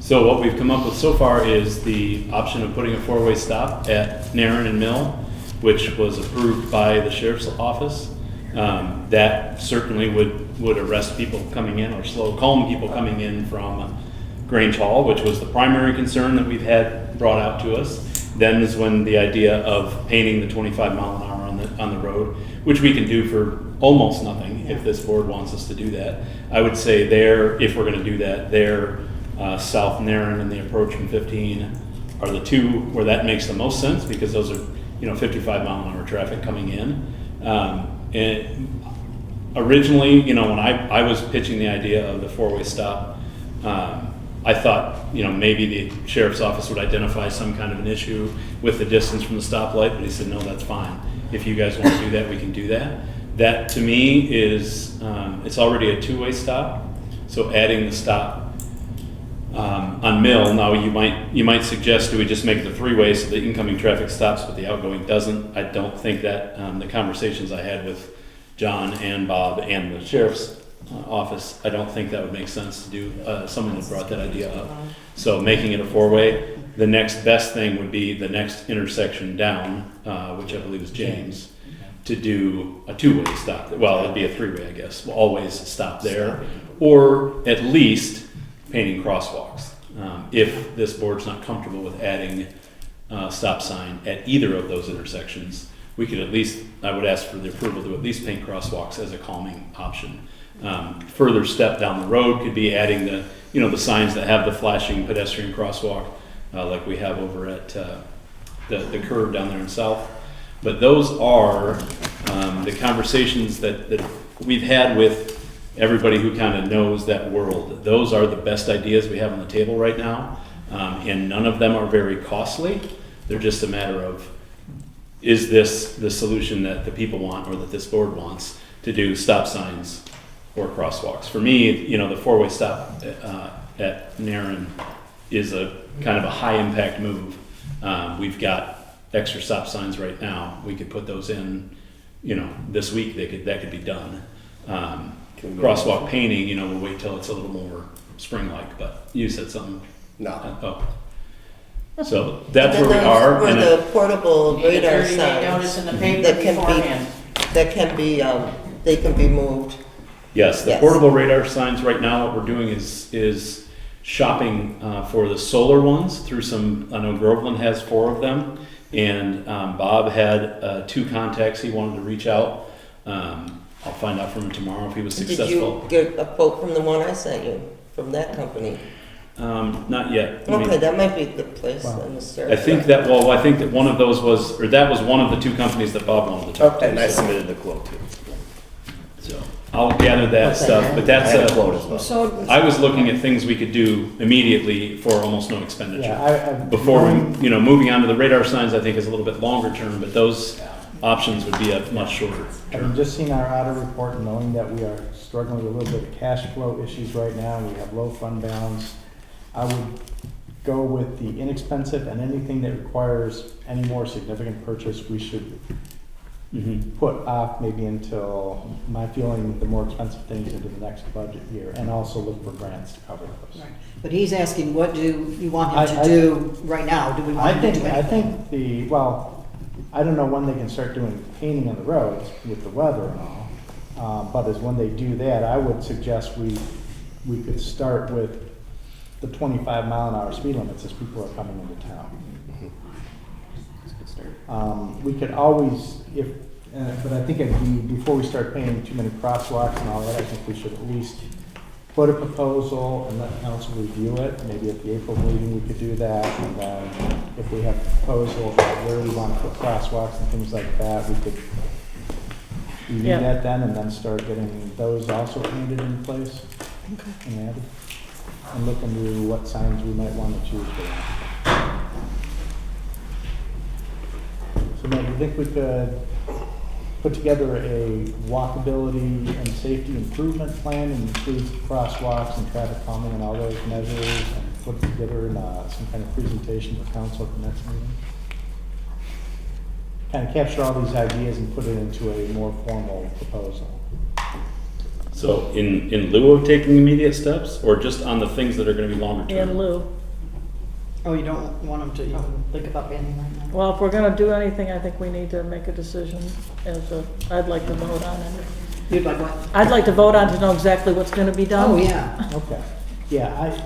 So what we've come up with so far is the option of putting a 4-way stop at Narren and Mill, which was approved by the sheriff's office. That certainly would arrest people coming in or calm people coming in from Grange Hall, which was the primary concern that we've had brought out to us. Then is when the idea of painting the 25 mile an hour on the road, which we can do for almost nothing if this board wants us to do that. I would say if we're going to do that, South Narren and the approach from 15 are the two where that makes the most sense, because those are 55 mile an hour traffic coming in. And originally, when I was pitching the idea of the 4-way stop, I thought maybe the sheriff's office would identify some kind of an issue with the distance from the stoplight, but he said no, that's fine. If you guys want to do that, we can do that. That to me is, it's already a two-way stop, so adding the stop on Mill, now you might suggest, do we just make it a three-way so the incoming traffic stops but the outgoing doesn't? I don't think that, the conversations I had with John and Bob and the sheriff's office, I don't think that would make sense to do. Someone had brought that idea up. So making it a four-way, the next best thing would be the next intersection down, which I believe is James, to do a two-way stop. Well, it'd be a three-way, I guess. We'll always stop there, or at least painting crosswalks. If this board's not comfortable with adding a stop sign at either of those intersections, we could at least, I would ask for the approval to at least paint crosswalks as a calming option. Further step down the road could be adding the signs that have the flashing pedestrian crosswalk, like we have over at the curve down there in South. But those are the conversations that we've had with everybody who kind of knows that world. Those are the best ideas we have on the table right now, and none of them are very costly. They're just a matter of, is this the solution that the people want or that this board wants to do stop signs or crosswalks? For me, the four-way stop at Narren is a kind of a high-impact move. We've got extra stop signs right now. We could put those in, this week. That could be done. Crosswalk painting, we'll wait till it's a little more spring-like. But you said something.
No.
So that's
And
where we
then
are.
those
And
were the portable
Need a
radar
30-day notice
signs
in the paper
that can
beforehand.
they can be moved.
yes, the
Yes.
portable radar signs right now, what we're doing is shopping for the solar ones through some, I know Groveland has 4 of them. And Bob had 2 contacts he wanted to reach out. I'll find out from him tomorrow if he was successful.
Did you get a quote from the one I sent you, from that company?
Not yet.
Okay, that might be a good place then to start.
I think that one of those was, or that was one of the 2 companies that Bob wanted to talk to.
And I submitted the quote too.
So I'll gather that stuff, but
I
that's
had a quote as well.
So,
I was looking at things we could do immediately for almost no expenditure.
Yeah,
Before we, moving on to the radar signs, I think is a little bit longer term, but those options would be a much shorter
Having
term.
just seen our audit report and knowing that we are struggling with a little bit of cash flow issues right now, we have low fund balance, I would go with the inexpensive, and anything that requires any more significant purchase, we should put off maybe until, my feeling, the more expensive things into the next budget year, and also look for grants to cover those.
right. But he's asking, what do you want him to
I-
do right now? Do we want him to do
I
anything?
think I don't know when they can start doing painting on the roads with the weather and all, but as when they do that, I would suggest we could start with the 25-mile-an-hour speed limits as people are coming into town. We could always, but I think before we start painting too many crosswalks and all that, I think we should at least put a proposal and let council review it. Maybe at the April meeting, we could do that. And then if we have a proposal about where we want to put crosswalks and things like that, we could review
Yeah.
that then and then start getting those also painted in place and added. And look into what signs we might want to choose for that. So maybe I think we could put together a walkability and safety improvement plan and includes crosswalks and traffic calming and all those measures, and put together in some kind of presentation to council at the next meeting. Kind of capture all these ideas and put it into a more formal proposal.
So in lieu of taking immediate steps, or just on the things that are gonna be longer term?
In lieu.
Oh, you don't want him to even think about anything right now?
Well, if we're gonna do anything, I think we need to make a decision I'd like to vote on it.
You'd like what?
I'd like to vote on to know exactly what's gonna be done.
Oh, yeah.
Okay. Yeah,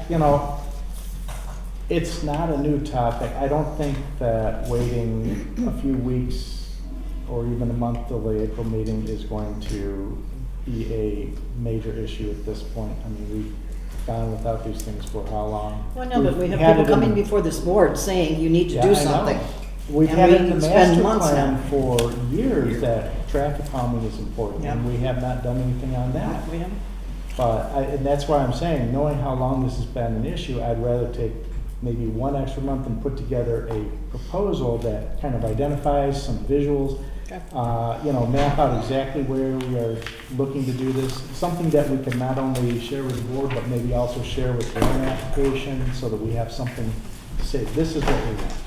it's not a new topic. I don't think that waiting a few weeks or even a month till the April meeting is going to be a major issue at this point. I mean, we've gone without these things for how long?
Well, no, but we have
had
people
it in-
coming before this board saying you need to
Yeah,
do
I know.
something.
We've
And
had
we
it in the
spend
master
months
plan
now.
for years that traffic calming is important, and
Yeah.
we have not done anything on that.
We haven't?
And that's why I'm saying, knowing how long this has been an issue, I'd rather take maybe one extra month and put together a proposal that kind of identifies some visuals Map out exactly where we are looking to do this. Something that we can not only share with the board, but maybe also share with their own application so that we have something to say, this is what we want.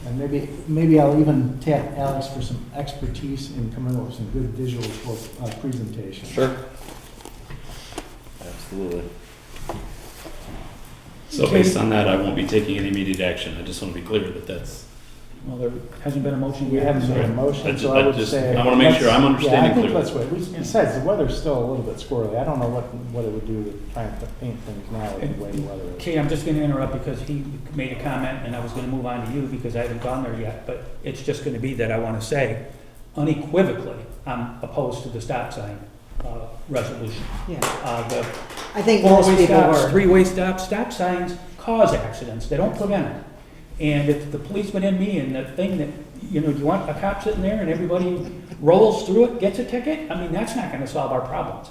And maybe I'll even tap Alex for some expertise in coming up with some good visuals for presentation.
Sure. Absolutely.
So based on that, I won't be taking any immediate action. I just want to be clear that that's,
Well, there hasn't been a motion
We
yet.
haven't made a motion,
I
so I would
just-
say.
I wanna make sure I'm
let's-
understanding
Yeah, I think
clearly.
let's wait. Besides, the weather's still a little bit squirrely. I don't know what it would do to try and paint things now with the way the weather is.
Kate, I'm just gonna interrupt because he made a comment, and I was gonna move on to you because I haven't gone there yet, but it's just gonna be that I wanna say unequivocally, I'm opposed to the stop sign, resolution.
Yeah,
The
I think most
four-way
people
stops,
were.
three-way stops, stop signs cause accidents, they don't prevent them. And if the policeman in me and the thing that, you want a cop sitting there and everybody rolls through it, gets a ticket, I mean, that's not gonna solve our problems.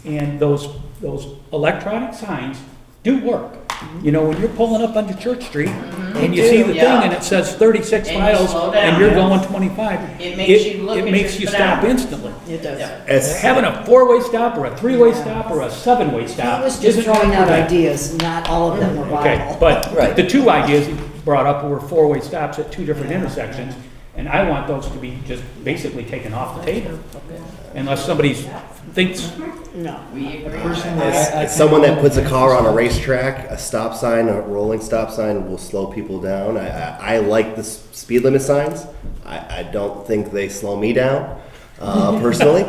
And those electronic signs do work. When you're pulling up onto Church Street and you see the thing and it says 36
And you
miles
slow
and
down.
you're going 25,
It makes you look
it
at
makes
your
you stop
speedometer.
instantly.
It does.
Having a four-way stop or a three-way stop or a seven-way stop.
He was just
isn't
throwing
gonna
out
prevent-
ideas, not all of them were
Okay,
viable.
but
Right.
the two ideas he brought up were four-way stops at two different intersections, and I want those to be just basically taken off the table. Unless somebody thinks,
No.
Personally,
As someone that puts a car on a racetrack, a stop sign, a rolling stop sign will slow people down. I like the speed limit signs. I don't think they slow me down, personally.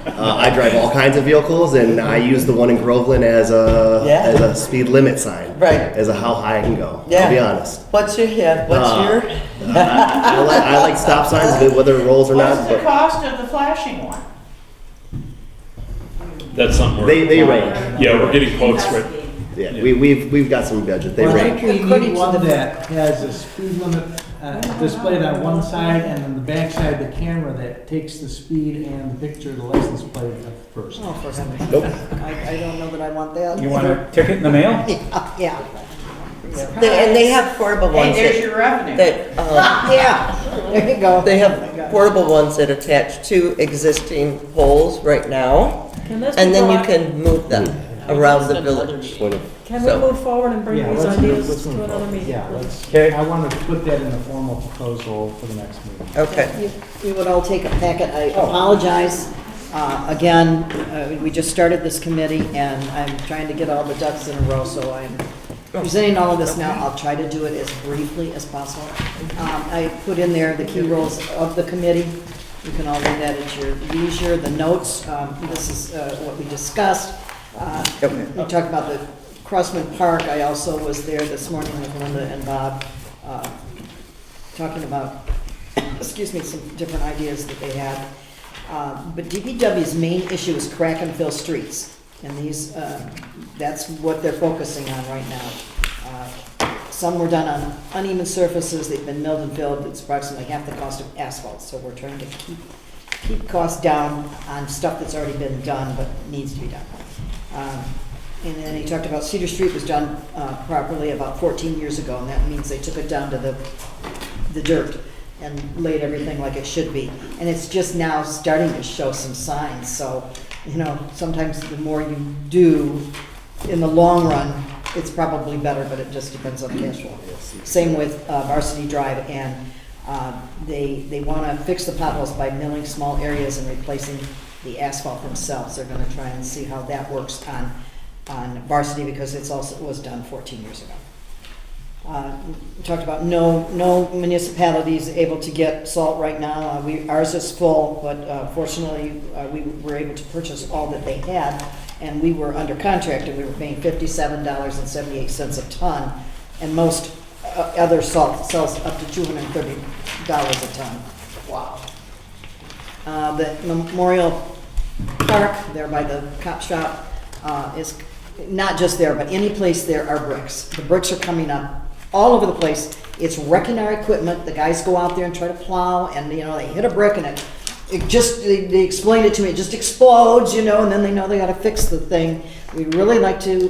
I drive all kinds of vehicles, and I use the one in Groveland as a speed limit sign.
Right.
As a how high I can go,
Yeah.
I'll be honest.
What's your head? What's your?
I like stop signs, whether it rolls or not,
What's the
but
cost of the flashing one?
that's something we're.
they range.
Yeah, we're getting quotes for it.
Yeah, we've got some budget, they
Well, I
range.
think we
According
need
to
one
the-
that has a speed limit displayed on one side, and on the back side, the camera that takes the speed and the picture of the license plate at first.
Oh, for heaven's sake.
Nope.
I don't know that I want that.
you want a ticket in the mail?
Yeah.
And they have portable
Hey,
ones
there's your revenue.
Yeah, there you go.
they have portable ones that attach to existing poles right now,
Can this
and
be
then you
brought-
can move them around the village.
Can we move forward and bring
Yeah,
these
let's
ideas
move
to another
forward.
meeting?
Yeah,
Okay.
I want to put that in the formal proposal for the next meeting.
Okay.
You would all take a packet. I apologize. Again, we just started this committee, and I'm trying to get all the ducks in a row, so I'm presenting all of this now. I'll try to do it as briefly as possible. I put in there the key roles of the committee. You can all read that at your leisure. The notes, this is what we discussed. We talked about the Crossman Park. I also was there this morning with Linda and Bob, talking about, excuse me, some different ideas that they had. But DPW's main issue is crack and fill streets. And these, that's what they're focusing on right now. Some were done on uneven surfaces, they've been milled and filled, it's approximately half the cost of asphalt. So we're trying to keep costs down on stuff that's already been done but needs to be done. And then he talked about Cedar Street was done properly about 14 years ago, and that means they took it down to the dirt and laid everything like it should be. And it's just now starting to show some signs, so, sometimes the more you do, in the long run, it's probably better, but it just depends on cash flow. Same with Varsity Drive, and they want to fix the potholes by milling small areas and replacing the asphalt themselves. They're going to try and see how that works on Varsity, because it was done 14 years ago. We talked about no municipalities able to get salt right now. Ours is full, but fortunately, we were able to purchase all that they had, and we were under contract, and we were paying $57.78 a ton, and most other salt sells up to $230 a ton. Wow. The Memorial Park, there by the cop shop, is not just there, but any place there are bricks. The bricks are coming up all over the place. It's wrecking our equipment. The guys go out there and try to plow, and they hit a brick and it they explained it to me, it just explodes, you know, and then they know they gotta fix the thing. We really like to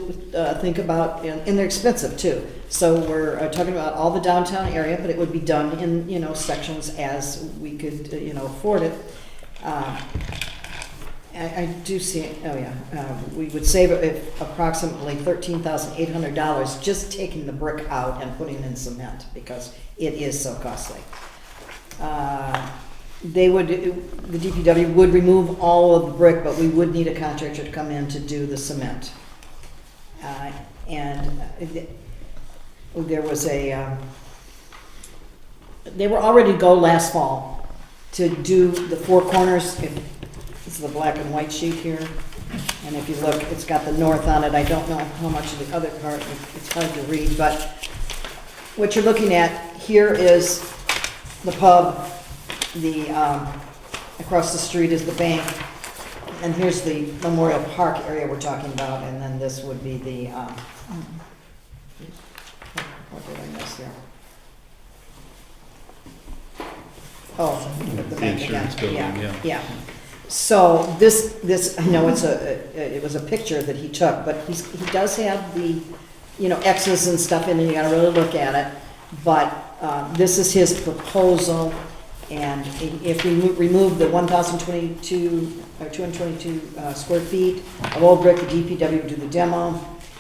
think about, and they're expensive too. So we're talking about all the downtown area, but it would be done in, you know, sections as we could, you know, afford it. I do see, we would save approximately $13,800 just taking the brick out and putting in cement because it is so costly. The DPW would remove all of the brick, but we would need a contractor to come in to do the cement. There was they were all ready to go last fall to do the four corners. This is the black and white sheet here. And if you look, it's got the north on it. I don't know how much of the other part, it's hard to read, but what you're looking at here is the pub. Across the street is the bank, and here's the Memorial Park area we're talking about, and then this would be the, what did I miss here? Oh, the bank
insurance
again.
building, yeah.
So this, I know it was a picture that he took, but he does have the, you know, X's and stuff in it, you gotta really look at it, but this is his proposal. And if we remove the 1,022 or 222 square feet of old brick, the DPW would do the demo.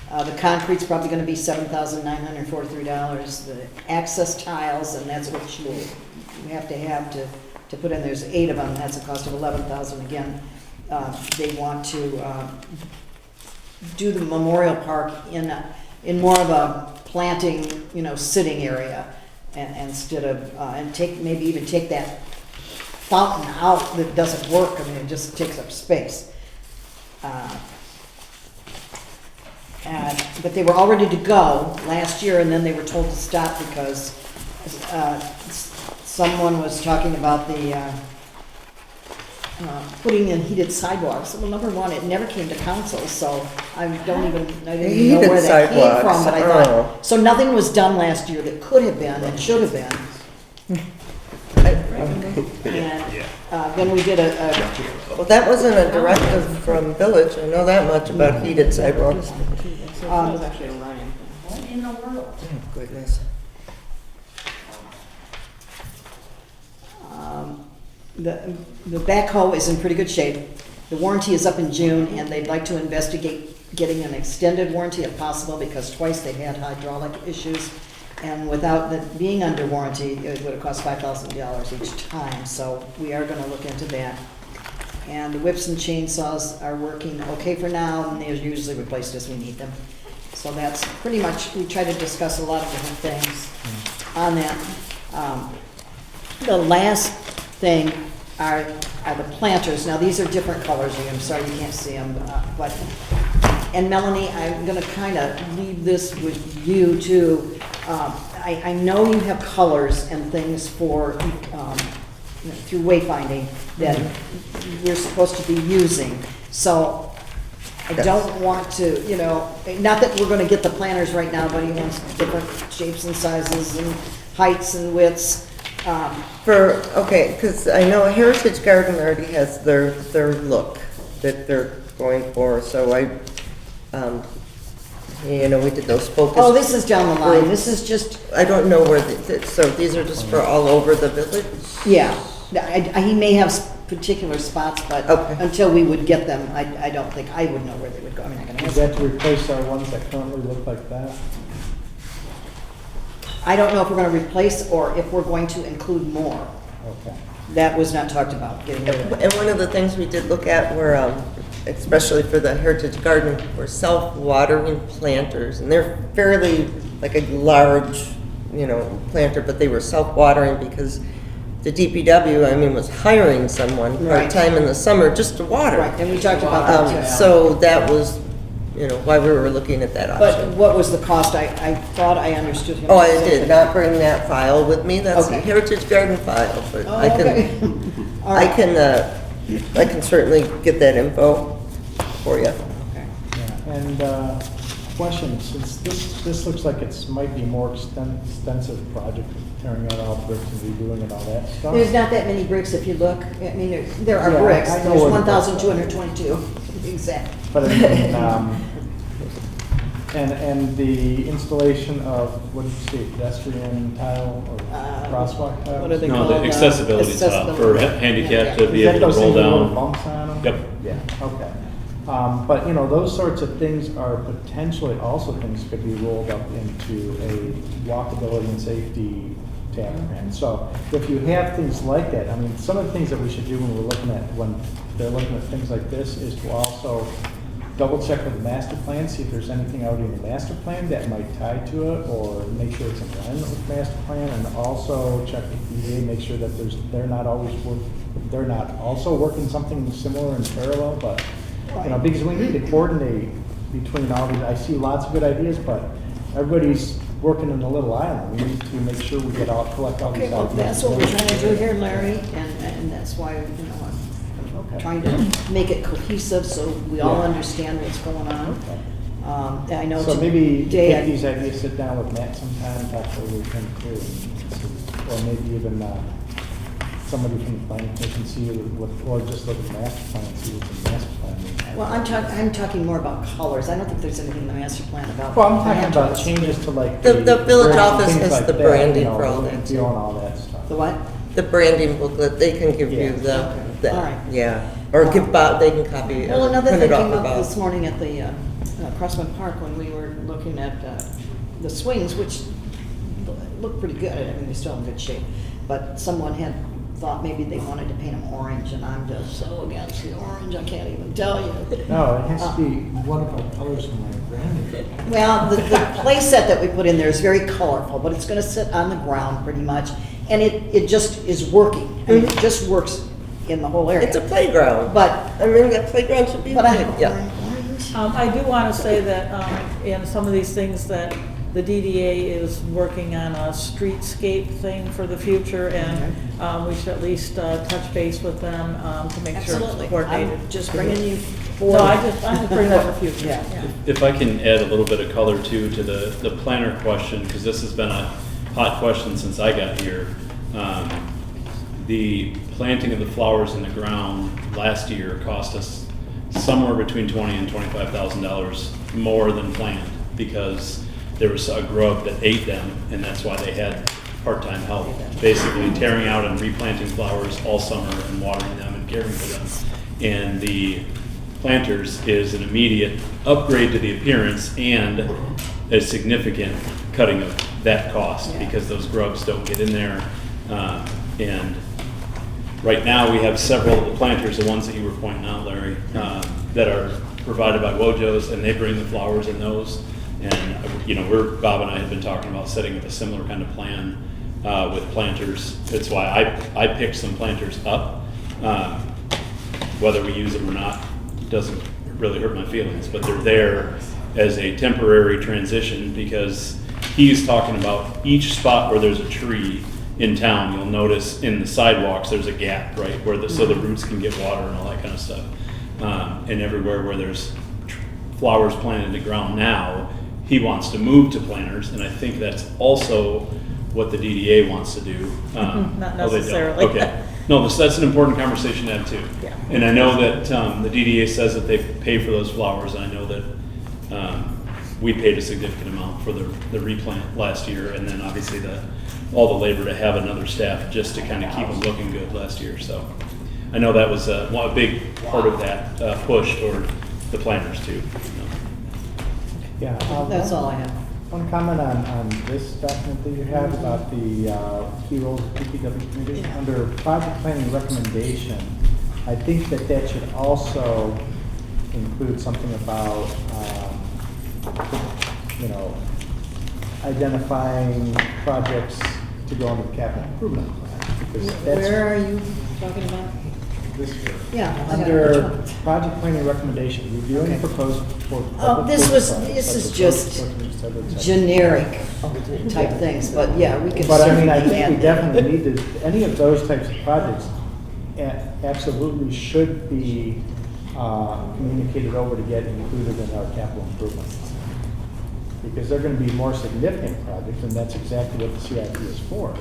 The concrete's probably going to be $7,943. The access tiles, and that's what you have to put in. There's 8 of them. That's a cost of $11,000. Again, they want to do the Memorial Park in more of a planting, you know, sitting area. And instead of maybe even take that fountain out that doesn't work. I mean, it just takes up space. But they were all ready to go last year, and then they were told to stop because someone was talking about the putting in heated sidewalks. Well, number one, it never came to council, so I didn't even know where that came from, but I thought, so nothing was done last year that could have been and should have been. And then we did
Well, that wasn't a directive from Village, I know that much about heated sidewalks.
It was actually a Ryan thing.
what in the world?
Oh, goodness.
The backhoe is in pretty good shape. The warranty is up in June, and they'd like to investigate getting an extended warranty if possible, because twice they've had hydraulic issues. And without being under warranty, it would have cost $5,000 each time, so we are gonna look into that. And the whips and chainsaws are working okay for now, and they're usually replaced as we need them. So that's pretty much, we try to discuss a lot of different things on that. The last thing are the planters. Now, these are different colors. I'm sorry you can't see them, and Melanie, I'm gonna kind of leave this with you too. I know you have colors and things for, through wayfinding that we're supposed to be using. So I don't want to, you know, not that we're gonna get the planters right now, but he wants different shapes and sizes and heights and widths.
Okay, because I know Heritage Garden already has their look that they're going for, so we did those focus.
Oh, this is down the line. This is just,
I don't know where, so these are just for all over the village?
yeah. He may have particular spots, but
Okay.
until we would get them, I don't think I would know where they would go. I mean, I can
Is
ask.
that to replace our ones that currently look like that?
I don't know if we're gonna replace or if we're going to include more.
Okay.
That was not talked about, getting rid of it.
And one of the things we did look at were, especially for the Heritage Garden, were self-watering planters. And they're fairly like a large, planter, but they were self-watering because the DPW, was hiring someone
Right.
part-time in the summer just to water.
Right, and we talked about that too.
So that was, why we were looking at that
But
option.
what was the cost? I thought I understood him.
Oh, I
to say
did not bring that file with me. That's the
Okay.
Heritage Garden file, but
Oh,
I
okay. All
I
right.
can certainly get that info for you.
Okay.
Yeah, and question, since this looks like it's might be more extensive project tearing out all the bricks and redoing and all that stuff.
There's not that many bricks if you look. I mean, there are
Yeah,
bricks.
I know
There's
where the bricks are.
1,222 exact.
But I mean, and the installation of, what did you say, pedestrian tile or crosswalk tile?
What are they
No,
called?
the accessibility tile for
Accessibility.
handicapped to
Is
be
that
able
those
to roll
things with little
down.
bumps on them?
Yep.
Yeah, okay. But, you know, those sorts of things are potentially also things could be rolled up into a walkability and safety tab grant. So if you have things like that, I mean, some of the things that we should do when they're looking at things like this is to also double check with the master plan, see if there's anything out in the master plan that might tie to it, or make sure it's in alignment with the master plan, and also check with EDA, make sure that they're not also working something similar in parallel, but, you know, because we need to coordinate between all these. I see lots of good ideas, but everybody's working in a little island. We need to make sure we collect all these
Okay, well,
ideas.
that's what we're trying to do here, Larry, and that's why, you know, I'm
Okay.
trying to make it cohesive so we all
Yeah.
understand what's going on.
Okay.
I know
So maybe
today,
take these ideas, sit down with Matt sometime, talk over with him too, or maybe even somebody from the planning commission, see what, or just look at the master plan, see what's in the master plan.
well, I'm talking more about colors. I don't think there's anything in the master plan about.
Well, I'm talking about
lanterns.
changes to like.
The village
bricks and
office
things
has
like
the
that,
branding
you know,
for all
look and
that,
feel
too.
and all that stuff.
The what?
The branding booklet, they can give you
Yeah.
the,
All right.
yeah, or give Bob, they can copy it.
Well, another
print
thing
it off
came
for
up
Bob.
this morning at the Crossman Park when we were looking at the swings, which looked pretty good. I mean, they're still in good shape. But someone had thought maybe they wanted to paint them orange, and I'm just so against the orange, I can't even tell you.
No, it has to be,
What about colors from my granny?
Well, the play set that we put in there is very colorful, but it's gonna sit on the ground pretty much, and it just is working. I mean, it just works in the whole area.
It's a playground.
But,
I mean, that playground should be,
but I,
yeah.
orange.
I do want to say that in some of these things that the DDA is working on a streetscape thing for the future, and we should at least touch base with them to make sure
Absolutely.
it's coordinated.
I'm just bringing you
No,
forward.
I'm just bringing that for future.
Yeah.
If I can add a little bit of color too to the planner question, because this has been a hot question since I got here. The planting of the flowers in the ground last year cost us somewhere between $20,000 and $25,000 more than planned, because there was a grub that ate them, and that's why they had part-time help, basically tearing out and replanting flowers all summer and watering them and caring for them. And the planters is an immediate upgrade to the appearance and a significant cutting of that cost, because those grubs don't get in there. And right now, we have several of the planters, the ones that you were pointing out, Larry, that are provided by Wojo's, and they bring the flowers in those. And, you know, Bob and I have been talking about setting up a similar kind of plan with planters. That's why I picked some planters up. Whether we use them or not doesn't really hurt my feelings, but they're there as a temporary transition, because he's talking about each spot where there's a tree in town. You'll notice in the sidewalks there's a gap, right, where so the roots can get water and all that kind of stuff. And everywhere where there's flowers planted in the ground now, he wants to move to planters, and I think that's also what the DDA wants to do.
Not
Oh, they don't.
necessarily.
Okay. No, that's an important conversation to have too.
Yeah.
And I know that the DDA says that they pay for those flowers. I know that we paid a significant amount for the replant last year, and then obviously all the labor to have another staff just to kind of keep them looking good last year. So I know that was a big part of that push toward the planters too.
Yeah.
That's all I have.
One comment on this document that you have about the key roles of PPW committee. Under project planning recommendation, I think that should also include something about, you know, identifying projects to go into the capital improvement plan. Because that's
Where are you talking about?
this year.
Yeah. I got it. Which
Under
one?
project planning recommendation, reviewing the proposed.
Oh, this is just generic type things, but yeah, we could
But I mean, I
certainly
think we
add that.
definitely need to, any of those types of projects absolutely should be communicated over to get included in our capital improvement. because they're gonna be more significant projects, and that's exactly what the CIP is for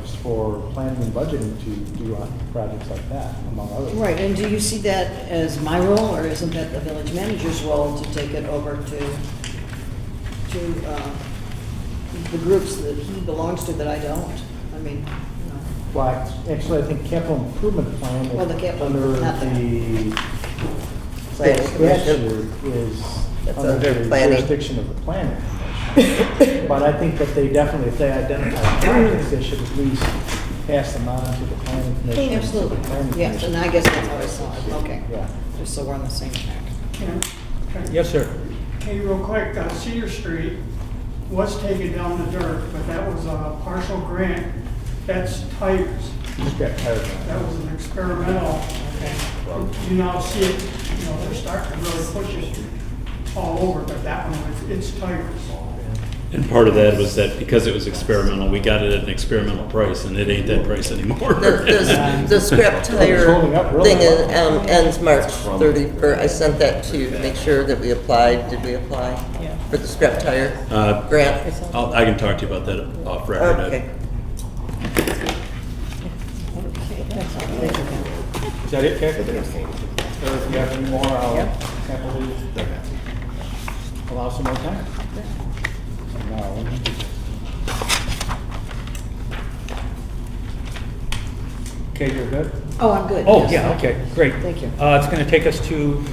planning and budgeting to do on projects like that, among others.
Right, and do you see that as my role, or isn't that the village manager's role to take it over to the groups that he belongs to that I don't? I mean, you know.
Well, actually, I think capital improvement plan
Well, the capital-
under
not that.
the
Planning commission.
statute is
That's
under
under
the
planning.
jurisdiction of the planning commission. But I think that they definitely, if they identify projects, they should at least pass them on to the planning commission.
Absolutely,
to the planning
yes,
commission.
and I guess that's how I saw it, okay.
Yeah.
Just so we're on the same track.
Yes, sir.
Hey, real quick, Cedar Street was taken down the dirt, but that was a partial grant. That's tires.
Just got tired of
That was an experimental. You now see it, you know, they're starting to really push it all over, but that one, it's tires.
And part of that was that because it was experimental, we got it at an experimental price, and it ain't that price anymore.
The scrap tire
holding up really
thing
well.
ends March 31st. I sent that to you to make sure that we applied. Did we apply for the scrap tire grant?
I can talk to you about that off record.
Okay.
Is that it, Kathy? Or if you have any more, I'll happily allow some more time. No.
Okay, you're good?
Oh, I'm good.
Oh,
yes.
yeah, okay, great.
Thank you.
It's going to take us to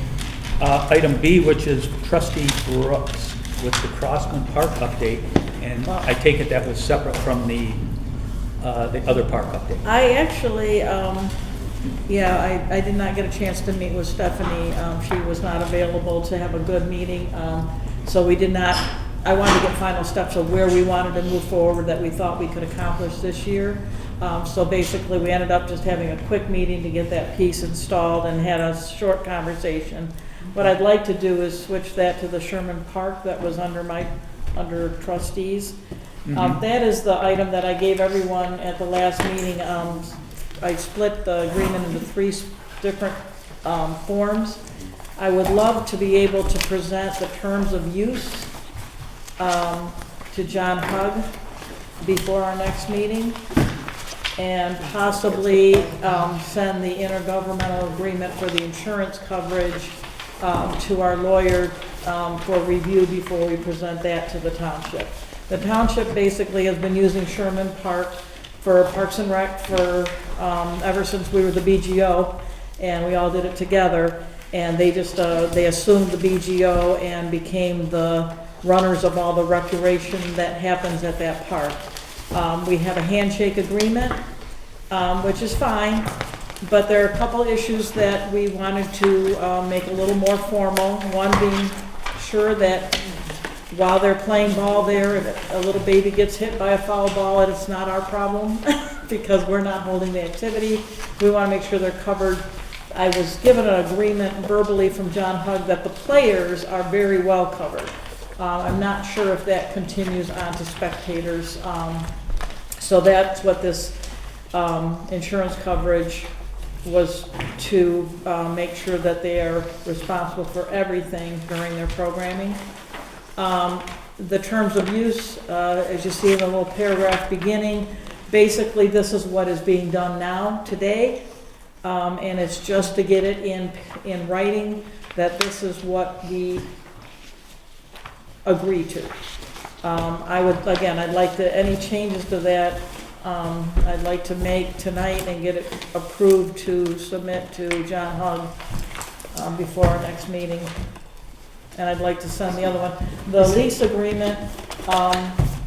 item B, which is trustee Brooks with the Crossman Park update. And I take it that was separate from the other park update.
I actually, I did not get a chance to meet with Stephanie. She was not available to have a good meeting. So we did not, I wanted to get final steps of where we wanted to move forward that we thought we could accomplish this year. So basically, we ended up just having a quick meeting to get that piece installed and had a short conversation. What I'd like to do is switch that to the Sherman Park that was under trustees. That is the item that I gave everyone at the last meeting. I split the agreement into 3 different forms. I would love to be able to present the terms of use to John Hugg before our next meeting, and possibly send the intergovernmental agreement for the insurance coverage to our lawyer for review before we present that to the township. The township basically has been using Sherman Park for Parks and Rec for ever since we were the BGO, and we all did it together. And they just they assumed the BGO and became the runners of all the recreation that happens at that park. We have a handshake agreement, which is fine, but there are a couple issues that we wanted to make a little more formal. One being sure that while they're playing ball there, if a little baby gets hit by a foul ball, it's not our problem because we're not holding the activity. We want to make sure they're covered. I was given an agreement verbally from John Hugg that the players are very well covered. I'm not sure if that continues on to spectators. So that's what this insurance coverage was, to make sure that they are responsible for everything during their programming. The terms of use, as you see in the little paragraph beginning, basically this is what is being done now, today, and it's just to get it in writing that this is what we agree to. I'd like to, any changes to that, I'd like to make tonight and get it approved to submit to John Hugg before our next meeting. And I'd like to send the other one. The lease agreement,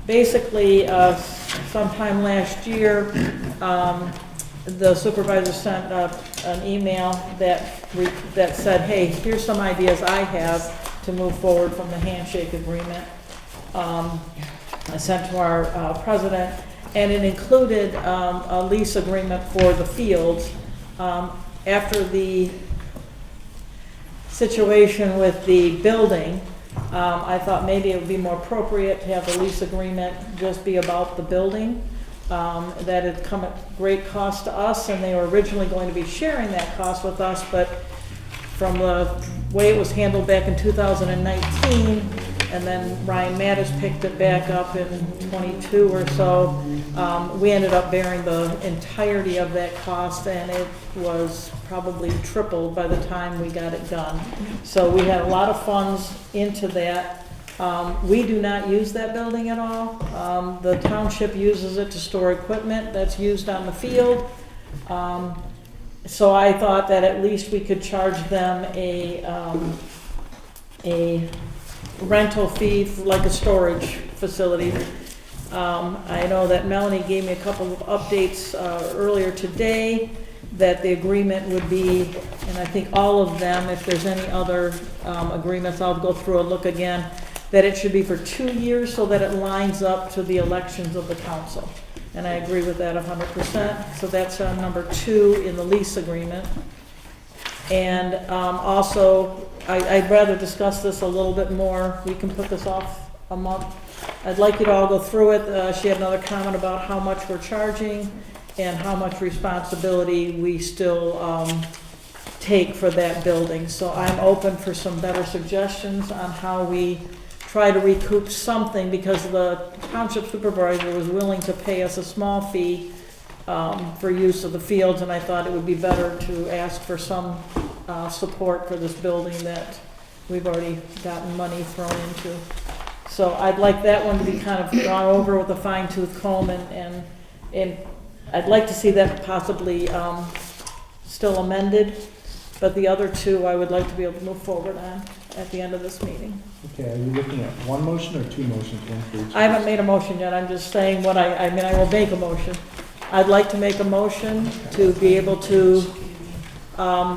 basically, sometime last year, the supervisor sent an email that said, hey, here's some ideas I have to move forward from the handshake agreement. I sent to our president, and it included a lease agreement for the fields. After the situation with the building, I thought maybe it would be more appropriate to have the lease agreement just be about the building. That had come at great cost to us, and they were originally going to be sharing that cost with us, but from the way it was handled back in 2019, and then Ryan Mattis picked it back up in 22 or so. We ended up bearing the entirety of that cost, and it was probably tripled by the time we got it done. So we had a lot of funds into that. We do not use that building at all. The township uses it to store equipment that's used on the field. So I thought that at least we could charge them a rental fee for like a storage facility. I know that Melanie gave me a couple of updates earlier today that the agreement would be, and I think all of them, if there's any other agreements, I'll go through and look again, that it should be for 2 years so that it lines up to the elections of the council. And I agree with that 100%. So that's number 2 in the lease agreement. And also, I'd rather discuss this a little bit more. We can put this off a month. I'd like you to all go through it. She had another comment about how much we're charging and how much responsibility we still take for that building. So I'm open for some better suggestions on how we try to recoup something, because the township supervisor was willing to pay us a small fee for use of the fields, and I thought it would be better to ask for some support for this building that we've already gotten money thrown into. So I'd like that one to be kind of gone over with a fine-tooth comb, and I'd like to see that possibly still amended, but the other 2 I would like to be able to move forward on at the end of this meeting.
Okay, are you looking at one motion or 2 motions, one for each?
I haven't made a motion yet, I'm just saying what I mean, I will make a motion. I'd like to make a motion to be able to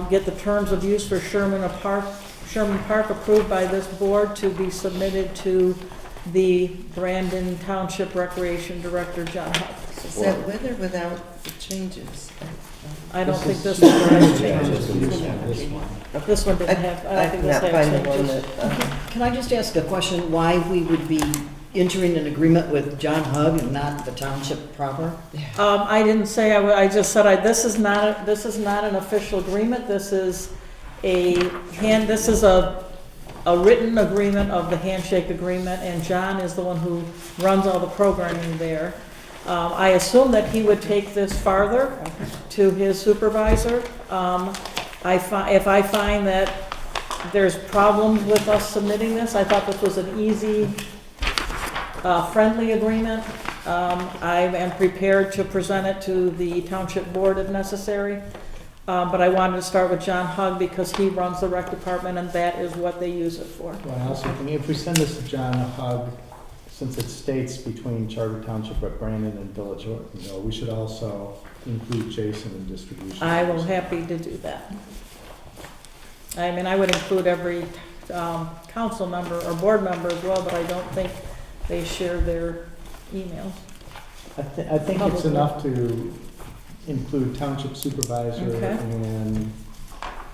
get the terms of use for Sherman Park approved by this board to be submitted to the Brandon Township Recreation Director, John Huff.
Is that with or without the changes?
I don't think this one has changes. This one didn't have, I don't think this
Not
had
find the one
changes.
that,
Can I just ask a question, why we would be entering an agreement with John Hug and not the township proper?
I didn't say, I just said, this is not an official agreement, this is a written agreement of the handshake agreement, and John is the one who runs all the programming there. I assume that he would take this farther to his supervisor. If I find that there's problems with us submitting this, I thought this was an easy, friendly agreement. I am prepared to present it to the township board if necessary. But I wanted to start with John Hug because he runs the rec department and that is what they use it for.
Well, I also think if we send this to John Hug, since it states between Charter Township at Brandon and Village Ortonville, we should also include Jason in distribution.
I will happy to do that. I mean, I would include every council member or board member as well, but I don't think they share their emails.
I think it's enough to include township supervisor
Okay.
and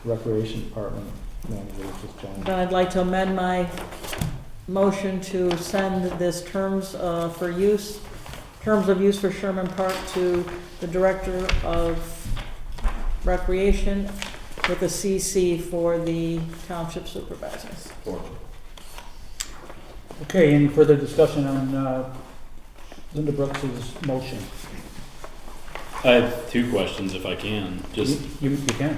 recreation department manager, which is John.
Then I'd like to amend my motion to send this terms of use for Sherman Park to the Director of Recreation with a CC for the township supervisors.
Okay, any further discussion on Linda Brooks's motion?
I have 2 questions if I can. Just,
You can.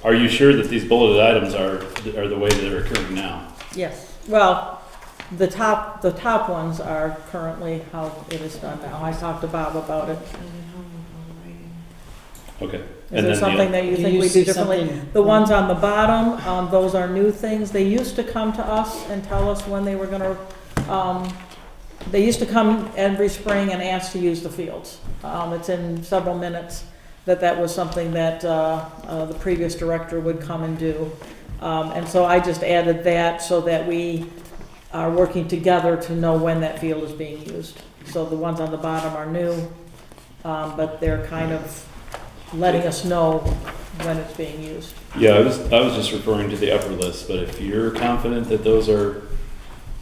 are you sure that these bulleted items are the way that they're occurring now?
Yes, well, the top ones are currently how it is done now. I talked to Bob about it.
Okay.
Is there something that you think we do differently? The ones on the bottom, those are new things. They used to come to us and tell us when they were gonna, they used to come every spring and ask to use the fields. It's in several minutes that was something that the previous director would come and do. And so I just added that so that we are working together to know when that field is being used. So the ones on the bottom are new, but they're kind of letting us know when it's being used.
Yeah, I was just referring to the upper list, but if you're confident that those are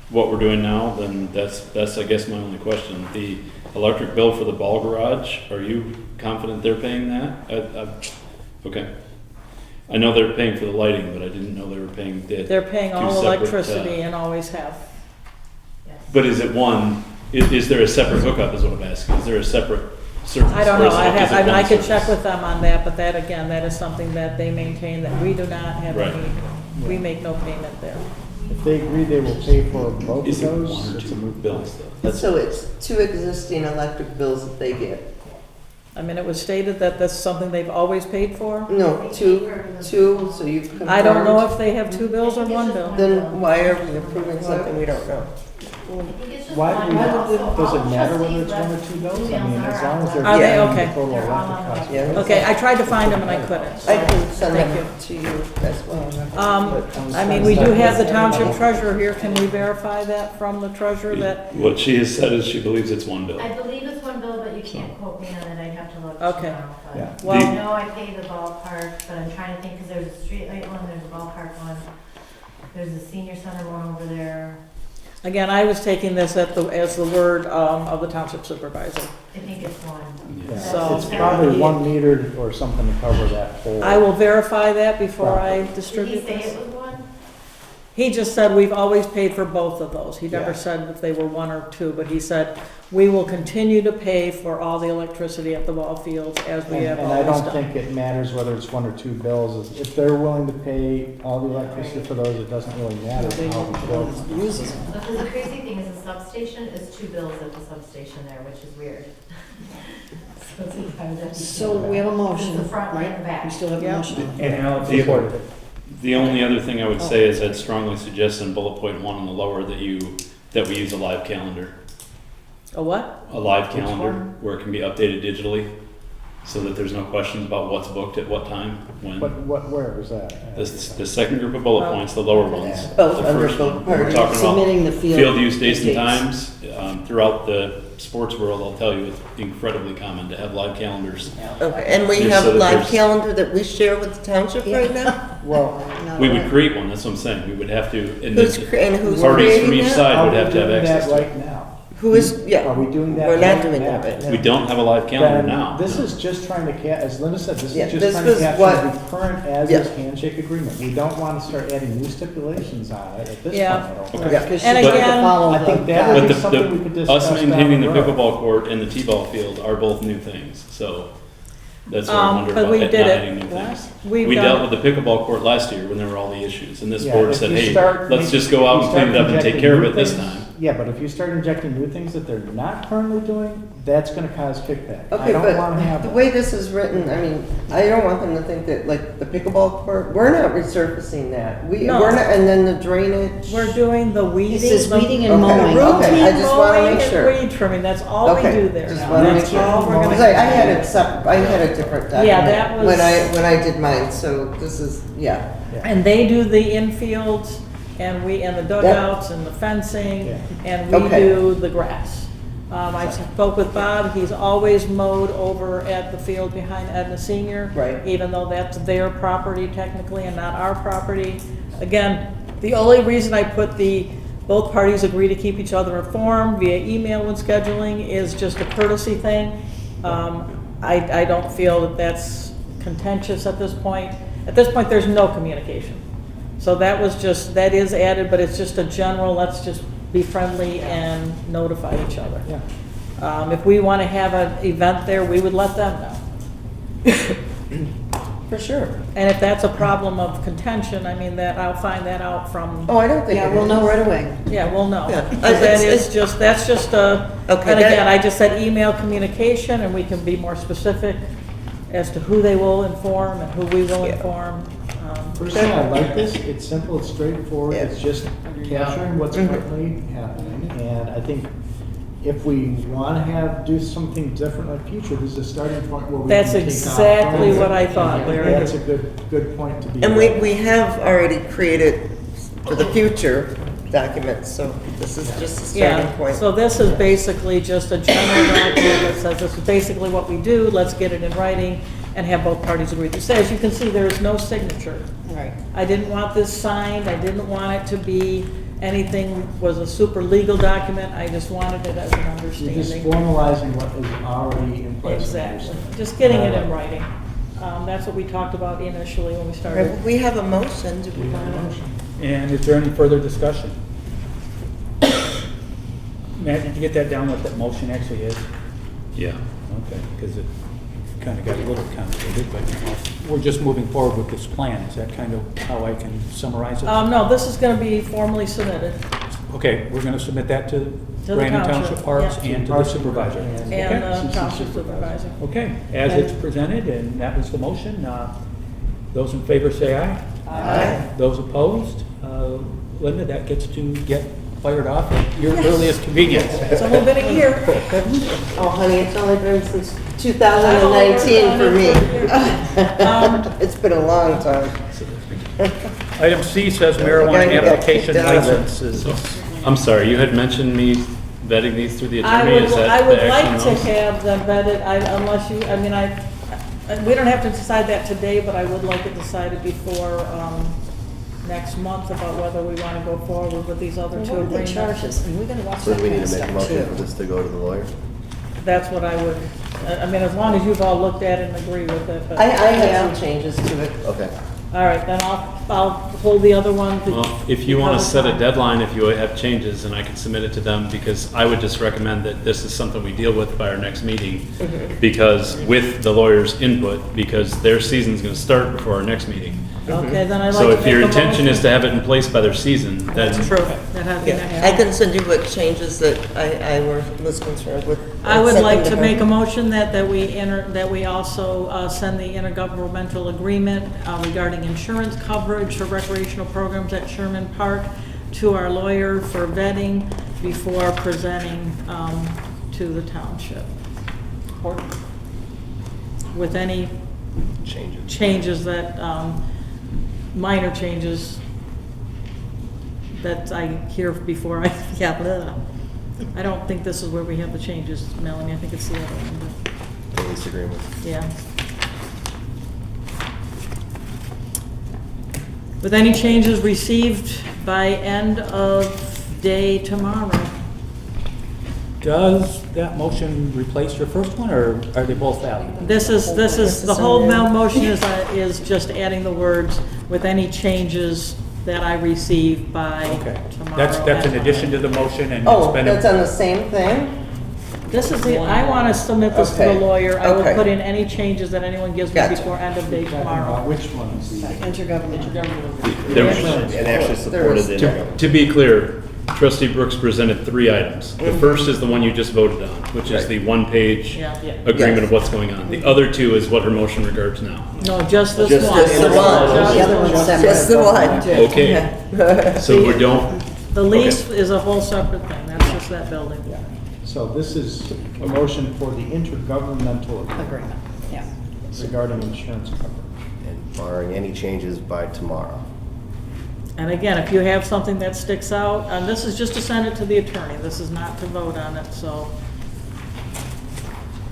what we're doing now, then that's I guess my only question. The electric bill for the ball garage, are you confident they're paying that? Okay. I know they're paying for the lighting, but I didn't know they were paying.
They're paying
two
all
separate,
electricity and always have.
But is it one? Is there a separate hookup? Is what I'm asking. Is there a separate service?
I don't
or
know,
is it-
I
is
have,
it
I mean, I
one
could check
service?
with them on that, but that, again, that is something that they maintain, that we do not have
Right.
any, we make no payment there.
If they agree they will pay for both of
Is it
those,
one or
it's a
two
moot
bills though? That's
So it's two existing electric bills that they get?
I mean, it was stated that that's something they've always paid for.
No, two, so you've confirmed?
I don't know if they have two bills or one bill.
Then why are we approving something we don't know?
Why, does it matter whether it's one or two bills? I mean, as long as they're
Are they?
getting
Okay.
the total electric cost.
Yeah.
Okay, I tried to find them and I couldn't. so
I can send
thank
them to you as well.
I mean, we do have the township treasurer here. Can we verify that from the treasurer that,
What she has said is she believes it's one bill.
I believe it's one bill, but you can't quote me on it, I'd have to look
Okay.
tomorrow. but-
Yeah.
well,
I know I pay the ballpark, but I'm trying to think, because there's a streetlight one, there's a ballpark one, there's a senior center one over there.
again, I was taking this as the word of the township supervisor.
I think it's one.
Yeah.
So-
It's probably 1 meter or something to cover that whole.
I will verify that before I
Did he
distribute
say
this.
it was one?
He just said we've always paid for both of those. He never
Yeah.
said if they were one or two, but he said we will continue to pay for all the electricity at the ball fields as we have
And I
always
don't
done.
think it matters whether it's one or two bills. If they're willing to pay all the electricity for those, it doesn't really matter how the bill.
Uses them.
Because the crazy thing is the substation is two bills at the substation there, which is weird. So it's sometimes that's-
So we have a motion,
It's the front and the
right?
back.
We still have a
Yeah.
motion.
And Alex
The-
supported it.
The only other thing I would say is I'd strongly suggest in bullet point 1 on the lower that we use a live calendar.
A what?
A live
Which
calendar
one?
where it can be updated digitally so that there's no questions about what's booked at what time, when.
Where is that?
The second group of bullet points, the lower ones.
Both
The
under
first
both
one, we're
parties.
talking about
Submitting the field.
field use dates and
dates.
times. Throughout the sports world, I'll tell you, it's incredibly common to have live calendars.
Okay, and we
Just
have
so that
live
there's-
calendar that we share with the township right now?
Well,
We would create one, that's what I'm saying. We would have to, and
Who's,
the
and who's
parties from
creating
each
that?
side
are
would
we
have to have
doing
access
that
to it.
right now?
Who is, yeah.
Are we doing that?
We're not
right
doing
now?
that right now.
We don't have a live calendar
Then
now.
This is just trying to as Linda said, this
Yeah,
is just
this
trying to
was
capture
what-
the current as-is handshake agreement. We don't want to start adding new stipulations on it at this point,
Yeah.
I don't think.
Okay.
Yeah.
Because
And
she's got to
again-
follow
I think
the
that
But
would
the,
be something we could discuss
us
down
maintaining the
road.
pickleball court and the t-ball field are both new things, so that's what I wonder
but
about
we
not
did it.
adding new things.
We've
We
done-
dealt with the pickleball court last year when there were all the issues, and this
Yeah,
board
if
said,
you
hey,
start
let's just go out and clean it up and take
injecting
care of
new
it this
things-
time.
Yeah, but if you start injecting new things that they're not currently doing, that's gonna cause kickback. I
Okay,
don't wanna
but
have
the
that.
way this is written, I mean, I don't want them to think that, like, the pickleball court, we're not resurfacing that.
No.
We're not, and then the drainage.
We're doing the weeding.
It says
the-
weeding
Okay,
and mowing.
the
okay, I
routine
just wanna
mowing
make
and
sure.
weed trimming, that's all we
Okay,
do there.
just
now.
wanna make
That's
sure.
all we're gonna
Because I had
do.
it I had a different document.
Yeah, that was-
When I did mine, so this is, yeah.
And they do the infields, and the dugouts, and the fencing, and we
Okay.
do the grass. I spoke with Bob, he's always mowed over at the field behind Edna Senior.
Right.
Even though that's their property technically and not our property. Again, the only reason I put both parties agree to keep each other informed via email when scheduling is just a courtesy thing. I don't feel that that's contentious at this point. At this point, there's no communication. So that is added, but it's just a general, let's just be friendly and notify each other.
Yeah.
If we want to have an event there, we would let them know.
For sure.
And if that's a problem of contention, I mean, I'll find that out from,
Oh, I don't think.
Yeah,
it
we'll
is.
know right away.
yeah, we'll know.
Yeah.
'Cause that
It's-
is just, that's just a,
Okay,
and
that-
again, I just said email communication, and we can be more specific as to who they will inform and who we will
Yeah.
inform.
Personally, I like this. It's simple, it's straightforward.
Yeah.
It's just capturing what's currently happening. And I think if we want to do something different in the future, this is a starting point where we can
That's
take off
exactly
from.
what I thought,
And
Larry.
that's a good point to be.
And we have already created for the future documents, so this is just a starting
Yeah,
point.
so this is basically just a general document that says this is basically what we do, let's get it in writing and have both parties agree. So as you can see, there is no signature.
Right.
I didn't want this signed, I didn't want it to be anything, was a super legal document, I just wanted it as an
You're just
understanding.
formalizing what is already in place.
Exactly, just getting it in writing. That's what we talked about initially when we started.
We have a motion, do we want to?
And is there any further discussion? Matt, did you get that down, what that motion actually is?
Yeah.
Okay, because it kind of got a little complicated, but we're just moving forward with this plan. Is that kind of how I can summarize it?
No, this is gonna be formally submitted,
Okay, we're gonna submit that to
the
Brandon
township,
Township Parks
yeah.
and to the supervisor.
and
Okay.
the township supervisor.
Okay, as it's presented, and that was the motion, those in favor say aye.
Aye.
Those opposed, Linda, that gets to get fired off at your earliest convenience.
It's only been a year.
Oh, honey, it's only been since 2019 for me. It's been a long time.
Item C says
Guy
marijuana
who got
application
kicked out of it.
licenses.
I'm sorry, you had mentioned me vetting these through the
I
attorney,
would,
is that
I would
the
like
action
to
on those?
have them vetted, unless you, I mean, we don't have to decide that today, but I would like it decided before, next month about whether we want to go forward with these other two
What are the
agreements.
charges? And we're gonna watch
So
that
do we
kind
need
of
to make a
stuff
motion
too.
for this to go to the lawyer?
That's what I would, I mean, as long as you've all looked at it and agree with it, but.
I had some changes to it.
Okay.
All right, then I'll hold the other one.
Well, if you want to set a deadline, if you have changes, and I can submit it to them, because I would just recommend that this is something we deal with by our next meeting, because with the lawyer's input, because their season's going to start before our next meeting.
Okay, then I'd like to
So
make
if your
a
intention
motion.
is to have it in place by their season, then.
That's true. That has been a
I
habit.
can send you what changes that I was concerned with.
I would
Send
like
them
to
her.
make a motion that we also send the intergovernmental agreement regarding insurance coverage for recreational programs at Sherman Park to our lawyer for vetting before presenting to the township. With any changes that, minor changes that I hear before I, yeah, blah. I don't think this is where we have the changes, Melanie, I think it's the other one,
The lease agreement.
but, yeah. With any changes received by end of day tomorrow.
Does that motion replace your first one, or are they both valid?
This is, the whole motion is just adding the words with any changes that I receive by
Okay,
tomorrow.
that's in addition to the motion, and it's
Oh,
been.
that's on the same thing?
This is the, I want to submit this to the
Okay,
lawyer. I will
okay.
put in any changes that anyone gives me
Gotcha.
before end of day
Talking
tomorrow.
about which one is the?
Intergovernmental.
There-
And actually supported it.
To be clear, trustee Brooks presented 3 items. The first is the one you just voted on, which is the one-page
Yeah.
agreement
Yes.
of what's going on. The other 2 is what her motion regards now.
No, just this
Just
one.
this
one.
The other one's separate.
Just the one.
Okay, so we don't,
The lease is a whole separate thing. That's just that building.
Yeah. So this is a motion for the intergovernmental agreement
Agreement, yeah.
regarding insurance coverage.
And barring any changes by tomorrow.
And again, if you have something that sticks out, and this is just to send it to the attorney. This is not to vote on it, so,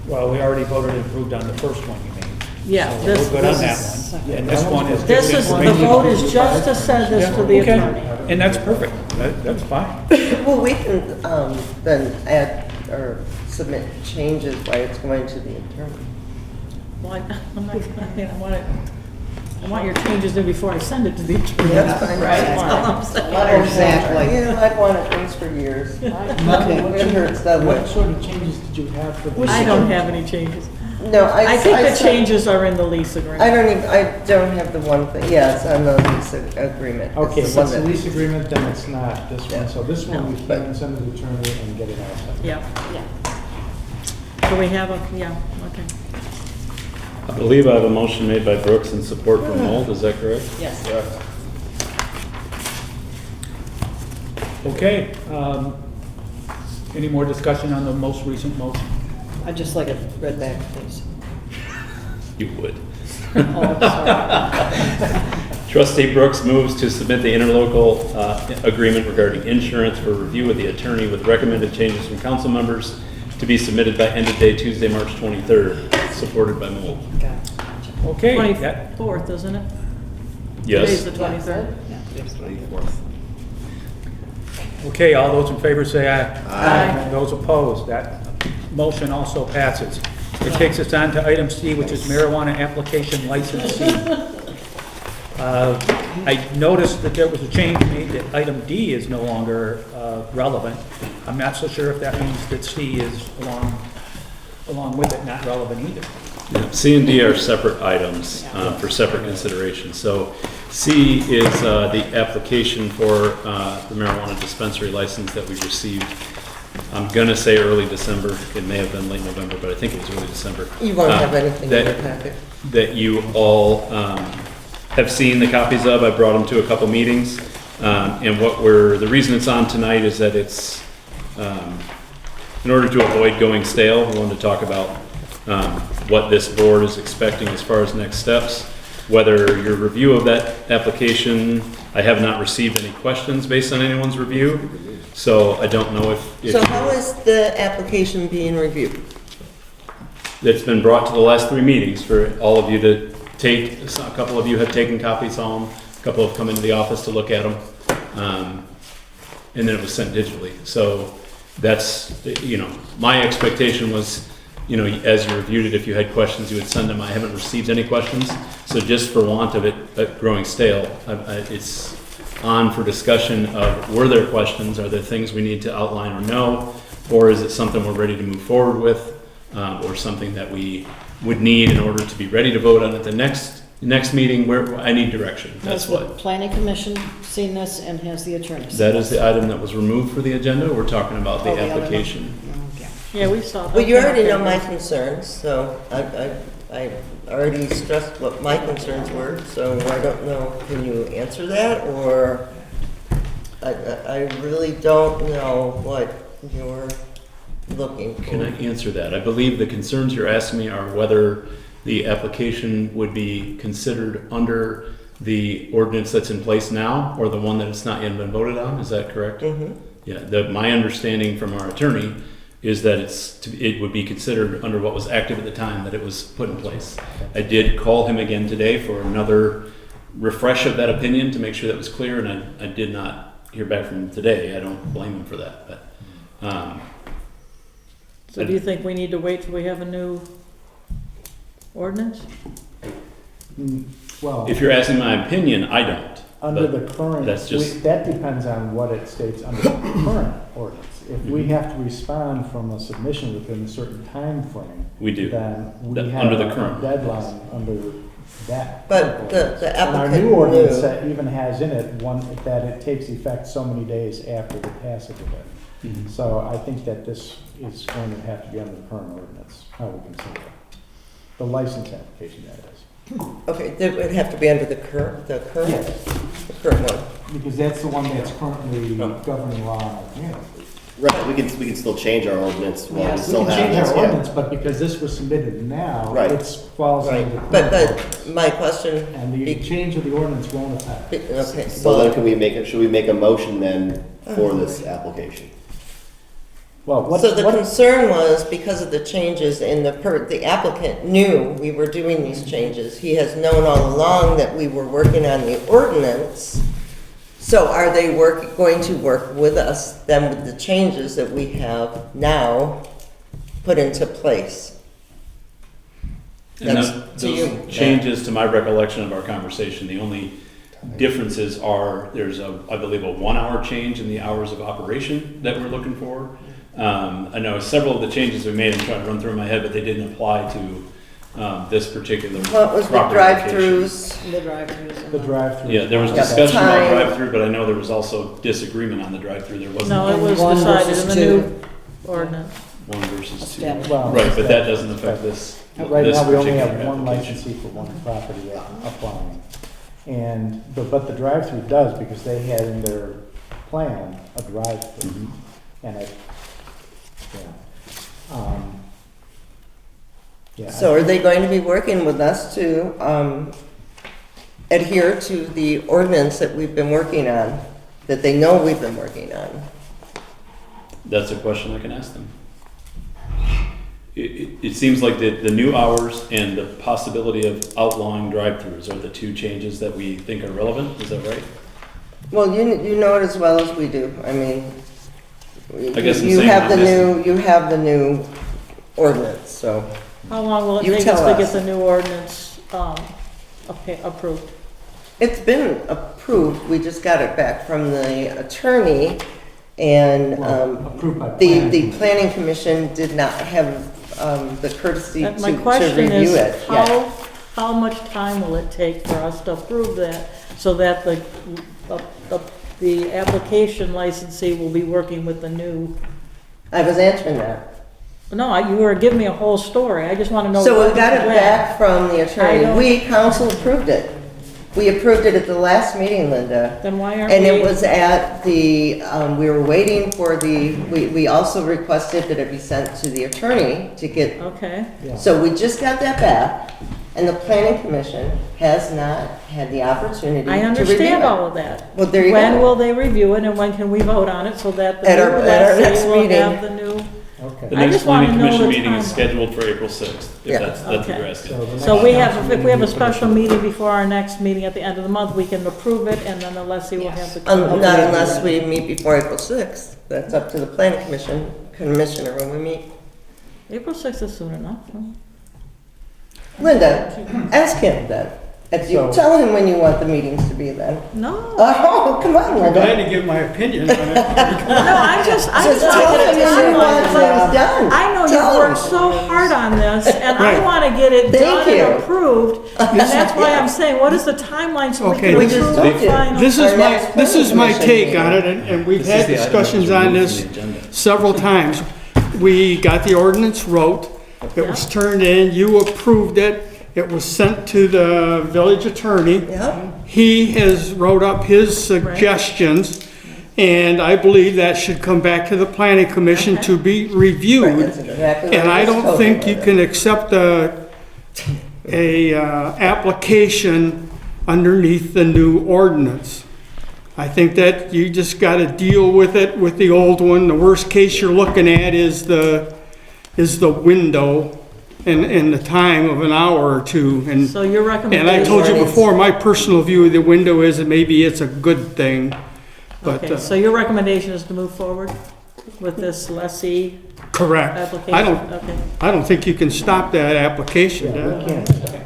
Well, we already voted and approved on the first one, you mean?
yeah.
So
this-
we're good on
this
that
is-
one. And this one is.
This is, the vote is just to send this to the
Okay,
attorney.
and that's perfect. That's fine.
Well, we can then add or submit changes while it's going to the attorney.
Well, I'm not, I mean, I want your changes in before I send it to the attorney.
That's fine.
That's all I'm saying.
Exactly.
Yeah, I've wanted things for years.
Melanie,
It hurts, doesn't
what
it?
sort of changes did you have for this?
I don't have any changes.
No,
I think the
said-
changes are in the lease agreement.
I don't have the one thing, yes, on the lease agreement. It's
Okay,
the
so
one
it's a
that-
lease agreement, then it's not this
Yeah.
one. So this one we
No, but-
can send to the attorney and get it out.
Yeah. So we have a, yeah, okay.
I believe I have a motion made by Brooks in support from Mold, is that correct?
Yes.
Okay, any more discussion on the most recent motion?
I'd just like it read back, please.
You would.
Oh, sorry.
Trustee Brooks moves to submit the interlocal agreement regarding insurance for review with the attorney with recommended changes from council members to be submitted by end of day Tuesday, March 23rd, supported by Mold.
Got it. Gotcha.
Okay, that,
24th, isn't it?
Yes?
Today's the 23rd.
okay, all those in favor say aye.
Aye.
Those opposed, that motion also passes. It takes us on to item C, which is marijuana application licensee. I noticed that there was a change made that item D is no longer relevant. I'm not so sure if that means that C is along with it not relevant either.
Yeah, C and D are separate items for separate consideration. So C is the application for the marijuana dispensary license that we received. I'm going to say early December. It may have been late November, but I think it was early December.
You won't have anything in your packet.
That you all have seen the copies of. I brought them to a couple meetings. And the reason it's on tonight is that it's, in order to avoid going stale, we wanted to talk about what this board is expecting as far as next steps. Whether your review of that application, I have not received any questions based on anyone's review, so I don't know if
So how is the application being reviewed?
it's been brought to the last 3 meetings for all of you to take. A couple of you have taken copies home, a couple have come into the office to look at them, and then it was sent digitally. So that's, my expectation was, as you reviewed it, if you had questions, you would send them. I haven't received any questions, so just for want of it growing stale, it's on for discussion of, were there questions? Are there things we need to outline or know? Or is it something we're ready to move forward with, or something that we would need in order to be ready to vote on at the next meeting, where I need direction? That's
Has the
what.
planning commission seen this and has the attorney seen
That is
this?
the item that was removed for the agenda. We're talking about the
Oh, the other one?
application.
Okay.
Yeah, we saw that.
Well, you already know my concerns, so I already stressed what my concerns were, so I don't know, can you answer that, or I really don't know what you're looking for.
Can I answer that? I believe the concerns you're asking me are whether the application would be considered under the ordinance that's in place now, or the one that it's not yet been voted on. Is that correct?
Mm-hmm.
Yeah, my understanding from our attorney is that it would be considered under what was active at the time that it was put in place. I did call him again today for another refresh of that opinion to make sure that was clear, and I did not hear back from him today. I don't blame him for that, but.
So do you think we need to wait till we have a new ordinance?
Well,
If you're asking my opinion, I don't.
under
but
the current,
that's just-
that depends on what it states under the current ordinance. If we
Mhm.
have to respond from a submission within a certain time frame,
We do.
then we
That-
have
under the
a
current
deadline under that.
But
current
the
ordinance. And our
applicant
new ordinance
knew-
that even has in it one, that it takes effect so many days after the passage of it.
Mhm.
So I think that this is going to have to be under the current ordinance, how we consider it. The license application, that is.
Okay, it would have to be under the current one.
Because that's the one that's currently governing law on our campus.
Right, we can still change our ordinance while we
Yes, we
still
We
have
can change
this,
our
yeah.
ordinance, but because this was submitted now,
Right.
it falls under
Right,
the current
but
ordinance.
my question,
And the change of the ordinance won't affect.
okay,
So then
well,
should we make a motion then for this application?
Well, what,
so the
what,
concern was because of the changes in the applicant knew we were doing these changes. He has known all along that we were working on the ordinance. So are they going to work with us then with the changes that we have now put into place?
And
That's
those
to you.
changes, to my recollection of our conversation, the only differences are, there's I believe a 1 hour change in the hours of operation that we're looking for. I know several of the changes we made, I'm trying to run through my head, but they didn't apply to this particular
What was the
property location.
drive-throughs?
The drive-throughs.
the drive-through.
Yeah, there was
Yeah,
discussion about
time.
drive-through, but I know there was also disagreement on the drive-through. There wasn't
No, it was
One
decided
versus
in the
two.
new ordinance.
1 versus 2.
Established.
Well,
Right, but that doesn't affect this.
Right
this
now, we only
particular
have one
application.
licensee for one property applying. And, but the drive-through does, because they had in their plan a drive-through.
Mhm.
And I, yeah.
So are they going to be working with us to adhere to the ordinance that we've been working on, that they know we've been working on?
That's a question I can ask them. It seems like the new hours and the possibility of outlawing drive-throughs are the 2 changes that we think are relevant. Is that right?
Well, you know it as well as we do. I mean,
I guess I'm
you
saying
have
on
the
this-
new ordinance, so.
How long will it
You
take
tell
us to get
us.
the new ordinance approved?
It's been approved, we just got it back from the attorney, and
Approved by
the planning commission did not have the courtesy to
My question
review
is,
it yet.
how much time will it take for us to approve that so that the application licensee will be working with the new?
I was answering that.
No, you were giving me a whole story. I just want to know.
So
what
we got it
when.
back from the
I
attorney.
don't-
We, council approved it. We approved it at the last meeting, Linda.
Then why aren't
And it
we-
was at the, we were waiting for we also requested that it be sent to the attorney to get,
Okay,
so we just got that back, and the planning commission has not had the opportunity to
I
review
understand
it.
all of that.
Well, there you
When
go.
will they review it and when can we vote on it so that the
At
new
our next
lessee will
meeting.
have the new?
Okay.
The
I
next
just wanna
planning
know
commission
the
meeting is
timeline.
scheduled for April 6th, if
Yeah.
that's what
Okay.
you're asking.
the next
So we have,
council
if we have a
meeting for the
special
15th.
meeting before our next meeting at the end of the month, we can approve it and then the lessee will have the.
Not unless we meet before April 6th. That's up to the planning commissioner when we meet.
April 6th is soon enough.
Linda, ask him then. If you
So-
tell him when you want the meetings to be then.
No,
Oh, come on,
I'm glad
Linda.
to give my opinion on it.
no, I just
Just
want
tell
to
him
get
when
it
you want things
timeline.
done.
I know
Tell
you
him.
worked so hard on this, and I
Right.
want to get it
Thank
done
you.
and approved, and that's why I'm saying, what is the timeline so we
Okay,
can
We just
approve
told
the
you.
final?
This is
Our
my,
next
this is my
planning
take
commission
on it,
meeting.
and we've
This is
had
the item
discussions
that's
on
removed
this
from the agenda.
several times. We got the ordinance wrote, it was turned in, you approved it, it was sent to the village attorney.
Yep.
He has wrote up his suggestions, and I believe that should come back to the planning commission to be
Right,
reviewed.
that's exactly what
And I
just
don't
told
think you
Linda.
can accept a application underneath the new ordinance. I think that you just gotta deal with it with the old one. The worst case you're looking at is the window and the time of an hour or two.
So your
And
recommendation?
I told you before, my personal view of the window is that maybe it's a good thing, but,
Okay, so your recommendation is to move forward with this lessee
correct.
application? Okay.
I don't think you can stop that application.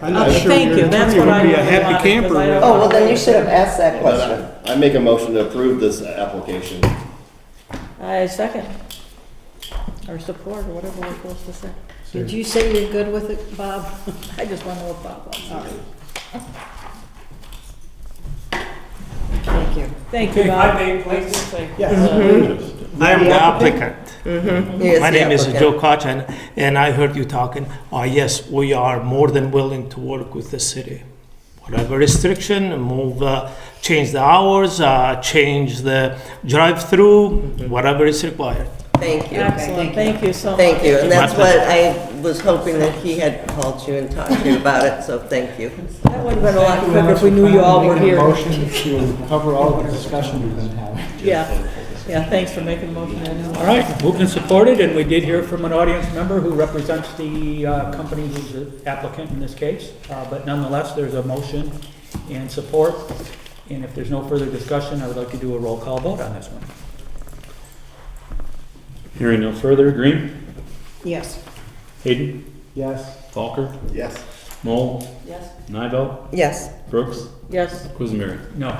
I'm not
Okay,
sure
thank
your
you. That's
attorney
what I
would be a
really
happy
wanted,
camper
'cause I
with
don't-
it.
Oh, well, then you should have asked that question.
I make a motion to approve this application.
I second. Or support, or whatever we're supposed to say.
Did you say you're good with it, Bob?
I just want to know what Bob wants.
Thank you.
Thank you, Bob.
I am the applicant.
Yes,
My
the
name is
applicant.
Joe Koch, and I heard you talking. Yes, we are more than willing to work with the city. Whatever restriction, move, change the hours, change the drive-through, whatever is required.
Thank you.
Excellent, thank you so much.
Thank you, and that's what I was hoping that he had called you and talked to you about it, so thank you.
That would have been a lot quicker if we knew you all were
Making a
here.
motion to cover all the discussion we've been having.
Yeah, yeah, thanks for making the motion. Ed.
All right, moved and supported, and we did hear from an audience member who represents the company who's the applicant in this case. But nonetheless, there's a motion and support. And if there's no further discussion, I would like to do a roll call vote on this one.
Hearing no further, Green,
Yes.
Hayden,
Yes.
Falker,
Yes.
Mole,
Yes.
Nivell,
Yes.
Brooks,
Yes,
Quisenberry.
No.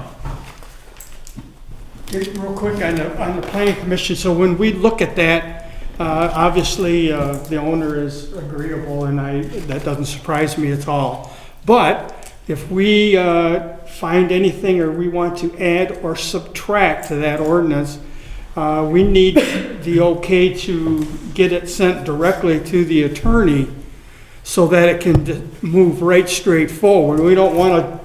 Okay, real quick on the planning commission, so when we look at that, obviously, the owner is agreeable, and that doesn't surprise me at all. But if we find anything or we want to add or subtract to that ordinance, we need the okay to get it sent directly to the attorney so that it can move right straight forward. We don't want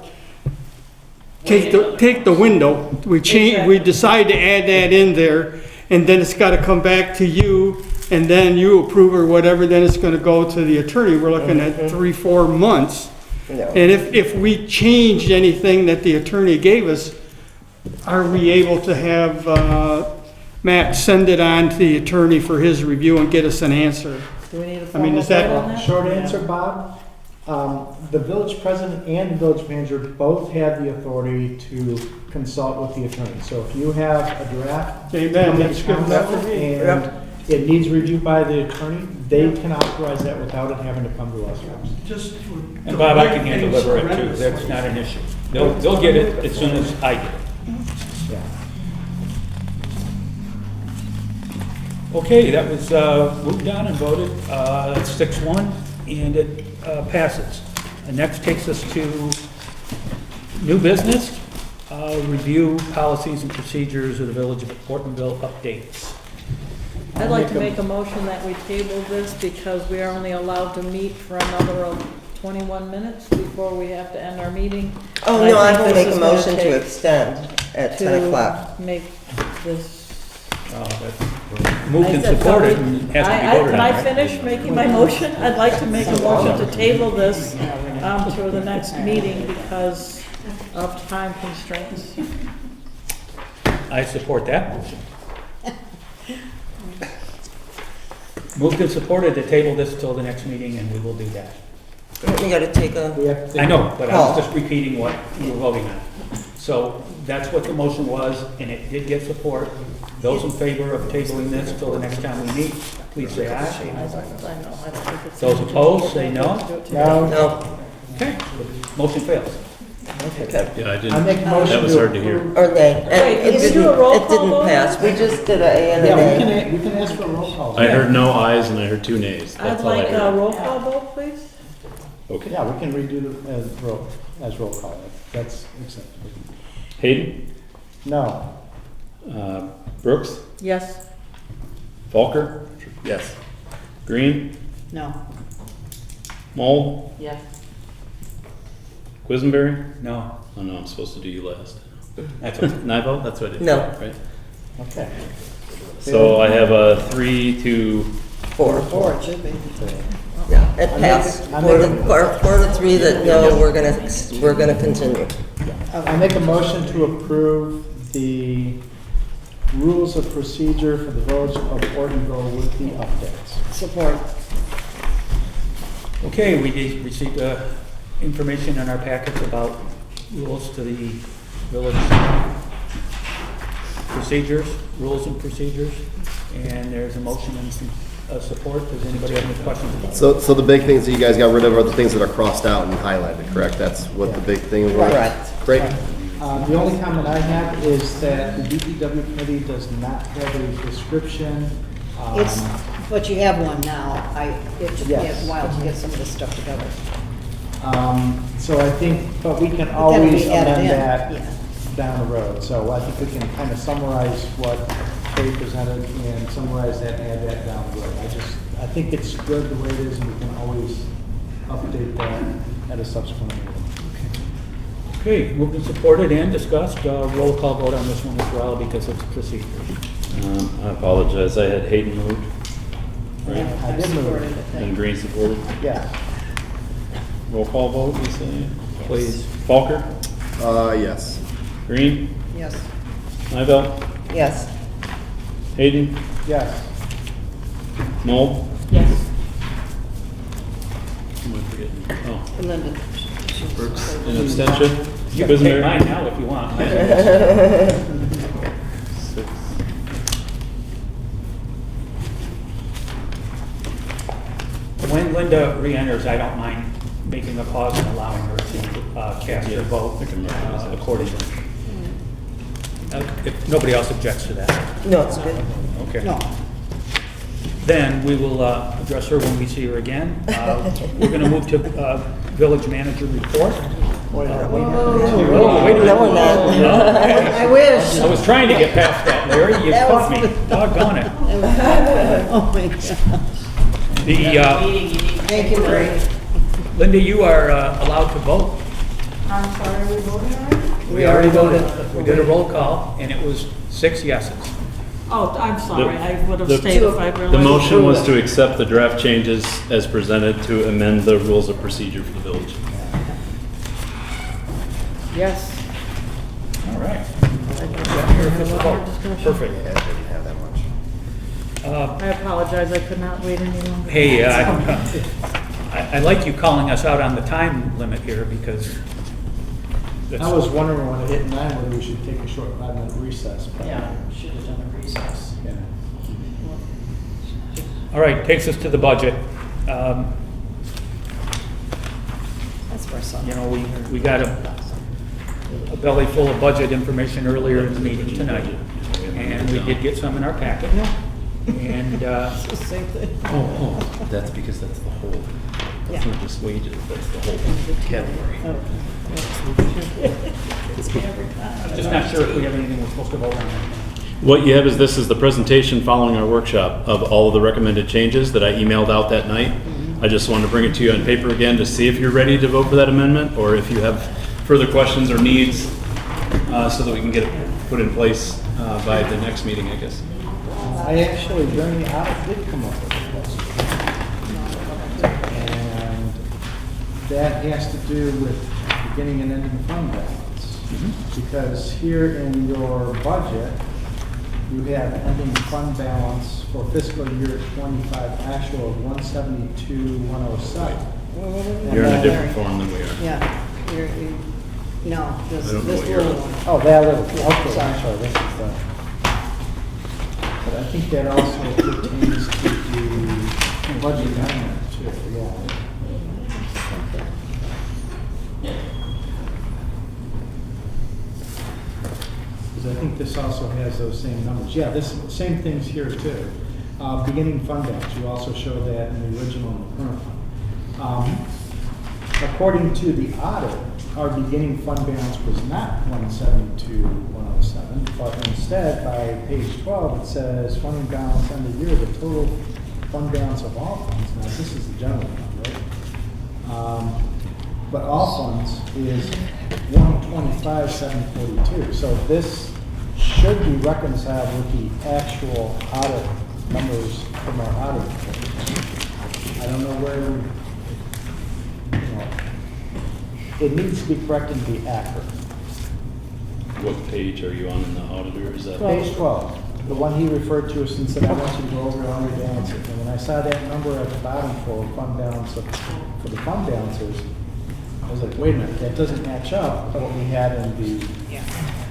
to take the window, we change, we decide to add that in there, and then it's gotta come back to you, and then you approve or whatever, then it's gonna go to the attorney. We're looking at 3-4 months.
No.
And if we changed anything that the attorney gave us, are we able to have, Matt send it on to the attorney for his review and get us an answer?
do we need a
I mean,
formal
is that-
vote on that?
Short answer, Bob, the village president and the village manager both have the authority to consult with the attorney. So if you have a draft.
Amen,
come
that's
to
good enough for
council
me.
And it needs review by the attorney. They can authorize that without it having to come to us first.
Just.
And Bob, I can hand deliver it too, that's not an issue. They'll get it as soon as I get it.
Yeah.
Okay, that was moved on and voted, 6-1, and it passes. And next takes us to new business, review policies and procedures of the Village of Ortonville updates.
I'd like to make a motion that we table this because we are only allowed to meet for another 21 minutes before we have to end our meeting.
Oh,
And
no, I
think
will
this
make
is
a
gonna
motion to
take-
extend at 10 o'clock.
To make this.
Moved
I
and
said,
supported
so we-
and has to be voted on,
Can I
right?
finish making my motion? I'd like to make a motion to table this to the next meeting because of time constraints.
I support that motion. Moved and supported to table this till the next meeting, and we will do that.
You gotta take a,
We have to take
I know, but I was
Call.
just repeating what we were voting on. So that's what the motion was, and it did get support. Those in favor of tabling this till the next time we meet, please say aye.
I don't think it's.
Those opposed, say no.
No.
no,
Okay, motion fails.
okay.
Yeah, I
I
didn't,
make a motion
that was
to
hard to hear.
approve-
Or nay. And
Wait,
it
can we do a roll
didn't, it
call
didn't
vote?
pass. We just did a and
Yeah,
an
we
A.
can, we can ask for a roll call.
I heard no ayes and I heard 2 nays.
I'd
That's all I
like a
heard.
roll call vote, please.
Okay.
Yeah, we can redo the, as roll call. That's acceptable.
Hayden,
No.
Brooks,
Yes.
Falker? Yes. Green,
No.
Mold,
Yes.
Quisenberry?
No,
Oh no, I'm supposed to do you last.
that's okay.
Nivell, that's what I did.
No.
Right?
Okay.
So I have a 3-2.
4.
Four, it should be.
Yeah, it passed.
I
4
make
to, 4 to 3 that, no, we're gonna continue.
I make a motion to approve the rules of procedure for the Village of Ortonville with the updates.
Support.
Okay, we did receive information in our packets about rules to the village procedures, rules and procedures, and there's a motion and some support. Does anybody have any questions about it?
So the big things that you guys got rid of are the things that are crossed out and highlighted, correct? That's what the big thing was?
Correct.
Great.
The only comment I have is that the DPW committee does not have a description.
It's, but you have one now. It took me a
Yes.
while to get some of this stuff together.
So I think, but we can
But that'll
always
be added
amend
in,
that
yeah.
down the road. So I think we can kind of summarize what they presented and summarize that and add that down the road. I think it's good the way it is, and we can always update that at a subsequent meeting.
Okay, moved and supported and discussed. Roll call vote on this one as well because it's procedure.
I apologize, I had Hayden moved. Right?
I did move
Supported,
it.
I think.
And Green supported.
Yeah.
Roll call vote, you say?
Please.
Falker,
Yes.
Green,
Yes.
Nivell,
Yes.
Hayden,
Yes.
Mold.
Yes.
Who am I forgetting? Oh,
And then
Brooks, an abstention.
You can take
Quisenberry?
mine now if you want.
6.
When Linda re-enters, I don't mind making a pause and allowing her to cast her vote accordingly. If nobody else objects to that.
No, it's good.
Okay.
No.
Then we will address her when we see her again. We're going to move to village manager report.
Wait,
Oh, wait a minute.
No, we're not.
No?
I wish.
I was trying to get past that, Larry. You
That
caught
was-
me. Doggone it.
Oh, my God. Thank you, Ray.
Linda, you are allowed to vote.
I'm sorry, we voted already?
We already voted. We did a roll call, and it was 6 yeses.
Oh, I'm sorry, I would have
The-
stayed if I realized.
The motion was to accept the draft changes as presented to amend the rules of procedure for the village.
Yes.
All right.
Discussion.
Perfect.
Yeah, I didn't have that much.
I apologize, I could not wait any longer.
Hey, I like you calling us out on the time limit here because
I was wondering when it hit 9 whether we should take a short 5-minute recess. But
Yeah, should have done a recess.
Yeah.
All right, takes us to the budget.
That's for some.
You know, we got a belly full of budget information earlier in the meeting tonight, and we did get some in our packet. And,
It's the same thing.
Oh, that's because that's the whole, that's
Yeah.
not just wages, that's the whole category.
I'm just not sure if we have anything we're supposed to vote on.
What you have is, this is the presentation following our workshop of all of the recommended changes that I emailed out that night. I just wanted to bring it to you on paper again to see if you're ready to vote for that amendment, or if you have further questions or needs, so that we can get it put in place by the next meeting, I guess.
I actually, during the audit, did come up with a question. And that has to do with beginning and ending fund balance. Because here in your budget, you have ending fund balance for fiscal year 25 actual of 172,107.
You're in a different form than we are.
Yeah, no, this
I don't know
this
what you're-
little one.
Oh, that little, okay, I'm sorry, this is the, but I think that also pertains to the budget amendment too, yeah. Because I think this also has those same numbers. Yeah, this, same things here too. Beginning fund balance, you also show that in the original and the current one. According to the audit, our beginning fund balance was not 172,107, but instead, by page 12, it says funding balance end of year, the total fund balance of all funds. Now, this is the general fund, right? But all funds is 125,742. So this should be reconciled with the actual audit numbers from our audit report. I don't know where, it needs to be corrected to be accurate.
What page are you on in the auditor? Is that?
Page 12, the one he referred to us and said, I want you to go over all your balances. And when I saw that number at the bottom for fund balance, for the fund balances, I was like, wait a minute, that doesn't match up with what we had in the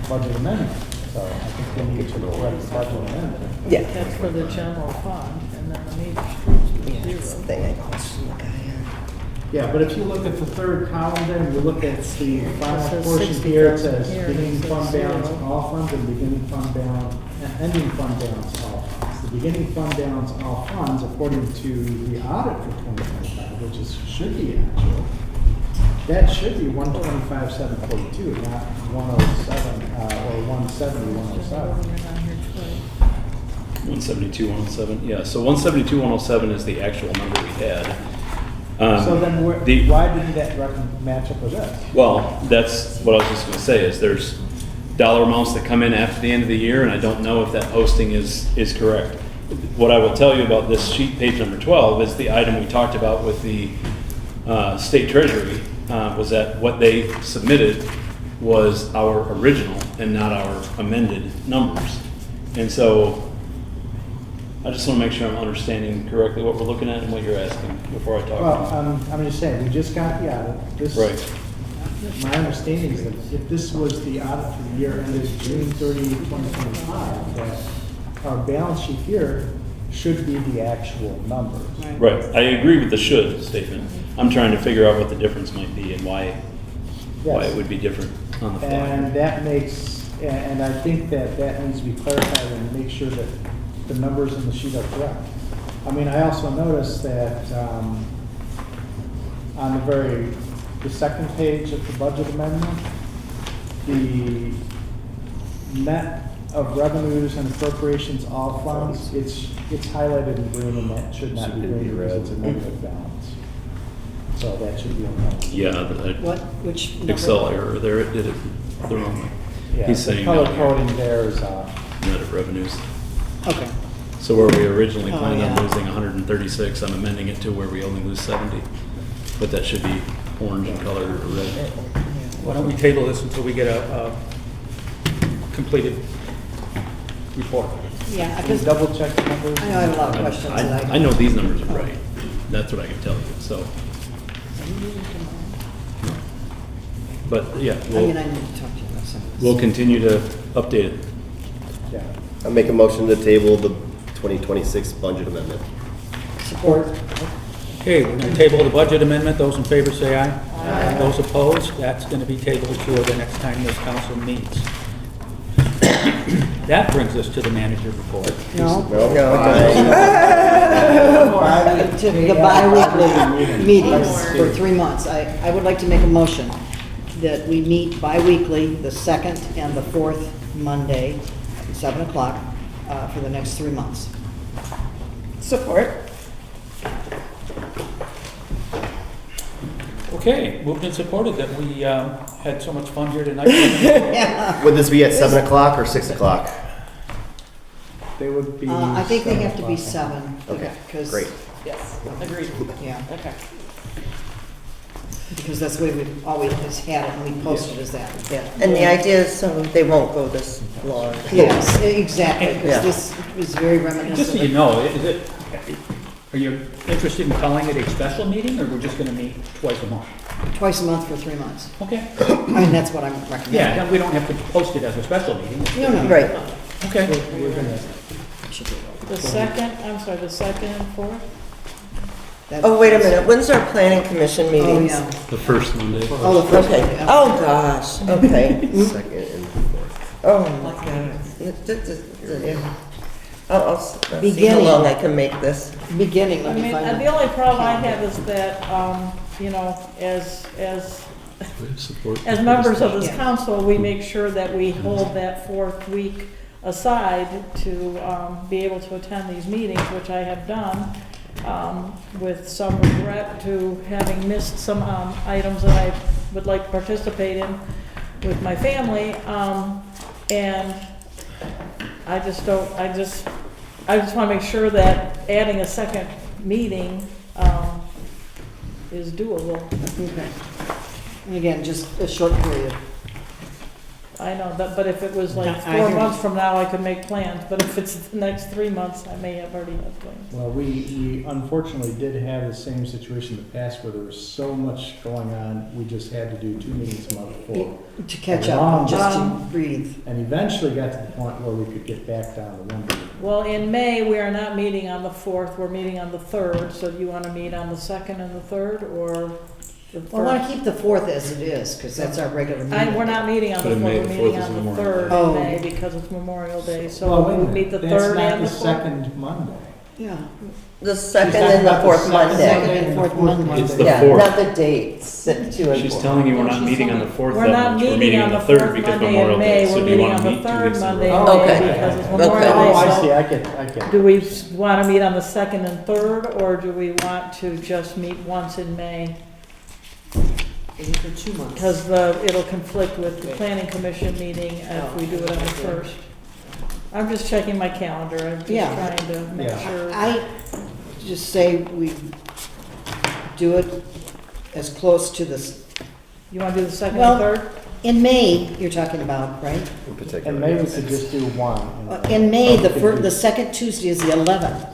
budget amendment. So I think we need to correct the budget amendment.
Yeah.
That's for the general fund, and then the major
Yeah, it's the thing I know.
Yeah, but if you look at the third column there, and you look at the final
says
portion here, it
60,000
says
here,
beginning
it says
fund balance
zero.
all funds and beginning fund balance, ending fund balance all funds. The beginning fund balance all funds, according to the audit for 2025, which is, should be actual, that should be 125,742, not 107, or 170,107.
172,107, yeah, so 172,107 is the actual number we had.
So then why didn't that match up with this?
Well, that's what I was just gonna say, is there's dollar amounts that come in after the end of the year, and I don't know if that posting is correct. What I will tell you about this sheet, page number 12, is the item we talked about with the state treasury, was that what they submitted was our original and not our amended numbers. And so I just want to make sure I'm understanding correctly what we're looking at and what you're asking before I talk.
Well, I'm just saying, we just got the audit. This,
Right.
my understanding is that if this was the audit for the year ended June 30, 2025, that our balance sheet here should be the actual numbers.
Right, I agree with the should statement. I'm trying to figure out what the difference might be and why it
Yes.
would be different on the fly.
And that makes, and I think that needs to be clarified and make sure that the numbers in the sheet are correct. I mean, I also noticed that on the second page of the budget amendment, the net of revenues and appropriations all funds, it's highlighted in green, and that should not be green because it's a negative balance. So that should be on.
Yeah,
What, which number?
Excel error there, it did it the wrong way.
Yeah,
He's
the
saying
color
down here,
coding there is,
net of revenues.
Okay.
So where we originally
Oh,
planned on
yeah.
losing 136, I'm amending it to where we only lose 70. But that should be orange in color or red.
Why don't we table this until we get a completed report?
Yeah,
can you
because
double check the numbers?
I know I have a lot of questions. that
I know these numbers are right. That's what I can tell you, so. But yeah,
I mean, I need to talk to you about some of this.
we'll continue to update it.
Yeah.
I make a motion to table the 2026 budget amendment.
Support.
Okay, we're going to table the budget amendment. Those in favor say aye. Aye. Those opposed, that's going to be tabled to the next time this council meets. That brings us to the manager report.
No?
No.
To the bi-weekly meetings for 3 months. I would like to make a motion that we meet bi-weekly, the second and the fourth Monday, at 7 o'clock, for the next 3 months.
Support.
Okay, moved and supported that we had so much fun here tonight.
Would this be at 7 o'clock or 6 o'clock?
They would be.
I think they have to be
7
7.
Okay,
'cause-
great.
Yes, agreed.
Yeah,
Okay.
because that's the way we've always had it, and we posted as that.
And the idea is they won't go this long.
Yes, exactly,
Yeah.
because this is very
Just so
reminiscent.
you know, are you interested in calling it a special meeting, or we're just going to meet twice a month?
Twice a month for 3 months.
Okay.
I mean, that's what I'm recommending.
Yeah, we don't have to post it as a special meeting.
No, no.
Right.
Okay.
The second and fourth?
Oh, wait a minute, when's our planning commission
Oh,
meetings?
yeah.
The first Monday.
Oh, the first one,
Okay,
yeah.
oh, gosh, okay.
Second and fourth.
Oh, my God. I'll see how
Beginning.
long I can make this.
Beginning,
I
let me
mean,
find
the only problem I have is that, you know, as members of this
Yeah.
council, we make sure that we hold that fourth week aside to be able to attend these meetings, which I have done, with some regret to having missed some items that I would like to participate in with my family. And I just don't, I just want to make sure that adding a second meeting is doable.
Okay. And again, just a short period.
I know, but if it was like
I
4
hear
months
you.
from now, I could make plans, but if it's the next 3 months, I may have already had plans.
Well, we unfortunately did have the same situation in the past where there was so much going on, we just had to do 2 meetings a month for.
To catch up, and just to breathe.
And eventually got to the point where we could get back down to 1 meeting.
Well, in May, we are not meeting on the 4th, we're meeting on the 3rd, so do you want to meet on the 2nd and the 3rd, or the
Well, I want
1st?
to keep the 4th as it is, because that's our regular meeting.
We're not meeting on the
But in
4th,
May,
we're
the
meeting
4th is
on the
Memorial
3rd
Day.
in May because it's Memorial Day, so
Well, wait a
we'll
minute,
meet the
that's
3rd
not
and the
the
4th.
second Monday.
Yeah.
The second and the fourth
Second
Monday.
and fourth Monday.
It's the
Yeah,
fourth.
not the dates, 2 and
She's
4.
telling you we're not meeting on the 4th
We're
that
not
much, we're
meeting
meeting
on
on
the
the 3rd
4th
because
Monday
Memorial
in
Day.
May,
So
we're
do you
meeting
want
on
to
the
meet 2
3rd
weeks in a
Monday
row?
in
Okay.
May because it's
Okay.
Memorial
Oh,
Day,
I
so
see, I get.
do we want to meet on the 2nd and 3rd, or do we want to just meet once in May?
For 2 months.
Because it'll conflict with the planning commission meeting if we do it on the 1st. I'm just checking my calendar, I'm just
Yeah.
trying to make
Yeah.
sure.
I just say we do it as close to this,
You want to do the 2nd
Well-
and 3rd?
in May, you're talking about, right?
In particular.
And maybe we
yes.
could just do one.
In May,
We could do-
the second Tuesday is the 11th.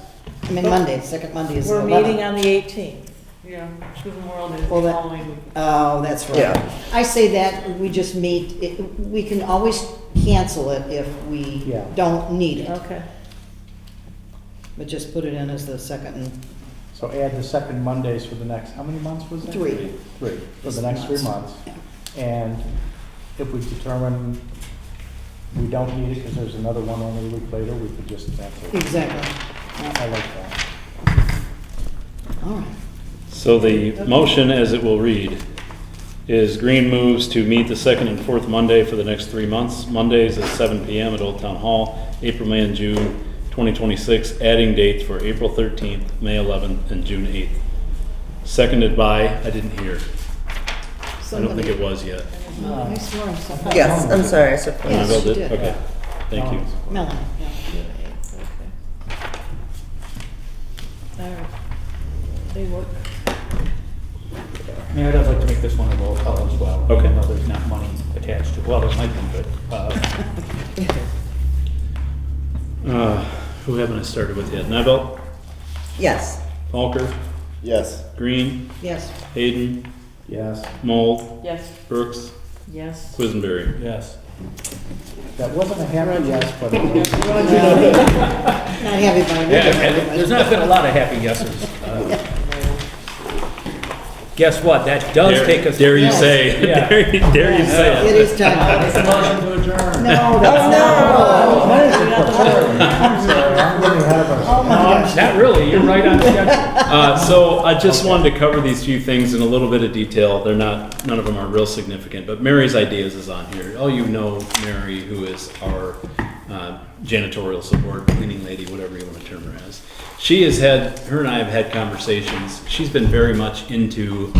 I mean, Monday, the second Monday is the
We're
11th.
meeting on the 18th.
Yeah, because Memorial Day is
Well,
the
that-
following week.
Oh, that's right.
Yeah.
I say that we just meet, we can always cancel it if we
Yeah.
don't need it,
Okay.
but just put it in as the second and
So add the second Mondays for the next, how many months was it?
3.
3, for the next 3 months. And if we determine we don't need it because there's another one only a week later, we could just cancel it.
Exactly.
I like that.
All right.
So the motion, as it will read, is Green moves to meet the 2nd and 4th Monday for the next 3 months. Mondays at 7 PM at Old Town Hall, April, May, and June 2026, adding dates for April 13th, May 11th, and June 8th. Seconded by, I didn't hear. I don't think it was yet.
I swore I saw.
Yes, I'm sorry, I suppose.
Yes,
Annabelle
you
did?
did.
Okay, thank you.
Melanie, yeah.
All right. They work.
I mean, I'd like to make this one a roll call as well.
Okay.
I know there's not money attached to, well, there might be, but,
Who haven't I started with yet? Neville,
Yes.
Falker,
Yes.
Green,
Yes.
Hayden,
Yes.
Mold,
Yes.
Brooks,
Yes.
Quisenberry.
yes.
That wasn't a happy yes, but.
Not happy about it.
There's not been a lot of happy yeses. Guess what? That does take us.
Dare you
Yes.
say?
Yeah.
Dare you say
It
it?
is time.
It's a motion to adjourn.
No, that's
I'm getting ahead of us.
Not really, you're right on schedule.
So I just wanted to cover these few things in a little bit of detail. None of them are real significant, but Mary's Ideas is on here. All you know Mary, who is our janitorial support, cleaning lady, whatever you want to term her as. Her and I have had conversations. She's been very much into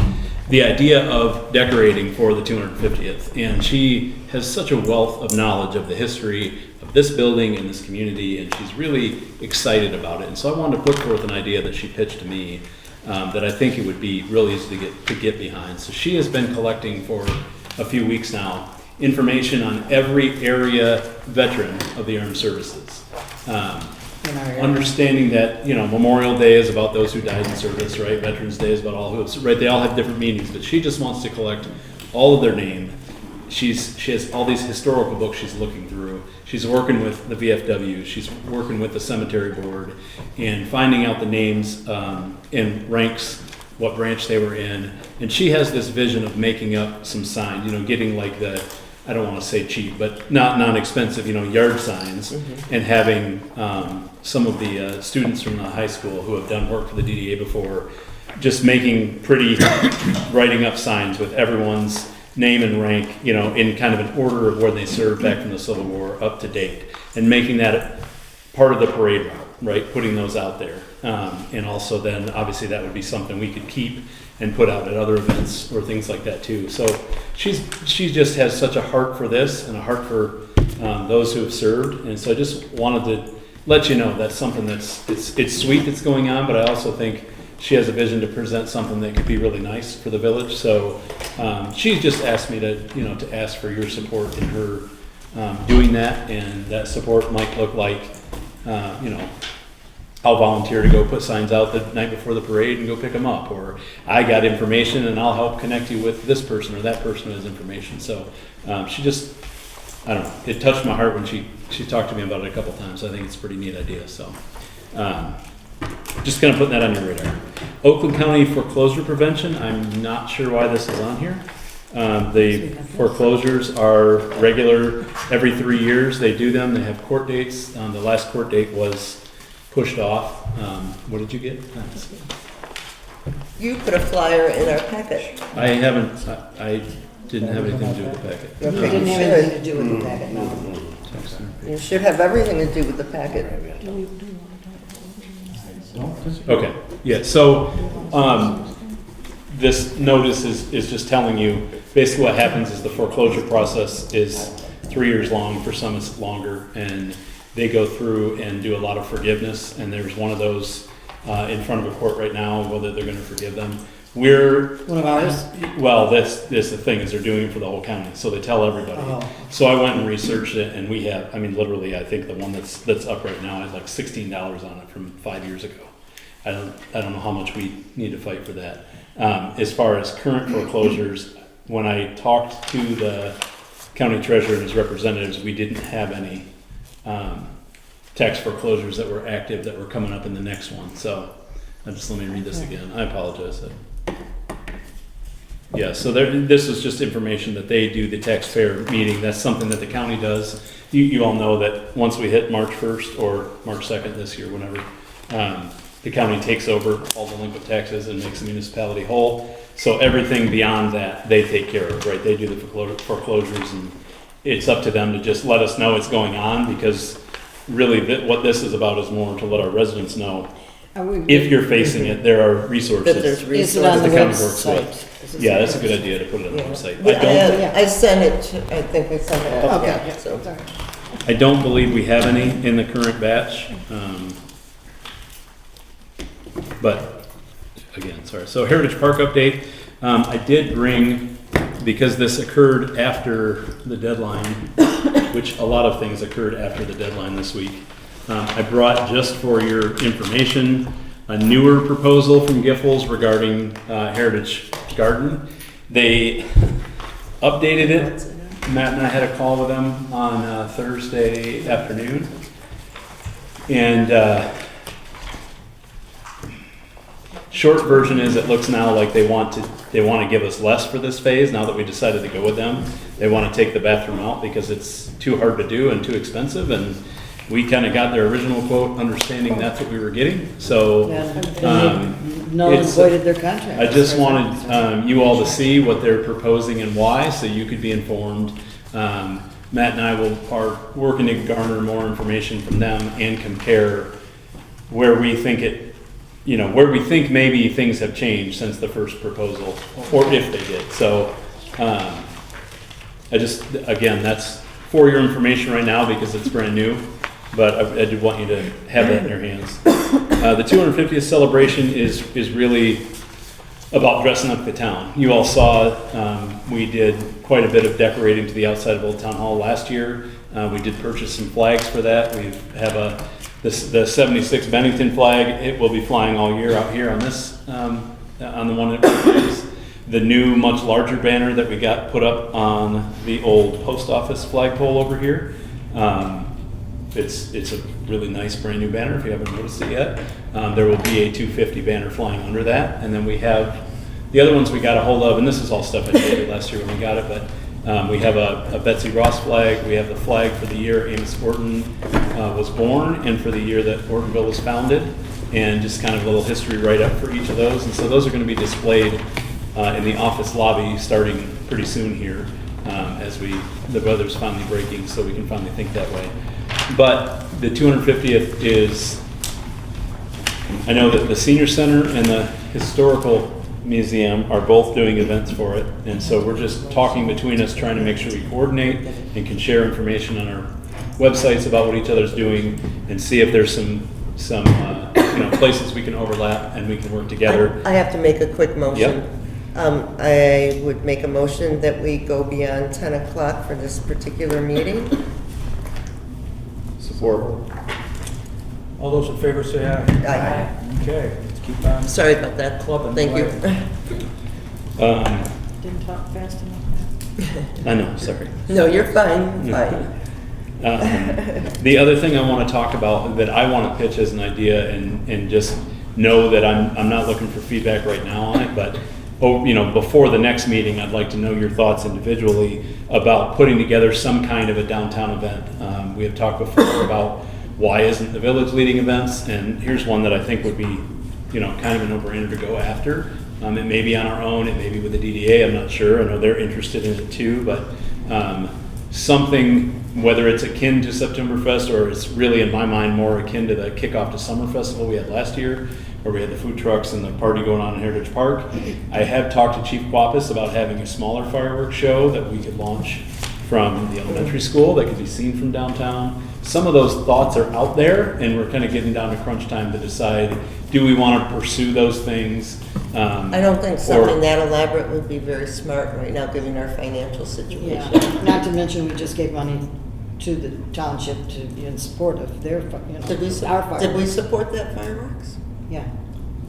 the idea of decorating for the 250th, and she has such a wealth of knowledge of the history of this building and this community, and she's really excited about it. And so I wanted to put forth an idea that she pitched to me that I think it would be really easy to get behind. So she has been collecting for a few weeks now information on every area veteran of the armed services. Understanding that, Memorial Day is about those who died in service, right? Veterans Day is about all who have, right? They all have different meanings, but she just wants to collect all of their name. She has all these historical books she's looking through. She's working with the VFW. She's working with the cemetery board and finding out the names and ranks, what branch they were in. And she has this vision of making up some signs, getting like the, I don't want to say cheap, but not non-expensive, yard signs, and having some of the students from the high school who have done work for the DDA before, just making pretty, writing up signs with everyone's name and rank, in kind of an order of where they served back from the Civil War up to date, and making that part of the parade route, right? Putting those out there. And also then, obviously, that would be something we could keep and put out at other events or things like that too. So she just has such a heart for this and a heart for those who have served. And so I just wanted to let you know that's something it's sweet that's going on, but I also think she has a vision to present something that could be really nice for the village. So she's just asked me to ask for your support in her doing that, and that support might look like I'll volunteer to go put signs out the night before the parade and go pick them up, or I got information and I'll help connect you with this person or that person who has information. So she just, I don't know, it touched my heart when she talked to me about it a couple times. I think it's a pretty neat idea. So just kind of putting that on your radar. Oakland County foreclosure prevention, I'm not sure why this is on here. The foreclosures are regular every 3 years. They do them. They have court dates. The last court date was pushed off. What did you get?
You put a flyer in our packet.
I haven't, I didn't have anything to do with the packet.
It didn't have anything to do with the packet, no.
You should have everything to do with the packet.
Okay, yeah, so this notice is just telling you, basically what happens is the foreclosure process is 3 years long, for some it's longer, and they go through and do a lot of forgiveness, and there's one of those in front of a court right now, whether they're gonna forgive them. We're...
One of ours?
Well, that's the thing, is they're doing it for the whole county, so they tell everybody.
Oh.
So I went and researched it, and we have, literally, I think the one that's up right now has like $16 on it from 5 years ago. I don't know how much we need to fight for that. As far as current foreclosures, when I talked to the county treasurer and his representatives, we didn't have any tax foreclosures that were active that were coming up in the next one. So let me read this again. I apologize. Yeah, so this is just information that they do, the taxpayer meeting. That's something that the county does. You all know that once we hit March 1st or March 2nd this year, whenever, the county takes over all delinquent taxes and makes the municipality whole. So everything beyond that, they take care of, right? They do the foreclosures, and it's up to them to just let us know it's going on, because really what this is about is more to let our residents know if you're facing it, there are resources.
That there's
Is it on
that
the
the county works
website?
with.
Is it
Yeah,
on
that's a
the
good
website?
idea to put it on the website.
I sent it to, I think I sent it out.
Okay.
Yeah, so.
I don't believe we have any in the current batch. But again, sorry. So Heritage Park update. I did bring, because this occurred after the deadline, which a lot of things occurred after the deadline this week. I brought, just for your information, a newer proposal from Giffords regarding Heritage Garden. They updated it Matt and I had a call with them on Thursday afternoon. And short version is it looks now like they want to give us less for this phase now that we decided to go with them. They want to take the bathroom out because it's too hard to do and too expensive, and we kind of got their original quote understanding that's what we were getting. So
null and voided their contract.
I just wanted you all to see what they're proposing and why, so you could be informed. Matt and I are working to garner more information from them and compare where we think where we think maybe things have changed since the first proposal, or if they did. So again, that's for your information right now because it's brand new, but I did want you to have that in your hands. The 250th celebration is really about dressing up the town. You all saw we did quite a bit of decorating to the outside of Old Town Hall last year. We did purchase some flags for that. We have the 76 Bennington flag. It will be flying all year out here on this, on the one that is the new, much larger banner that we got put up on the old post office flagpole over here. It's a really nice brand new banner if you haven't noticed it yet. There will be a 250 banner flying under that, and then we have the other ones we got a hold of, and this is all stuff I did last year when we got it, but we have a Betsy Ross flag. We have the flag for the year Amos Orton was born and for the year that Ortonville was founded, and just kind of a little history write-up for each of those. And so those are going to be displayed in the office lobby starting pretty soon here as the weather's finally breaking, so we can finally think that way. But the 250th is, I know that the Senior Center and the Historical Museum are both doing events for it, and so we're just talking between us, trying to make sure we coordinate and can share information on our websites about what each other's doing, and see if there's some places we can overlap and we can work together.
I have to make a quick motion.
Yep.
I would make a motion that we go beyond 10 o'clock for this particular meeting.
Support.
All those in favor say aye.
Aye.
Okay, let's keep on.
Sorry about that.
Clubbing
Thank you.
Didn't talk fast enough.
I know, sorry.
No, you're fine, fine.
The other thing I want to talk about that I want to pitch as an idea, and just know that I'm not looking for feedback right now on it, but before the next meeting, I'd like to know your thoughts individually about putting together some kind of a downtown event. We have talked before about why isn't the village leading events, and here's one that I think would be kind of a no-brainer to go after. It may be on our own, it may be with the DDA, I'm not sure. I know they're interested in it too, but something, whether it's akin to Septemberfest or it's really, in my mind, more akin to the kickoff to Summer Festival we had last year, where we had the food trucks and the party going on in Heritage Park. I have talked to Chief Quapis about having a smaller fireworks show that we could launch from the elementary school that could be seen from downtown. Some of those thoughts are out there, and we're kind of getting down to crunch time to decide, do we want to pursue those things?
I don't think something that elaborate would be very smart right now, given our financial situation.
Yeah, not to mention we just gave money to the township to be in support of their,
Did we
fireworks.
support that fireworks?
Yeah.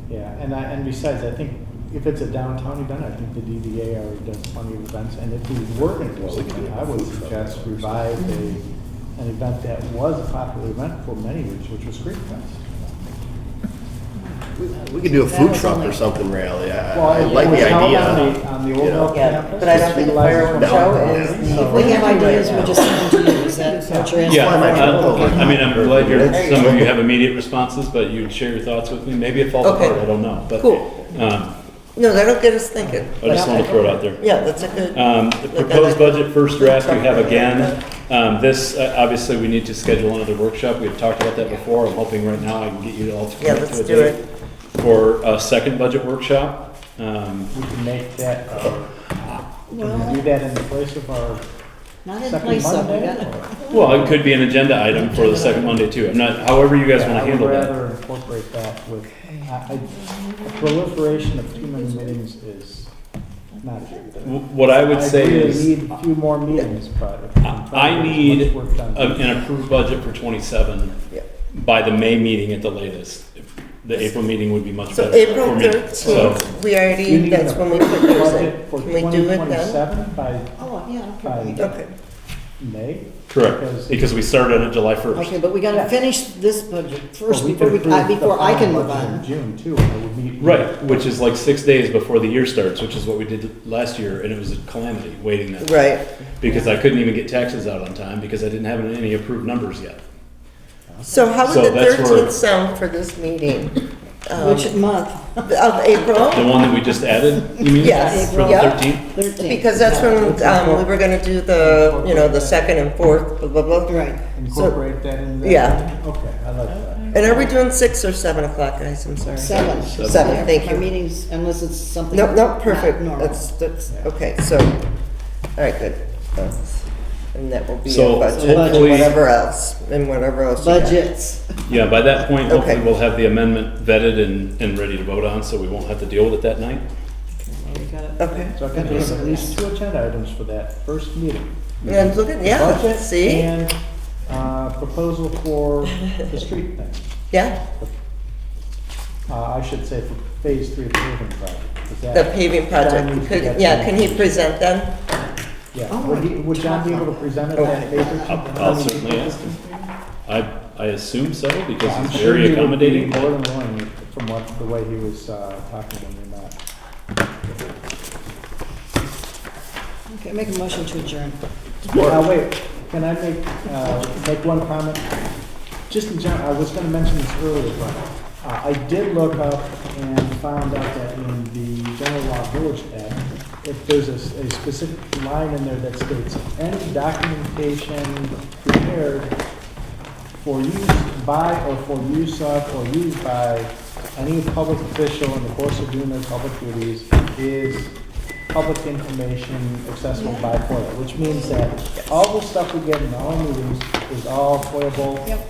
Yeah, and besides, I think if it's a downtown event, I think the DDA already does plenty of events, and if we were going to do it, I would suggest revive an event that was a popular event for many years, which was Creek Fest.
We could do a food truck or something, really. I
Well,
like
it was
the
held
idea.
on the Ortonville
Yeah,
campus.
but I don't think a fireworks show is.
If we have ideas, we'll just send them to you. Is that what you're asking?
Yeah,
for?
I mean, I'm glad some of you have immediate responses, but you'd share your thoughts with me. Maybe it falls
Okay.
apart, I don't know. But
Cool. No, that'll get us thinking.
I just want to throw it out there.
Yeah, that's a good.
The proposed budget first draft you have again. This, obviously, we need to schedule another workshop. We've talked about that before. I'm hoping right now I can get you all to
Yeah,
commit
let's
to a
do
date
it.
for a second budget workshop.
We can make that, can we do that in place of our
Not in
second
place of, we
Monday?
got it.
Well, it could be an agenda item for the second Monday too. I'm not, however you guys want to handle
I would
that.
rather incorporate that with, proliferation of too many meetings is not a good thing.
What I would say
agree we
is,
need a few more meetings, but. if we can
I
find
need
as much work done-
an approved budget for 27 by the May meeting at the latest. The April meeting would be much
So
better
April
for me. So,
13th, we
You
already,
need
that's
a
when we put yours in.
budget for
Can we do it then?
2027 by,
Oh, yeah.
by
Okay.
May?
Correct, because we started on July 1st.
Okay, but we gotta finish this budget first
Well, we
before
could
we,
approve the
before I can
final
move
budget
on.
in June too, and it would meet.
Right, which is like 6 days before the year starts, which is what we did last year, and it was a calamity waiting that.
Right.
Because I couldn't even get taxes out on time because I didn't have any approved numbers yet.
So how
So
would the
that's where-
13th sound for this meeting?
Which month?
Of April?
The one that we just added, you mean?
Yes,
For the
yeah.
13th?
13th.
Because that's when we were gonna do the, you know, the second and fourth, blah, blah, blah.
Right.
Incorporate that in there?
Yeah.
Okay, I like that.
And are we doing 6 or 7 o'clock, guys? I'm sorry.
7.
7, thank
Our
you.
meetings, unless it's something.
Nope, nope,
not
perfect.
normal.
That's, okay, so, all right, good. And that will be
So
a budget,
hopefully-
whatever else, and whatever else. you got.
Budgets.
Yeah, by that point, hopefully
Okay.
we'll have the amendment vetted and ready to vote on, so we won't have to deal with it that night.
Okay.
So I think there's at least 2 agenda items for that first meeting.
And look at, yeah,
Budget
see?
and proposal for the street thing.
Yeah,
I should say for phase 3 of the paving project. Is
the
that-
paving
John
project.
needs to
Could-
get
Yeah,
some-
can he present then?
Yeah,
Oh,
would John be able to present it that phase?
I'll certainly ask him. I assume so, because
I'm
he's
sure
very
he would be
accommodating.
more than willing from the way he was talking when we met.
Okay, make a motion to adjourn.
Wait, can I make one comment? Just in general, I was gonna mention this earlier, but I did look up and found out that in the General Law Village Act, if there's a specific line in there that states, any documentation prepared for use by or for use of or used by any public official in the course of doing their public duties is public information accessible by FOIA, which means that all the stuff we get in all meetings is all FOIA-able.
Yep.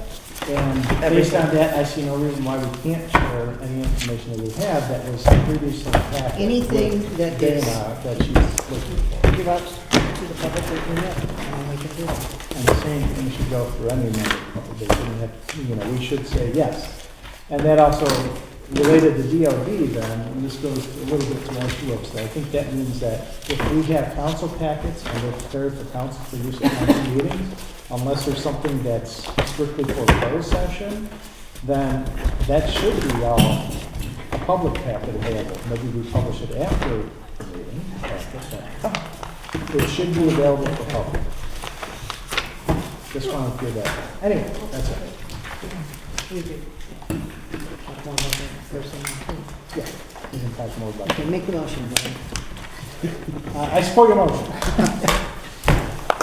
And based on that, I see no reason why we can't share any information that we have that was previously packed.
Anything that is-
That she's looking for.
Give out to the public, we can get, and we can do it.
And the same thing should go for any member of the public. They shouldn't have, we should say yes. And that also related to DOD then, and this goes a little bit to R2, so I think that means that if we have council packets and they're prepared for council for use at council meetings, unless there's something that's strictly for closed session, then that should be all a public packet available. Maybe we publish it after the meeting. It should be available for public. Just want to give that. Anyway, that's it. Yeah, we can talk more about it.
Okay, make the motion, Brian.
I support your motion.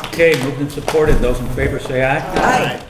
Okay, moved and supported. Those in favor say aye.
Aye.